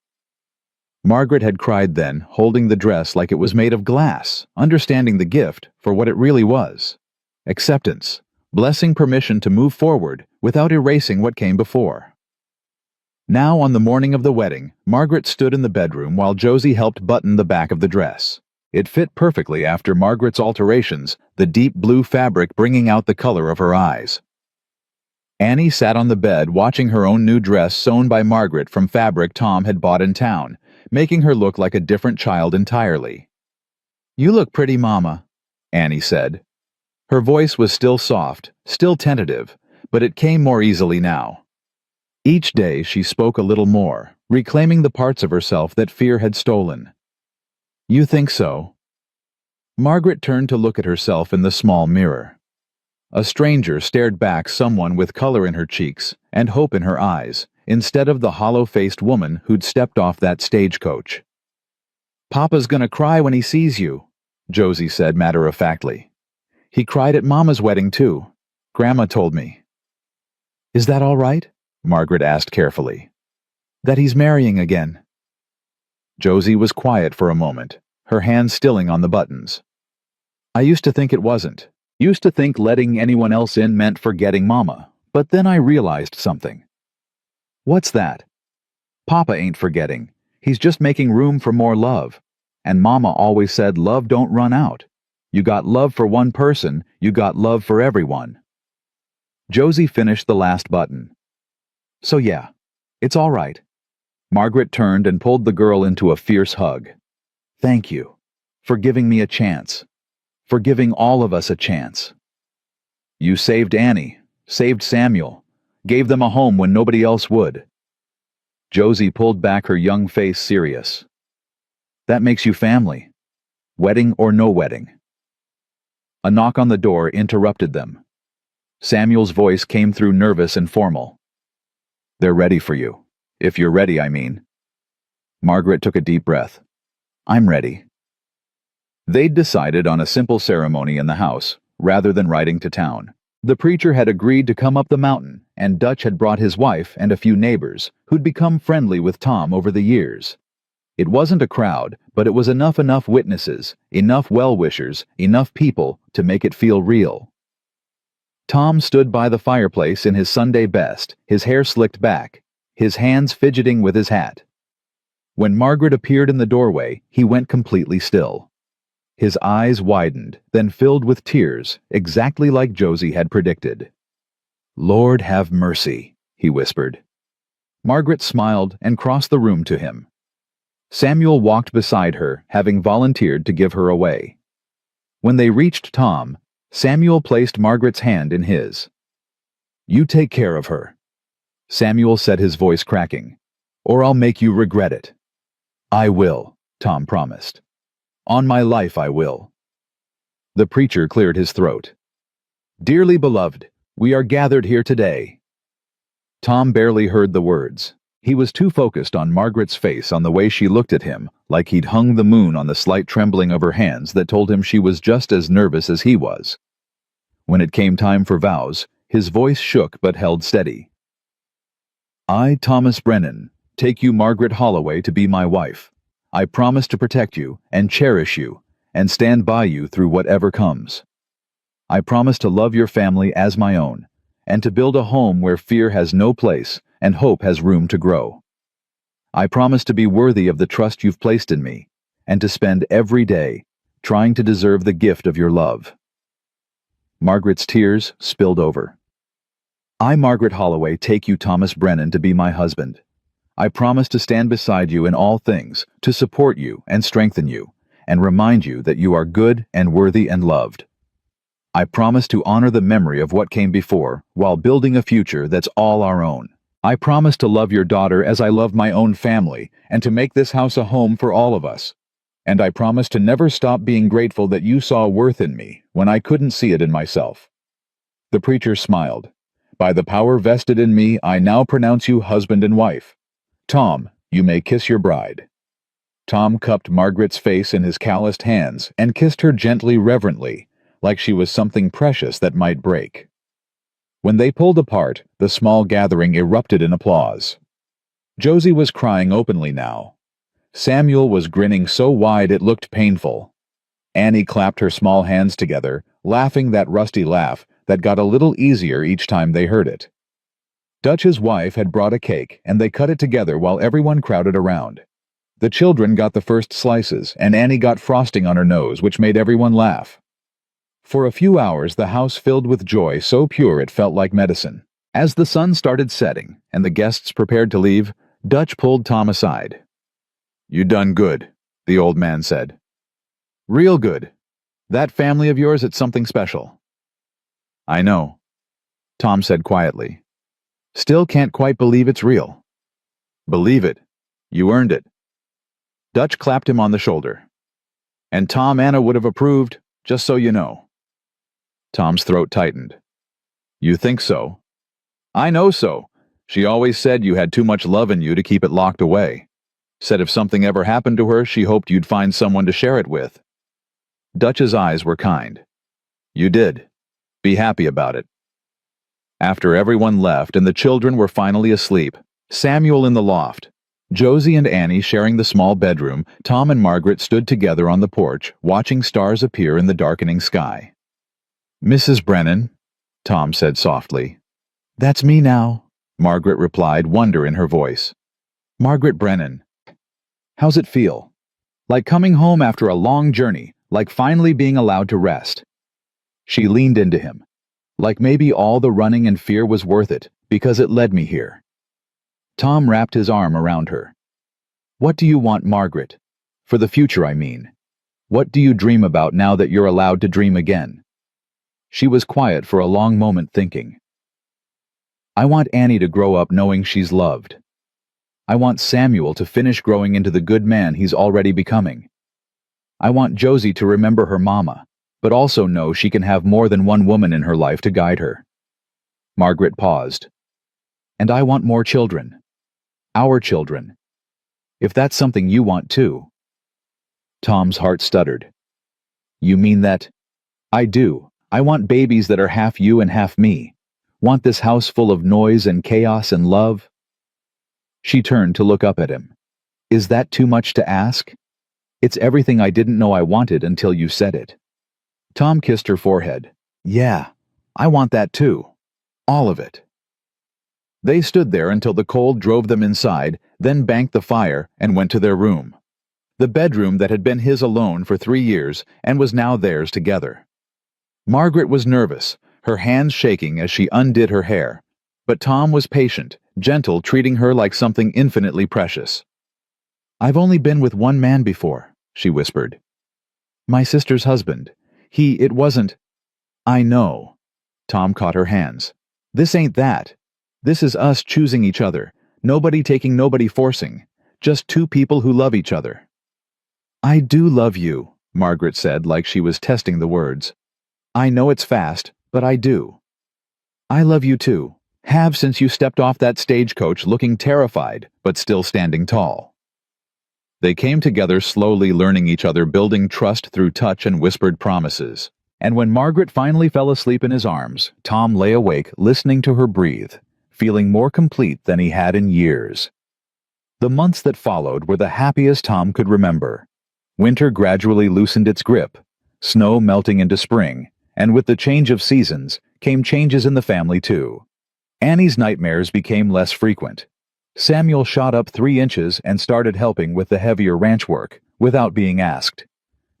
[SPEAKER 1] Margaret had cried then, holding the dress like it was made of glass, understanding the gift for what it really was. Acceptance, blessing permission to move forward without erasing what came before. Now, on the morning of the wedding, Margaret stood in the bedroom while Josie helped button the back of the dress. It fit perfectly after Margaret's alterations, the deep blue fabric bringing out the color of her eyes. Annie sat on the bed watching her own new dress sewn by Margaret from fabric Tom had bought in town, making her look like a different child entirely. "You look pretty, Mama," Annie said. Her voice was still soft, still tentative, but it came more easily now. Each day she spoke a little more, reclaiming the parts of herself that fear had stolen. "You think so?" Margaret turned to look at herself in the small mirror. A stranger stared back, someone with color in her cheeks and hope in her eyes, instead of the hollow-faced woman who'd stepped off that stagecoach. "Papa's gonna cry when he sees you," Josie said matter-of-factly. "He cried at Mama's wedding, too. Grandma told me." "Is that all right?" Margaret asked carefully. "That he's marrying again?" Josie was quiet for a moment, her hands stilling on the buttons. "I used to think it wasn't. Used to think letting anyone else in meant forgetting Mama, but then I realized something." "What's that?" "Papa ain't forgetting. He's just making room for more love. And Mama always said love don't run out. You got love for one person, you got love for everyone. Josie finished the last button. So yeah, it's all right. Margaret turned and pulled the girl into a fierce hug. Thank you. For giving me a chance. For giving all of us a chance. You saved Annie, saved Samuel, gave them a home when nobody else would. Josie pulled back her young face serious. That makes you family. Wedding or no wedding. A knock on the door interrupted them. Samuel's voice came through nervous and formal. They're ready for you. If you're ready, I mean. Margaret took a deep breath. I'm ready. They'd decided on a simple ceremony in the house, rather than riding to town. The preacher had agreed to come up the mountain, and Dutch had brought his wife and a few neighbors, who'd become friendly with Tom over the years. It wasn't a crowd, but it was enough witnesses, enough well-wishers, enough people to make it feel real. Tom stood by the fireplace in his Sunday best, his hair slicked back, his hands fidgeting with his hat. When Margaret appeared in the doorway, he went completely still. His eyes widened, then filled with tears, exactly like Josie had predicted. Lord have mercy, he whispered. Margaret smiled and crossed the room to him. Samuel walked beside her, having volunteered to give her away. When they reached Tom, Samuel placed Margaret's hand in his. You take care of her, Samuel said, his voice cracking, or I'll make you regret it. I will, Tom promised. On my life I will. The preacher cleared his throat. Dearly beloved, we are gathered here today. Tom barely heard the words. He was too focused on Margaret's face, on the way she looked at him, like he'd hung the moon on the slight trembling of her hands that told him she was just as nervous as he was. When it came time for vows, his voice shook but held steady. I, Thomas Brennan, take you Margaret Holloway to be my wife. I promise to protect you and cherish you and stand by you through whatever comes. I promise to love your family as my own and to build a home where fear has no place and hope has room to grow. I promise to be worthy of the trust you've placed in me and to spend every day trying to deserve the gift of your love. Margaret's tears spilled over. I, Margaret Holloway, take you Thomas Brennan to be my husband. I promise to stand beside you in all things, to support you and strengthen you, and remind you that you are good and worthy and loved. I promise to honor the memory of what came before, while building a future that's all our own. I promise to love your daughter as I love my own family, and to make this house a home for all of us. And I promise to never stop being grateful that you saw worth in me when I couldn't see it in myself. The preacher smiled. By the power vested in me, I now pronounce you husband and wife. Tom, you may kiss your bride. Tom cupped Margaret's face in his calloused hands and kissed her gently, reverently, like she was something precious that might break. When they pulled apart, the small gathering erupted in applause. Josie was crying openly now. Samuel was grinning so wide it looked painful. Annie clapped her small hands together, laughing that rusty laugh that got a little easier each time they heard it. Dutch's wife had brought a cake, and they cut it together while everyone crowded around. The children got the first slices, and Annie got frosting on her nose, which made everyone laugh. For a few hours the house filled with joy so pure it felt like medicine. As the sun started setting, and the guests prepared to leave, Dutch pulled Tom aside. You done good, the old man said. Real good. That family of yours, it's something special. I know, Tom said quietly. Still can't quite believe it's real. Believe it. You earned it. Dutch clapped him on the shoulder. And Tom Anna would have approved, just so you know. Tom's throat tightened. You think so? I know so. She always said you had too much love in you to keep it locked away. Said if something ever happened to her, she hoped you'd find someone to share it with. Dutch's eyes were kind. You did. Be happy about it. After everyone left and the children were finally asleep, Samuel in the loft, Josie and Annie sharing the small bedroom, Tom and Margaret stood together on the porch, watching stars appear in the darkening sky. Mrs. Brennan, Tom said softly. That's me now, Margaret replied, wonder in her voice. Margaret Brennan. How's it feel? Like coming home after a long journey, like finally being allowed to rest. She leaned into him. Like maybe all the running and fear was worth it, because it led me here. Tom wrapped his arm around her. What do you want, Margaret? For the future, I mean. What do you dream about now that you're allowed to dream again? She was quiet for a long moment, thinking. I want Annie to grow up knowing she's loved. I want Samuel to finish growing into the good man he's already becoming. I want Josie to remember her mama, but also know she can have more than one woman in her life to guide her. Margaret paused. And I want more children. Our children. If that's something you want too. Tom's heart stuttered. You mean that? I do. I want babies that are half you and half me. Want this house full of noise and chaos and love? She turned to look up at him. Is that too much to ask? It's everything I didn't know I wanted until you said it. Tom kissed her forehead. Yeah, I want that too. All of it. They stood there until the cold drove them inside, then banked the fire and went to their room. The bedroom that had been his alone for 3 years and was now theirs together. Margaret was nervous, her hands shaking as she undid her hair, but Tom was patient, gentle, treating her like something infinitely precious. I've only been with one man before, she whispered. My sister's husband. It wasn't. I know. Tom caught her hands. This ain't that. This is us choosing each other, nobody taking, nobody forcing, just two people who love each other. I do love you, Margaret said like she was testing the words. I know it's fast, but I do. I love you too, have since you stepped off that stagecoach looking terrified, but still standing tall. They came together slowly, learning each other, building trust through touch and whispered promises. And when Margaret finally fell asleep in his arms, Tom lay awake listening to her breathe, feeling more complete than he had in years. The months that followed were the happiest Tom could remember. Winter gradually loosened its grip, snow melting into spring, and with the change of seasons came changes in the family too. Annie's nightmares became less frequent. Samuel shot up 3 inches and started helping with the heavier ranch work, without being asked.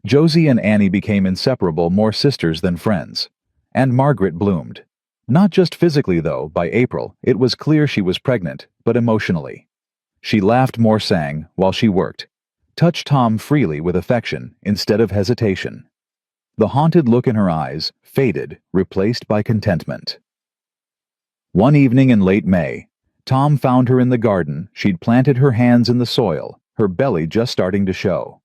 [SPEAKER 1] Josie and Annie became inseparable, more sisters than friends. And Margaret bloomed. Not just physically though, by April, it was clear she was pregnant, but emotionally. She laughed more, sang, while she worked. Touched Tom freely with affection instead of hesitation. The haunted look in her eyes faded, replaced by contentment. One evening in late May, Tom found her in the garden. She'd planted her hands in the soil, her belly just starting to show.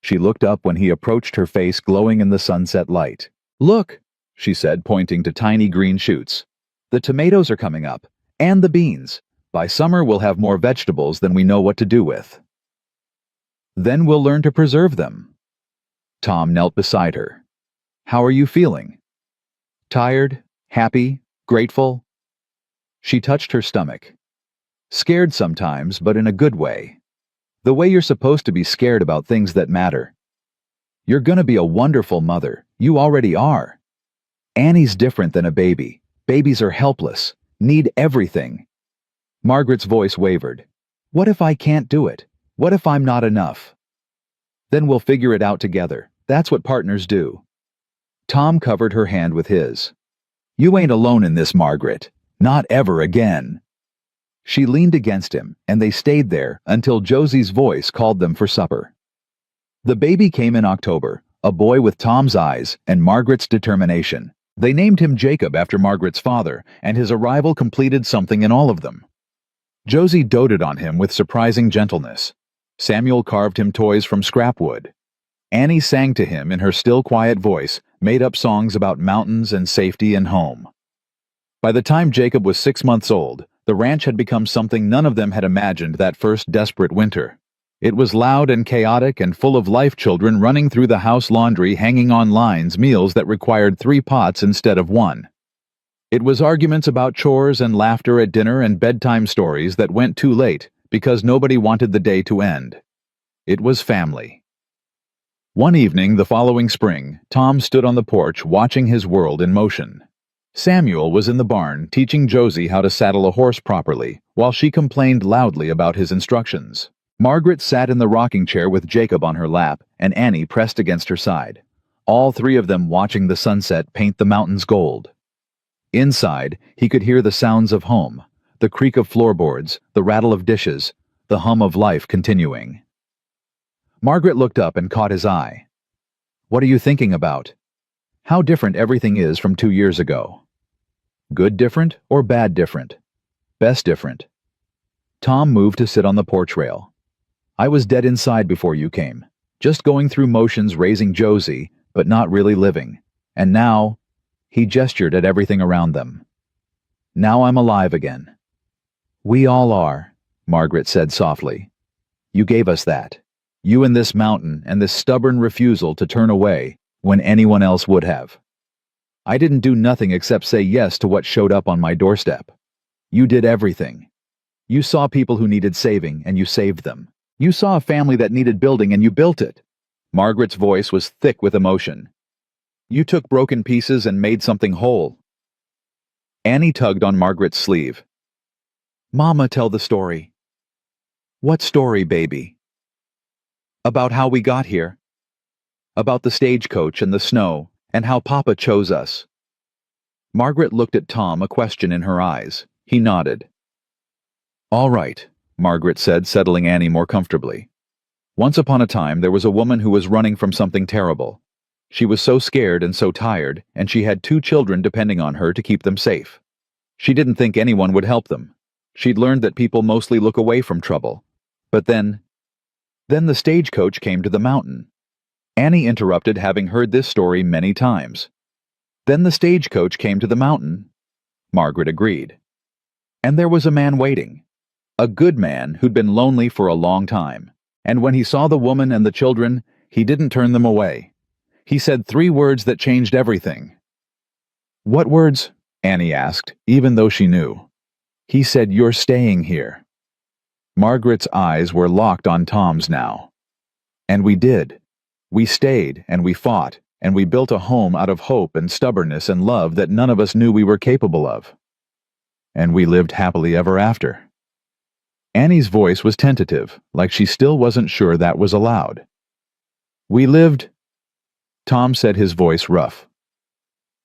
[SPEAKER 1] She looked up when he approached, her face glowing in the sunset light. Look, she said, pointing to tiny green shoots. The tomatoes are coming up, and the beans. By summer we'll have more vegetables than we know what to do with. Then we'll learn to preserve them. Tom knelt beside her. How are you feeling? Tired? Happy? Grateful? She touched her stomach. Scared sometimes, but in a good way. The way you're supposed to be scared about things that matter. You're gonna be a wonderful mother. You already are. Annie's different than a baby. Babies are helpless, need everything. Margaret's voice wavered. What if I can't do it? What if I'm not enough? Then we'll figure it out together. That's what partners do. Tom covered her hand with his. You ain't alone in this, Margaret. Not ever again. She leaned against him, and they stayed there until Josie's voice called them for supper. The baby came in October, a boy with Tom's eyes and Margaret's determination. They named him Jacob after Margaret's father, and his arrival completed something in all of them. Josie doted on him with surprising gentleness. Samuel carved him toys from scrap wood. Annie sang to him in her still quiet voice, made up songs about mountains and safety and home. By the time Jacob was 6 months old, the ranch had become something none of them had imagined that first desperate winter. It was loud and chaotic and full of life, children running through the house, laundry hanging on lines, meals that required 3 pots instead of 1. It was arguments about chores and laughter at dinner and bedtime stories that went too late because nobody wanted the day to end. It was family. One evening the following spring, Tom stood on the porch watching his world in motion. Samuel was in the barn teaching Josie how to saddle a horse properly, while she complained loudly about his instructions. Margaret sat in the rocking chair with Jacob on her lap and Annie pressed against her side, all three of them watching the sunset paint the mountains gold. Inside, he could hear the sounds of home, the creak of floorboards, the rattle of dishes, the hum of life continuing. Margaret looked up and caught his eye. "What are you thinking about? How different everything is from 2 years ago. Good different or bad different? Best different?" Tom moved to sit on the porch rail. "I was dead inside before you came, just going through motions raising Josie, but not really living. And now," he gestured at everything around them, "now I'm alive again." "We all are," Margaret said softly. "You gave us that. You and this mountain and this stubborn refusal to turn away when anyone else would have. I didn't do nothing except say yes to what showed up on my doorstep. You did everything. You saw people who needed saving and you saved them. You saw a family that needed building and you built it." Margaret's voice was thick with emotion. "You took broken pieces and made something whole." Annie tugged on Margaret's sleeve. "Mama, tell the story." "What story, baby?" "About how we got here. About the stagecoach and the snow, and how Papa chose us." Margaret looked at Tom, a question in her eyes. He nodded. "All right," Margaret said, settling Annie more comfortably. "Once upon a time there was a woman who was running from something terrible. She was so scared and so tired, and she had 2 children depending on her to keep them safe. She didn't think anyone would help them. She'd learned that people mostly look away from trouble. But then the stagecoach came to the mountain." Annie interrupted, having heard this story many times. "Then the stagecoach came to the mountain," Margaret agreed. "And there was a man waiting. A good man who'd been lonely for a long time. And when he saw the woman and the children, he didn't turn them away. He said 3 words that changed everything." "What words?" Annie asked, even though she knew. "He said, 'You're staying here.'" Margaret's eyes were locked on Tom's now. "And we did. We stayed, and we fought, and we built a home out of hope and stubbornness and love that none of us knew we were capable of. And we lived happily ever after." Annie's voice was tentative, like she still wasn't sure that was allowed. "We lived," Tom said, his voice rough.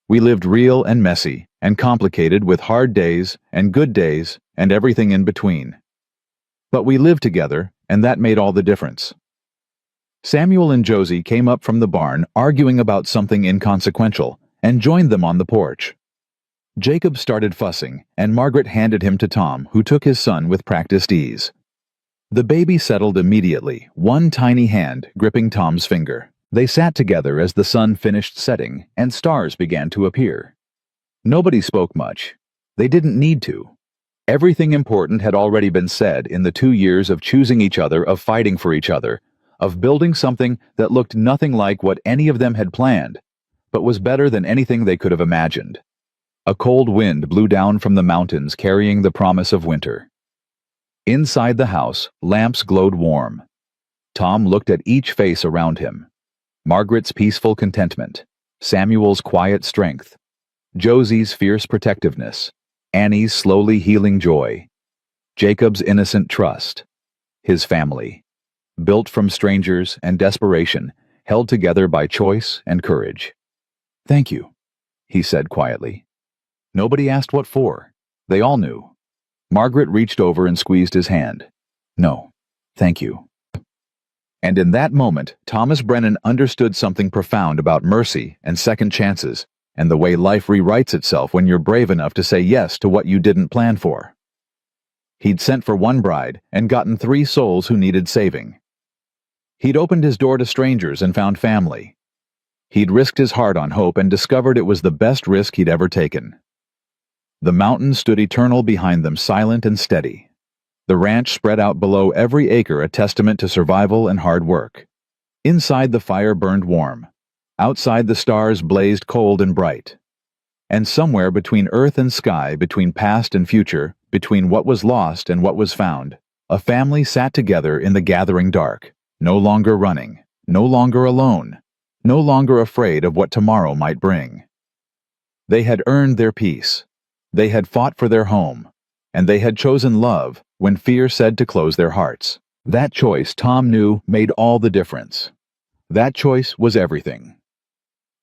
[SPEAKER 1] "We lived real and messy and complicated with hard days and good days and everything in between. But we lived together, and that made all the difference." Samuel and Josie came up from the barn arguing about something inconsequential and joined them on the porch. Jacob started fussing, and Margaret handed him to Tom, who took his son with practiced ease. The baby settled immediately, one tiny hand gripping Tom's finger. They sat together as the sun finished setting and stars began to appear. Nobody spoke much. They didn't need to. Everything important had already been said in the 2 years of choosing each other, of fighting for each other, of building something that looked nothing like what any of them had planned, but was better than anything they could have imagined. A cold wind blew down from the mountains carrying the promise of winter. Inside the house, lamps glowed warm. Tom looked at each face around him. Margaret's peaceful contentment, Samuel's quiet strength, Josie's fierce protectiveness, Annie's slowly healing joy, Jacob's innocent trust, his family, built from strangers and desperation, held together by choice and courage. "Thank you," he said quietly. Nobody asked what for. They all knew. Margaret reached over and squeezed his hand. "No, thank you." And in that moment, Thomas Brennan understood something profound about mercy and second chances, and the way life rewrites itself when you're brave enough to say yes to what you didn't plan for. He'd sent for 1 bride and gotten 3 souls who needed saving. He'd opened his door to strangers and found family. He'd risked his heart on hope and discovered it was the best risk he'd ever taken. The mountain stood eternal behind them, silent and steady. The ranch spread out below every acre, a testament to survival and hard work. Inside, the fire burned warm. Outside, the stars blazed cold and bright. And somewhere between earth and sky, between past and future, between what was lost and what was found, a family sat together in the gathering dark, no longer running, no longer alone, no longer afraid of what tomorrow might bring. They had earned their peace. They had fought for their home. And they had chosen love when fear said to close their hearts. That choice, Tom knew, made all the difference. That choice was everything.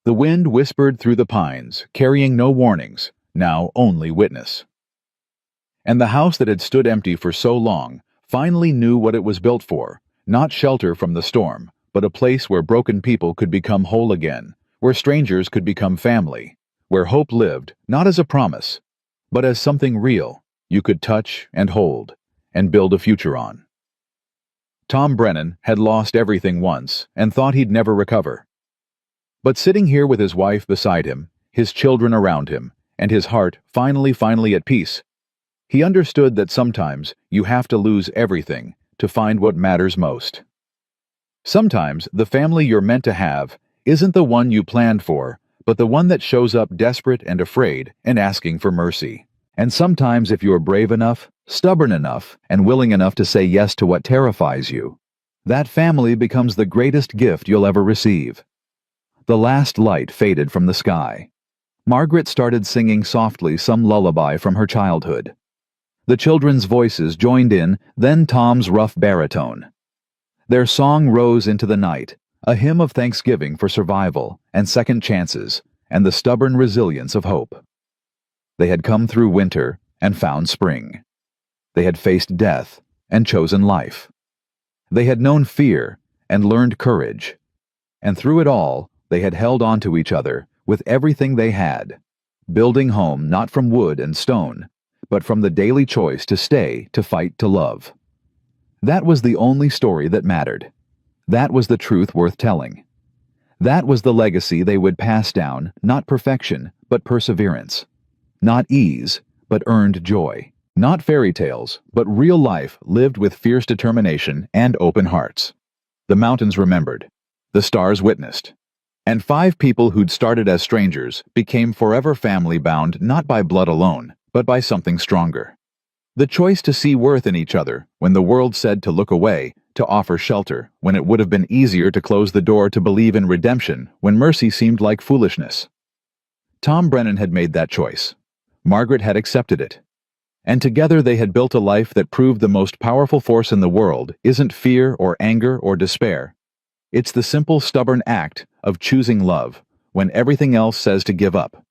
[SPEAKER 1] The wind whispered through the pines, carrying no warnings, now only witness. And the house that had stood empty for so long finally knew what it was built for, not shelter from the storm, but a place where broken people could become whole again, where strangers could become family, where hope lived, not as a promise, but as something real you could touch and hold, and build a future on. Tom Brennan had lost everything once and thought he'd never recover. But sitting here with his wife beside him, his children around him, and his heart finally at peace, he understood that sometimes you have to lose everything to find what matters most. Sometimes the family you're meant to have isn't the one you planned for, but the one that shows up desperate and afraid and asking for mercy. And sometimes if you're brave enough, stubborn enough, and willing enough to say yes to what terrifies you, that family becomes the greatest gift you'll ever receive. The last light faded from the sky. Margaret started singing softly some lullaby from her childhood. The children's voices joined in, then Tom's rough baritone. Their song rose into the night, a hymn of thanksgiving for survival and second chances and the stubborn resilience of hope. They had come through winter and found spring. They had faced death and chosen life. They had known fear and learned courage. And through it all, they had held on to each other with everything they had, building home not from wood and stone, but from the daily choice to stay, to fight, to love. That was the only story that mattered. That was the truth worth telling. That was the legacy they would pass down, not perfection, but perseverance. Not ease, but earned joy. Not fairy tales, but real life lived with fierce determination and open hearts. The mountains remembered. The stars witnessed. And 5 people who'd started as strangers became forever family bound not by blood alone, but by something stronger. The choice to see worth in each other when the world said to look away, to offer shelter when it would have been easier to close the door, to believe in redemption when mercy seemed like foolishness. Tom Brennan had made that choice. Margaret had accepted it. And together they had built a life that proved the most powerful force in the world isn't fear or anger or despair. It's the simple, stubborn act of choosing love when everything else says to give up.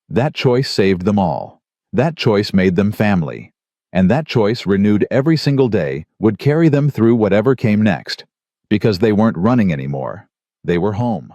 [SPEAKER 1] That choice saved them all. That choice made them family. And that choice, renewed every single day, would carry them through whatever came next. Because they weren't running anymore. They were home.